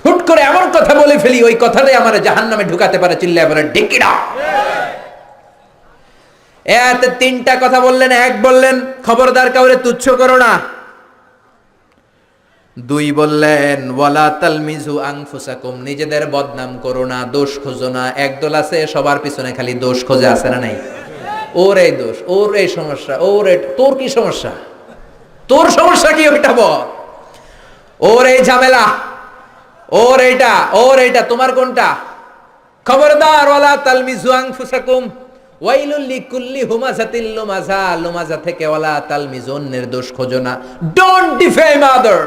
হুট করে এমন কথা বলে ফেলি, ওই কথাটাই আমারে জাহান্নামে ঢুকাতে পারে। চিল্লায় বলেন ঠিক কিনা? এতে তিনটা কথা বললেন। এক বললেন, খবরদার কাউরে তুচ্ছ করো না। দুই বললেন, ওয়ালা তালমিজু আনফুসাকুম, নিজেদের বদনাম করো না, দোষ খোঁজো না। একদল আছে সবার পিছনে খালি দোষ খোঁজে, আছে না নাই? ওর এই দোষ, ওর এই সমস্যা, ওর তোর কি সমস্যা? তোর সমস্যা কি ওইটা বল। ওর এই ঝামেলা, ওর এইটা, ওর এইটা, তোমার কোনটা? খবরদার, ওয়ালা তালমিজু আনফুসাকুম ওয়াইলুল লিকুল্লি হুমাযাতিল লুমাযা, লুমাযা থেকে ওয়ালা তালমিজু, অন্যের দোষ খোঁজো না। ডোন্ট ডিফেম আদার,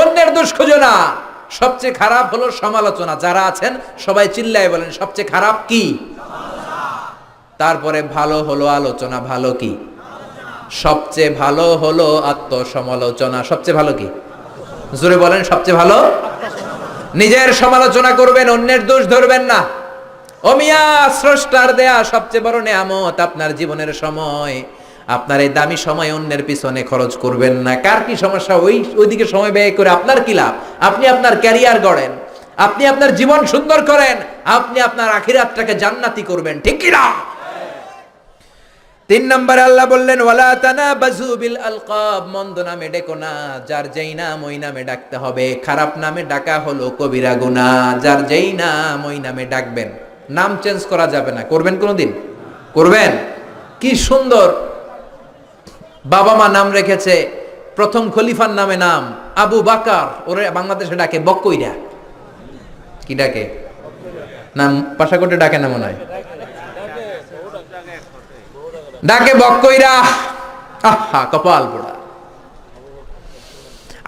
অন্যের দোষ খোঁজো না। সবচেয়ে খারাপ হলো সমালোচনা। যারা আছেন সবাই চিল্লায় বলেন সবচেয়ে খারাপ কি? তারপরে ভালো হলো আলোচনা। ভালো কি? সবচেয়ে ভালো হলো আত্মসমালোচনা। সবচেয়ে ভালো কি? জোরে বলেন সবচেয়ে ভালো। নিজের সমালোচনা করবেন, অন্যের দোষ ধরবেন না। ও মিয়া, স্রষ্টার দেয়া সবচেয়ে বড় নেয়ামত আপনার জীবনের সময়। আপনার এই দামি সময় অন্যের পিছনে খরচ করবেন না। কার কি সমস্যা, ওইদিকে সময় ব্যয় করে আপনার কি লাভ? আপনি আপনার ক্যারিয়ার গড়েন, আপনি আপনার জীবন সুন্দর করেন, আপনি আপনার আখিরাতটাকে জান্নাতি করবেন, ঠিক কি না? 3 নম্বরে আল্লাহ বললেন ওয়ালা তানাবাজু বিল আলকাব, মন্দ নামে ডেকো না। যার যেই নাম ওই নামে ডাকতে হবে। খারাপ নামে ডাকা হলো কবিরা গুনাহ। যার যেই নাম ওই নামে ডাকবেন, নাম চেঞ্জ করা যাবে না। করবেন কোনোদিন? করবেন? কি সুন্দর বাবা মা নাম রেখেছে, প্রথম খলিফার নামে নাম আবু বাকার, ওরে বাংলাদেশে ডাকে বক্কইরা। কি ডাকে? নাম পাশাকোটে ডাকে না মনে হয়, ডাকে বক্কইরা। আহা, কপাল পোড়া।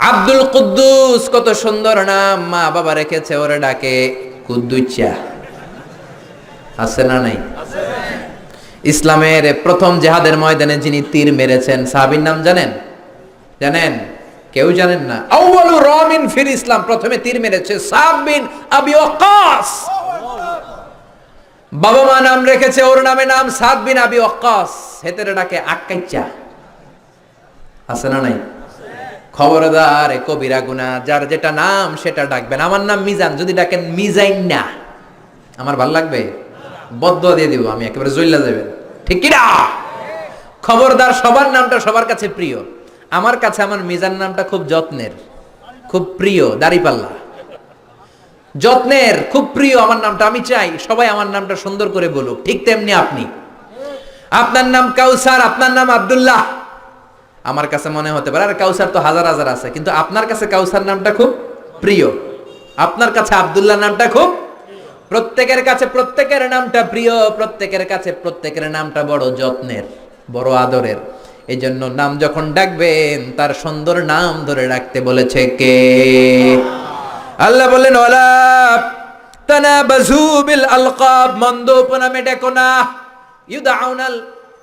আব্দুল কুদ্দুস, কত সুন্দর নাম, মা বাবা রেখেছে, ওরে ডাকে কুদ্দুচ্চা। আছে না নাই? ইসলামের প্রথম জিহাদের ময়দানে যিনি তীর মেরেছেন সাহাবীর নাম জানেন? জানেন? কেউ জানেন না? আউয়ালু রামিন ফিল ইসলাম, প্রথমে তীর মেরেছে সাদ বিন আবি ওয়াক্কাস। বাবা মা নাম রেখেছে, ওর নামে নাম সাদ বিন আবি ওয়াক্কাস, হেতেরে ডাকে আক্কাইচা। আছে না নাই? খবরদার, কবিরা গুনাহ। যার যেটা নাম সেটা ডাকবেন। আমার নাম মিজান, যদি ডাকেন মিজাইন না, আমার ভাল লাগবে? বদদুয়া দিয়ে দিব আমি, একেবারে জ্বললা যাবেন, ঠিক কি না? খবরদার, সবার নামটা সবার কাছে প্রিয়। আমার কাছে আমার মিজান নামটা খুব যত্নের, খুব প্রিয়, দাড়িপাল্লা, যত্নের, খুব প্রিয় আমার নামটা। আমি চাই সবাই আমার নামটা সুন্দর করে বলুক। ঠিক তেমনি আপনি, আপনার নাম কাউসার, আপনার নাম আব্দুল্লাহ। আমার কাছে মনে হতে পারে আর কাউসার তো হাজার হাজার আছে, কিন্তু আপনার কাছে কাউসার নামটা খুব প্রিয়, আপনার কাছে আব্দুল্লাহ নামটা খুব। প্রত্যেকের কাছে প্রত্যেকের নামটা প্রিয়, প্রত্যেকের কাছে প্রত্যেকের নামটা বড় যত্নের, বড় আদরের। এই জন্য নাম যখন ডাকবেন তার সুন্দর নাম ধরে ডাকতে বলেছে কে? আল্লাহ বললেন ওয়ালা তানাবাজু বিল আলকাব, মন্দ উপনামে ডেকো না। ইউদাউনাল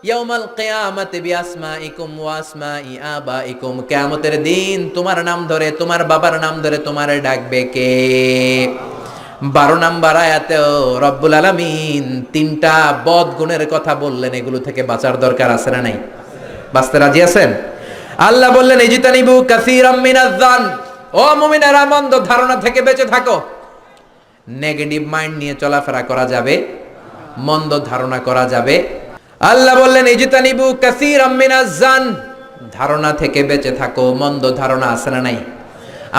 ইয়াউমাল কিয়ামাতি বিআসমাইকুম ওয়া আসমাই আবাইকুম, কিয়ামতের দিন তোমার নাম ধরে, তোমার বাবার নাম ধরে তোমার ডাকবে কে? 12 নম্বর আয়াতেও রব্বুল আলামিন 3টা বদ গুণের কথা বললেন। এগুলো থেকে বাঁচার দরকার আছে না নাই? বাঁচতে রাজি আছেন? আল্লাহ বললেন ইজতানিবু কাসীরাম মিনাজ যান, ও মুমিনেরা মন্দ ধারণা থেকে বেঁচে থাকো। নেগেটিভ মাইন্ড নিয়ে চলাফেরা করা যাবে, মন্দ ধারণা করা যাবে। আল্লাহ বললেন ইজতানিবু কাসীরাম মিনাজ যান, ধারণা থেকে বেঁচে থাকো। মন্দ ধারণা আছে না নাই?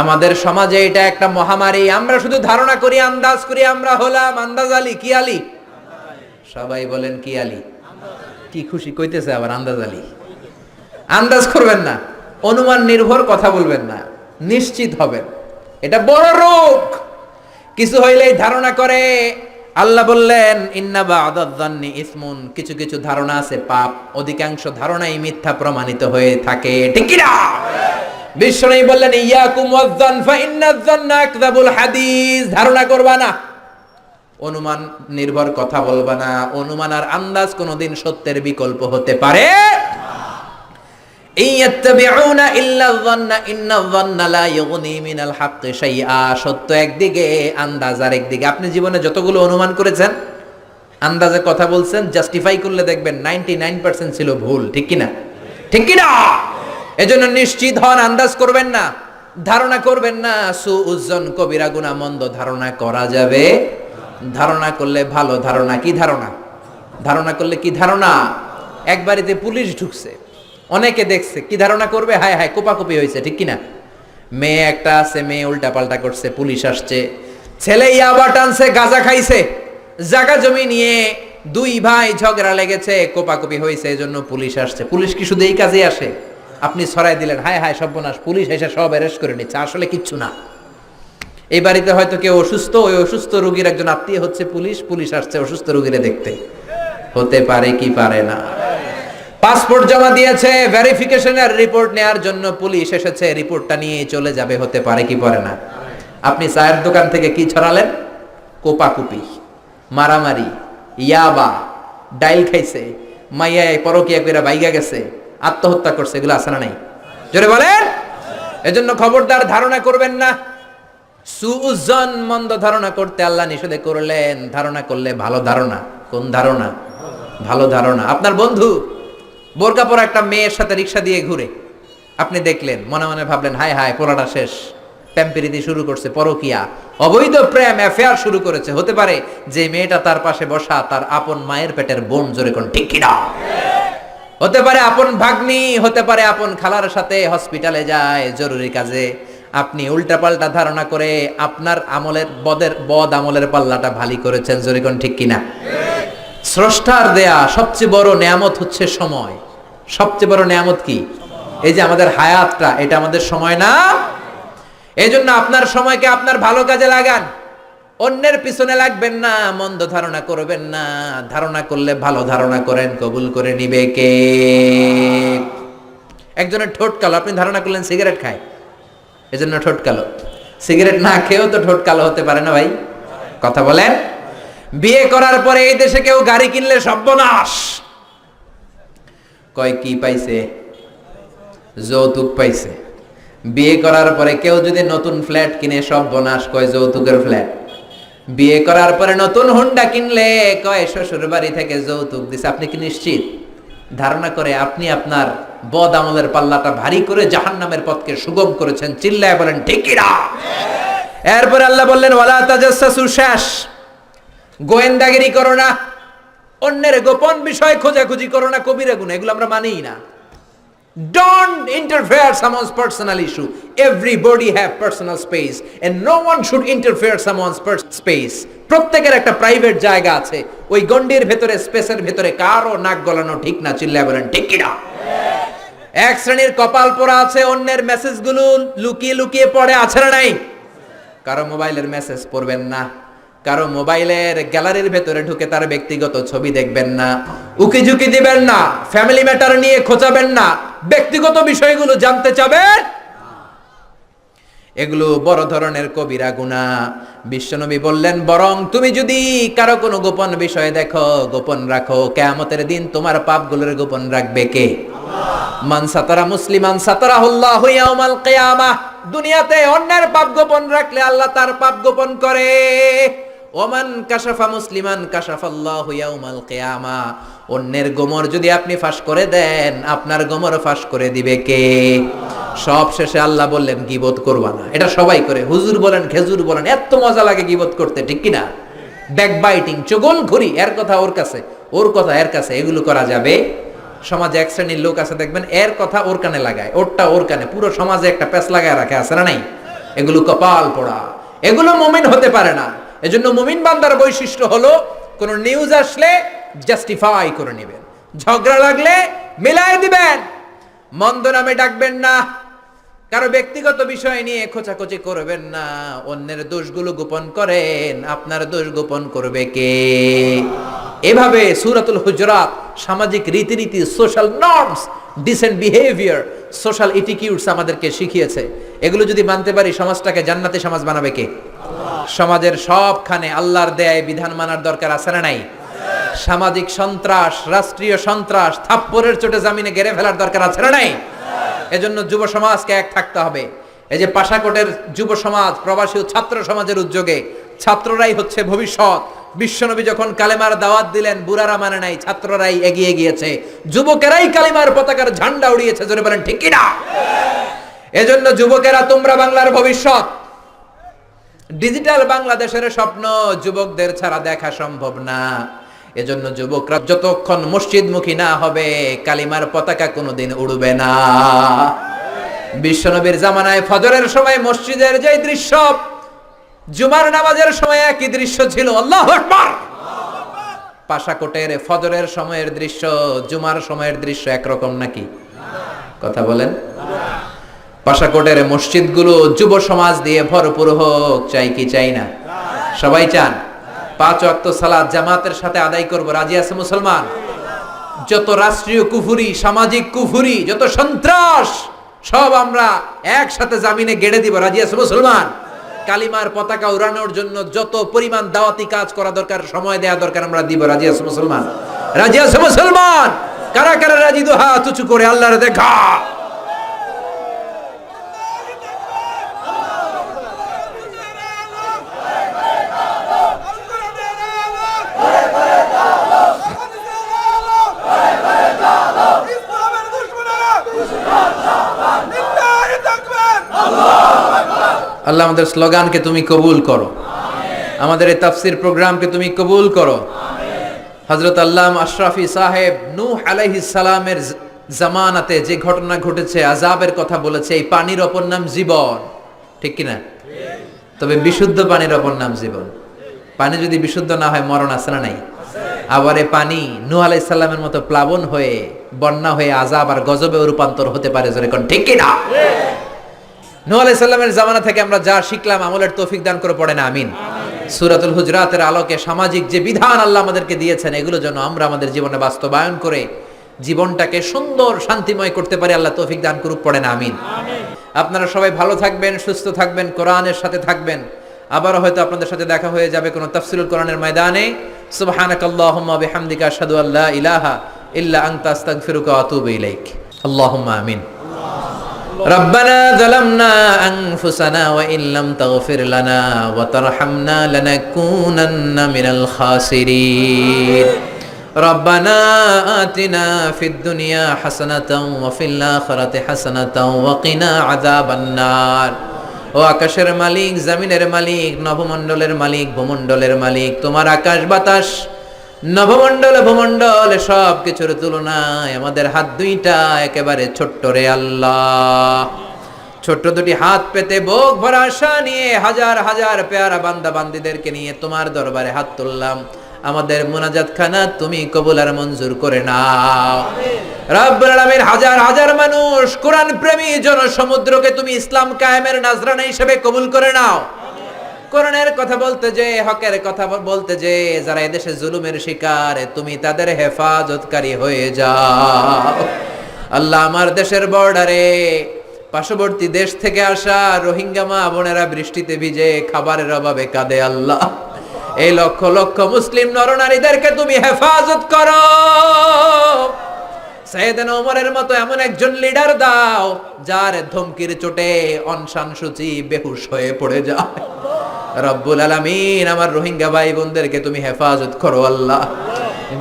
আমাদের সমাজে এটা একটা মহামারী। আমরা শুধু ধারণা করি, আন্দাজ করি। আমরা হলাম আন্দাজ আলী। কি আলী? সবাই বলেন কি আলী? কি খুশি কইতেছে আবার আন্দাজ আলী। আন্দাজ করবেন না, অনুমান নির্ভর কথা বলবেন না, নিশ্চিত হবেন। এটা বড় রোগ। কিছু হইলেই ধারণা করে। আল্লাহ বললেন ইন্না বা'দায যান্নি ইসমুন, কিছু কিছু ধারণা আছে পাপ, অধিকাংশ ধারণাই মিথ্যা প্রমাণিত হয়ে থাকে, ঠিক কি না? বিশ্বনবী বললেন ইয়াকুম ওয়ায-যান ফা ইন্নায-যান্না আকযাবুল হাদিস, ধারণা করবা না, অনুমান নির্ভর কথা বলবা না। অনুমান আর আন্দাজ কোনোদিন সত্যের বিকল্প হতে পারে ইয়াত্তাবিউনা ইল্লা যান্না ইন্নায-যান্না লা ইউগনি মিনাল হাক্কি শাইআ, সত্য একদিকে, আন্দাজ আরেকদিকে। আপনি জীবনে যতগুলো অনুমান করেছেন, আন্দাজে কথা বলছেন, জাস্টিফাই করলে দেখবেন 99% ছিল ভুল, ঠিক কি না? ঠিক কি না? এজন্য নিশ্চিত হন, আন্দাজ করবেন না, ধারণা করবেন না। সুউজ্জন, কবিরা গুনাহ, মন্দ ধারণা করা যাবে। ধারণা করলে ভালো ধারণা। কি ধারণা? ধারণা করলে কি ধারণা? এক বাড়িতে পুলিশ ঢুকছে, অনেকে দেখছে, কি ধারণা করবে? হায় হায়, কোপাকুপি হয়েছে, ঠিক কিনা? মেয়ে একটা আছে, মেয়ে উল্টা পাল্টা করছে, পুলিশ আসছে। ছেলে ইয়াবা টানছে, গাঁজা খাইছে, জায়গা জমি নিয়ে 2 ভাই ঝগড়া লেগেছে, কোপাকুপি হয়েছে, এজন্য পুলিশ আসছে। পুলিশ কি শুধু এই কাজে আসে? আপনি ছড়াই দিলেন হায় হায় সর্বনাশ, পুলিশ এসে সব অ্যারেস্ট করে নিচ্ছে, আসলে কিচ্ছু না। এই বাড়িতে হয়তো কেউ অসুস্থ, ওই অসুস্থ রোগীর একজন আত্মীয় হচ্ছে পুলিশ, পুলিশ আসছে অসুস্থ রোগীরে দেখতে। হতে পারে কি পারে না? পাসপোর্ট জমা দিয়েছে, ভেরিফিকেশনের রিপোর্ট নেয়ার জন্য পুলিশ এসেছে, রিপোর্টটা নিয়ে চলে যাবে, হতে পারে কি পারে না? আপনি চায়ের দোকান থেকে কি ছড়ালেন? কোপাকুপি, মারামারি, ইয়াবা, ডাইল খাইছে, মাইয়ায় পরকিয়া কইরা বাইগা গেছে, আত্মহত্যা করছে, এগুলো আছে না নাই? জোরে বলেন। এজন্য খবরদার ধারণা করবেন না। সুউজন, মন্দ ধারণা করতে আল্লাহ নিষেধ করলেন। ধারণা করলে ভালো ধারণা। কোন ধারণা? ভালো ধারণা। আপনার বন্ধু বোরকা পরা একটা মেয়ের সাথে রিক্সা দিয়ে ঘুরে, আপনি দেখলেন, মনে মনে ভাবলেন হায় হায় পোলাটা শেষ, প্রেমপ্রীতি শুরু করছে, পরকিয়া, অবৈধ প্রেম, অ্যাফেয়ার শুরু করেছে। হতে পারে যে মেয়েটা তার পাশে বসা তার আপন মায়ের পেটের বোন, জোরে কোন ঠিক কিনা? হতে পারে আপন ভাগ্নি, হতে পারে আপন খালার সাথে হসপিটালে যায় জরুরি কাজে। আপনি উল্টাপাল্টা ধারণা করে আপনার আমলের বদ আমলের পাল্লাটা ভারী করেছেন, জোরে কোন ঠিক কিনা? স্রষ্টার দেয়া সবচেয়ে বড় নেয়ামত হচ্ছে সময়। সবচেয়ে বড় নেয়ামত কি? এই যে আমাদের হায়াতটা, এটা আমাদের সময় না? এই জন্য আপনার সময়কে আপনার ভালো কাজে লাগান, অন্যের পিছনে লাগবেন না, মন্দ ধারণা করবেন না। ধারণা করলে ভালো ধারণা করেন, কবুল করে নিবে কে? একজনের ঠোঁট কালো, আপনি ধারণা করলেন সিগারেট খায়, এজন্য ঠোঁট কালো। সিগারেট না খেয়েও তো ঠোঁট কালো হতে পারে না ভাই? কথা বলেন। বিয়ে করার পরে এই দেশে কেউ গাড়ি কিনলে সর্বনাশ কয়, কি পাইছে? যৌতুক পাইছে। বিয়ে করার পরে কেউ যদি নতুন ফ্ল্যাট কিনে সর্বনাশ কয় যৌতুকের ফ্ল্যাট। বিয়ে করার পরে নতুন হুন্ডা কিনলে কয় শ্বশুর বাড়ি থেকে যৌতুক দিছে। আপনি কি নিশ্চিত? ধারণা করে আপনি আপনার বদ আমলের পাল্লাটা ভারী করে জাহান্নামের পথকে সুগম করেছেন। চিল্লায় বলেন ঠিক কি না? এরপর আল্লাহ বললেন ওয়ালা তাজাসসু, শেষ। গোয়েন্দাগিরি করো না, অন্যের গোপন বিষয় খোঁজাখুঁজি করো না, কবিরা গুনাহ, এগুলো আমরা মানিই না। Don't interfere someone's personal issue. Everybody have personal space and no one should interfere someone's space. প্রত্যেকের একটা প্রাইভেট জায়গা আছে, ওই গন্ডির ভেতরে, স্পেসের ভেতরে কারো নাক গলানো ঠিক না। চিল্লায় বলেন ঠিক কি না? এক শ্রেণীর কপাল পোড়া আছে, অন্যের মেসেজগুলো লুকিয়ে লুকিয়ে পড়ে, আছে না নাই? কারো মোবাইলের মেসেজ পড়বেন না, কারো মোবাইলের গ্যালারির ভেতরে ঢুকে তার ব্যক্তিগত ছবি দেখবেন না, উকি ঝুঁকি দিবেন না, ফ্যামিলি ম্যাটার নিয়ে খোঁচাবেন না, ব্যক্তিগত বিষয়গুলো জানতে চাবেন, এগুলো বড় ধরনের কবিরা গুনাহ। বিশ্বনবী বললেন বরং তুমি যদি কারো কোনো গোপন বিষয় দেখো, গোপন রাখো, কিয়ামতের দিন তোমার পাপগুলোর গোপন রাখবে কে? মান সাতারা মুসলিমান সাতারাহুল্লাহু ইয়াউমাল কিয়ামাহ। দুনিয়াতে অন্যের পাপ গোপন রাখলে আল্লাহ তার পাপ গোপন করে। ওমান কাশাফা মুসলিমান কাশাফাল্লাহু ইয়াউমাল কিয়ামাহ। অন্যের গোমর যদি আপনি ফাঁস করে দেন, আপনার গোমর ফাঁস করে দিবে কে? সব শেষে আল্লাহ বললেন গীবত করবা না। এটা সবাই করে, হুজুর বলেন, খেজুর বলেন, এত মজা লাগে গীবত করতে, ঠিক কি না? ব্যাকবাইটিং, চগলখড়ি, এর কথা ওর কাছে, ওর কথা এর কাছে, এগুলো করা যাবে? সমাজে এক শ্রেণীর লোক আছে দেখবেন, এর কথা ওর কানে লাগায়, ওরটা ওর কানে, পুরো সমাজে একটা প্যাচ লাগায় রাখে, আছে না নাই? এগুলো কপাল পোড়া, এগুলো মুমিন হতে পারে না। এজন্য মুমিন বান্দার বৈশিষ্ট্য হলো কোন নিউজ আসলে জাস্টিফাই করে নেবেন, ঝগড়া লাগলে মিলাই দিবেন, মন্দ নামে ডাকবেন না, কারো ব্যক্তিগত বিষয় নিয়ে খোঁচাখুচি করবেন না, অন্যের দোষগুলো গোপন করেন, আপনার দোষ গোপন করবে কে? এভাবে সূরাতুল হুজুরাত সামাজিক রীতিনীতি, social norms, decent behaviour, social etiquettes আমাদেরকে শিখিয়েছে। এগুলো যদি মানতে পারি, সমাজটাকে জান্নাতি সমাজ বানাবে কে? সমাজের সবখানে আল্লাহর দেয় বিধান মানার দরকার আছে না নাই? সামাজিক সন্ত্রাস, রাষ্ট্রীয় সন্ত্রাস থাপ্পড়ের চোটে জামিনে গেড়ে ফেলার দরকার আছে না নাই? এজন্য যুব সমাজকে এক থাকতে হবে। এই যে পাশাকোটের যুব সমাজ, প্রবাসী ও ছাত্র সমাজের উদ্যোগে, ছাত্ররাই হচ্ছে ভবিষ্যৎ। বিশ্বনবী যখন কালেমার দাওয়াত দিলেন, বুড়ারা মানে নাই, ছাত্ররাই এগিয়ে গিয়েছে, যুবকেরাই কালেমার পতাকার ঝান্ডা উড়িয়েছে, জোরে বলেন ঠিক কি না? এজন্য যুবকেরা, তোমরা বাংলার ভবিষ্যৎ। ডিজিটাল বাংলাদেশের স্বপ্ন যুবকদের ছাড়া দেখা সম্ভব না। এজন্য যুবকরা যতক্ষণ মসজিদমুখী না হবে, কালিমার পতাকা কোনোদিন উড়বে না। বিশ্বনবীর জামানায় ফজরের সময় মসজিদের যে দৃশ্য, জুমার নামাজের সময় একই দৃশ্য ছিল। আল্লাহু আকবার। পাশাকোটের ফজরের সময়ের দৃশ্য, জুমার সময়ের দৃশ্য একরকম নাকি? কথা বলেন। পাশাকোটের মসজিদগুলো যুব সমাজ দিয়ে ভরপুর হোক, চাই কি চাই না? সবাই চান। 5 ওয়াক্ত সালাত জামাতের সাথে আদায় করব, রাজি আছে মুসলমান? যত রাষ্ট্রীয় কুফুরি, সামাজিক কুফুরি, যত সন্ত্রাস সব আমরা একসাথে জামিনে গেড়ে দিব, রাজি আছে মুসলমান? কালিমার পতাকা উড়ানোর জন্য যত পরিমাণ দাওয়াতি কাজ করা দরকার, সময় দেয়া দরকার, আমরা দিব, রাজি আছে মুসলমান? রাজি আছে মুসলমান? কারা কারা রাজি? দু হাত উঁচু করে আল্লাহর দেখা। আল্লাহ আমাদের স্লোগানকে তুমি কবুল করো, আমাদের এই তাফসির প্রোগ্রামকে তুমি কবুল করো। হযরত আল্লামা আশরাফি সাহেব নূহ আলাইহিস সালামের জামানাতে যে ঘটনা ঘটেছে, আযাবের কথা বলেছে, এই পানির অপর নাম জীবন, ঠিক কিনা? তবে বিশুদ্ধ পানির অপর নাম জীবন। পানি যদি বিশুদ্ধ না হয় মরণ আছে না নাই? আবার এই পানি নূহ আলাইহিস সালামের মতো প্লাবন হয়ে, বন্যা হয়ে আযাব আর গজবে রূপান্তর হতে পারে, জোরে কোন ঠিক কিনা? নূহ আলাইহিস সালামের জামানা থেকে আমরা যা শিখলাম, আমলের তৌফিক দান করে পড়ে না আমিন। সূরাতুল হুজরাতের আলোকে সামাজিক যে বিধান আল্লাহ আমাদেরকে দিয়েছেন, এগুলো যেন আমরা আমাদের জীবনে বাস্তবায়ন করে জীবনটাকে সুন্দর শান্তিময় করতে পারি, আল্লাহ তৌফিক দান করুক, পড়ে না আমিন। আপনারা সবাই ভালো থাকবেন, সুস্থ থাকবেন, কোরআনের সাথে থাকবেন। আবারও হয়তো আপনাদের সাথে দেখা হয়ে যাবে কোনো তাফসীরুল কোরআনের ময়দানে। সুবহানাকাল্লাহুম্মা বিহামদিকা আশহাদু আল্লা ইলাহা ইল্লা আনতা আস্তাগফিরুকা ওয়া আতুবু ইলাইক। আল্লাহুম্মা আমিন। ربنا ظلمنا أنفسنا وإن لم تغفر لنا وترحمنا لنكونن من الخاسرين ربنا آتنا في الدنيا حسنة وفي الآخرة حسنة وقنا عذاب النار। ও আকাশের মালিক, জমিনের মালিক, নবমণ্ডলের মালিক, ভূমণ্ডলের মালিক, তোমার আকাশ বাতাস, নবমণ্ডল ভূমণ্ডল সব কিছুর তুলনায় আমাদের হাত দুইটা একেবারে ছোট্ট রে আল্লাহ। ছোট্ট দুটি হাত পেতে বুক ভরা আশা নিয়ে হাজার হাজার পেয়ারা বান্দা বান্দীদেরকে নিয়ে তোমার দরবারে হাত তুললাম। আমাদের মুনাজাত খানা তুমি কবুল আর মঞ্জুর করে নাও রব্বুল আলামিন। হাজার হাজার মানুষ, কোরআন প্রেমী জনসমুদ্রকে তুমি ইসলাম কায়েমের নাজরানা হিসেবে কবুল করে নাও। কোরআনের কথা বলতে যে, হকের কথা বলতে যে যারা এদেশে জুলুমের শিকার, তুমি তাদের হেফাজতকারী হয়ে যাও আল্লাহ। আমার দেশের বর্ডারে পার্শ্ববর্তী দেশ থেকে আসা রোহিঙ্গা মা বোনেরা বৃষ্টিতে ভিজে খাবারের অভাবে কাঁদে আল্লাহ। এই লক্ষ লক্ষ মুসলিম নরনারীদেরকে তুমি হেফাজত করো। সাইয়েদনা ওমরের মতো এমন একজন লিডার দাও যার ধমকির চোটে অনশন সূচি বেহুশ হয়ে পড়ে যায়। রব্বুল আলামিন, আমার রোহিঙ্গা ভাই বোনদেরকে তুমি হেফাজত করো আল্লাহ।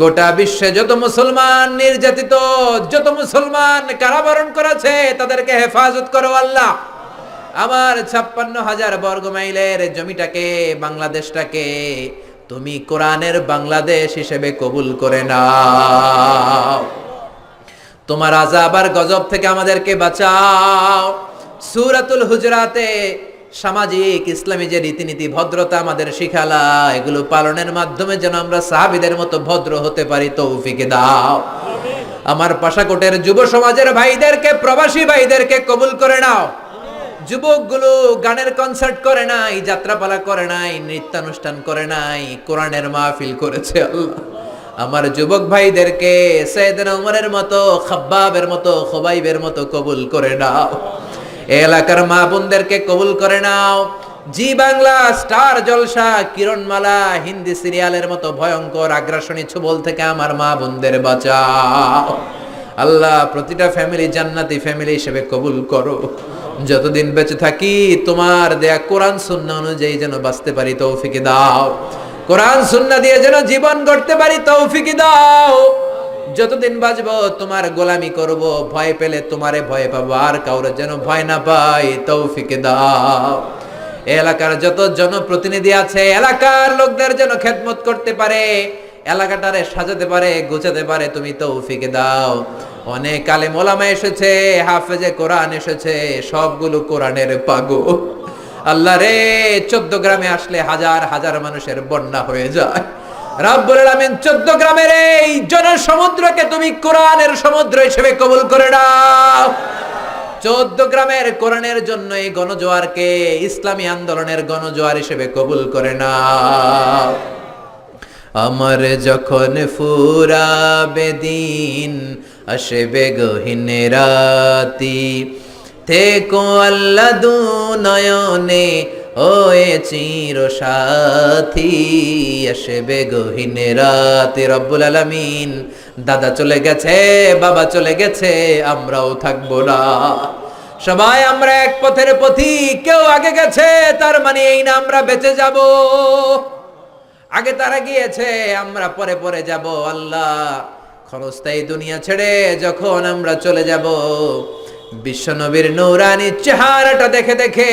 গোটা বিশ্বে যত মুসলমান নির্যাতিত, যত মুসলমান কারাবরণ করেছে, তাদেরকে হেফাজত করো আল্লাহ। আমার 56,000 বর্গ মাইলের জমিটাকে, বাংলাদেশটাকে তুমি কোরআনের বাংলাদেশ হিসেবে কবুল করে নাও। তোমার আযাব আর গজব থেকে আমাদেরকে বাঁচাও। সূরাতুল হুজরাতে সামাজিক ইসলামী যে রীতিনীতি, ভদ্রতা আমাদের শিখালা, এগুলো পালনের মাধ্যমে যেন আমরা সাহাবীদের মতো ভদ্র হতে পারি, তৌফিক দাও। আমার পাশাকোটের যুব সমাজের ভাইদেরকে, প্রবাসী ভাইদেরকে কবুল করে নাও। যুবকগুলো গানের কনসার্ট করে নাই, যাত্রাপালা করে নাই, নৃত্যানুষ্ঠান করে নাই, কোরআনের মাহফিল করেছে আল্লাহ। আমার যুবক ভাইদেরকে সাইয়েদনা ওমরের মতো, খাব্বাবের মতো, খুবাইবের মতো কবুল করে নাও। এলাকার মা বোনদেরকে কবুল করে নাও। জি বাংলা, স্টার জলসা, কিরণমালা, হিন্দি সিরিয়ালের মতো ভয়ঙ্কর আগ্রাসনী ছবল থেকে আমার মা বোনদের বাঁচাও আল্লাহ। প্রতিটা ফ্যামিলি জান্নাতি ফ্যামিলি হিসেবে কবুল করো। যতদিন বেঁচে থাকি তোমার দেয়া কোরআন সুন্নাহ অনুযায়ী যেন বাঁচতে পারি, তৌফিক দাও। কোরআন সুন্নাহ দিয়ে যেন জীবন গড়তে পারি, তৌফিক দাও। যতদিন বাঁচবো তোমার গোলামি করব, ভয় পেলে তোমারে ভয় পাবো, আর কাউরে যেন ভয় না পাই, তৌফিক দাও। এলাকার যত জনপ্রতিনিধি আছে, এলাকার লোকদের যেন খেদমত করতে পারে, এলাকাটারে সাজাতে পারে, গোছাতে পারে, তুমি তৌফিক দাও। অনেক আলেম ওলামা এসেছে, হাফেজে কোরআন এসেছে, সবগুলো কোরআনের পাগল আল্লাহ রে। 14 গ্রামে আসলে হাজার হাজার মানুষের বন্যা হয়ে যায়। রব্বুল আলামিন, 14 গ্রামের এই জনসমুদ্রকে তুমি কোরআনের সমুদ্র হিসেবে কবুল করে নাও। 14 গ্রামের কোরআনের জন্য এই গণজোয়ারকে ইসলামী আন্দোলনের গণজোয়ার হিসেবে কবুল করে নাও। আমার যখন ফুরাবে দিন আসবে গহীন রাতি থেকো আল্লাহ দুনয়নে ওয়ে চির সাথী আসবে গহীন রাতি। রব্বুল আলামিন দাদা চলে গেছে, বাবা চলে গেছে, আমরাও থাকবো না। সবাই আমরা এক পথের পথিক, কেউ আগে গেছে তার মানে এই না আমরা বেঁচে যাব। আগে তারা গিয়েছে, আমরা পরে পরে যাব। আল্লাহ ক্ষণস্থায়ী দুনিয়া ছেড়ে যখন আমরা চলে যাব, বিশ্বনবীর নূরানী চেহারাটা দেখে দেখে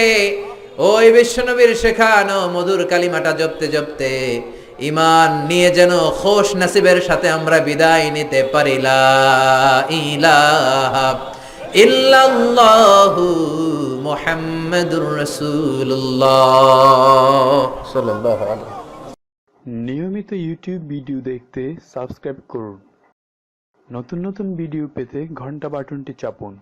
ওই বিশ্বনবীর শেখানো মধুর কালিমাটা জপতে জপতে ঈমান নিয়ে যেন খোশ নসিবের সাথে আমরা বিদায় নিতে পারি। লা ইলাহা ইল্লাল্লাহু মুহাম্মাদুর রাসূলুল্লাহ সাল্লাল্লাহু আলাইহি। নিয়মিত ইউটিউব ভিডিও দেখতে সাবস্ক্রাইব করুন। নতুন নতুন ভিডিও পেতে ঘন্টা বাটনটি চাপুন।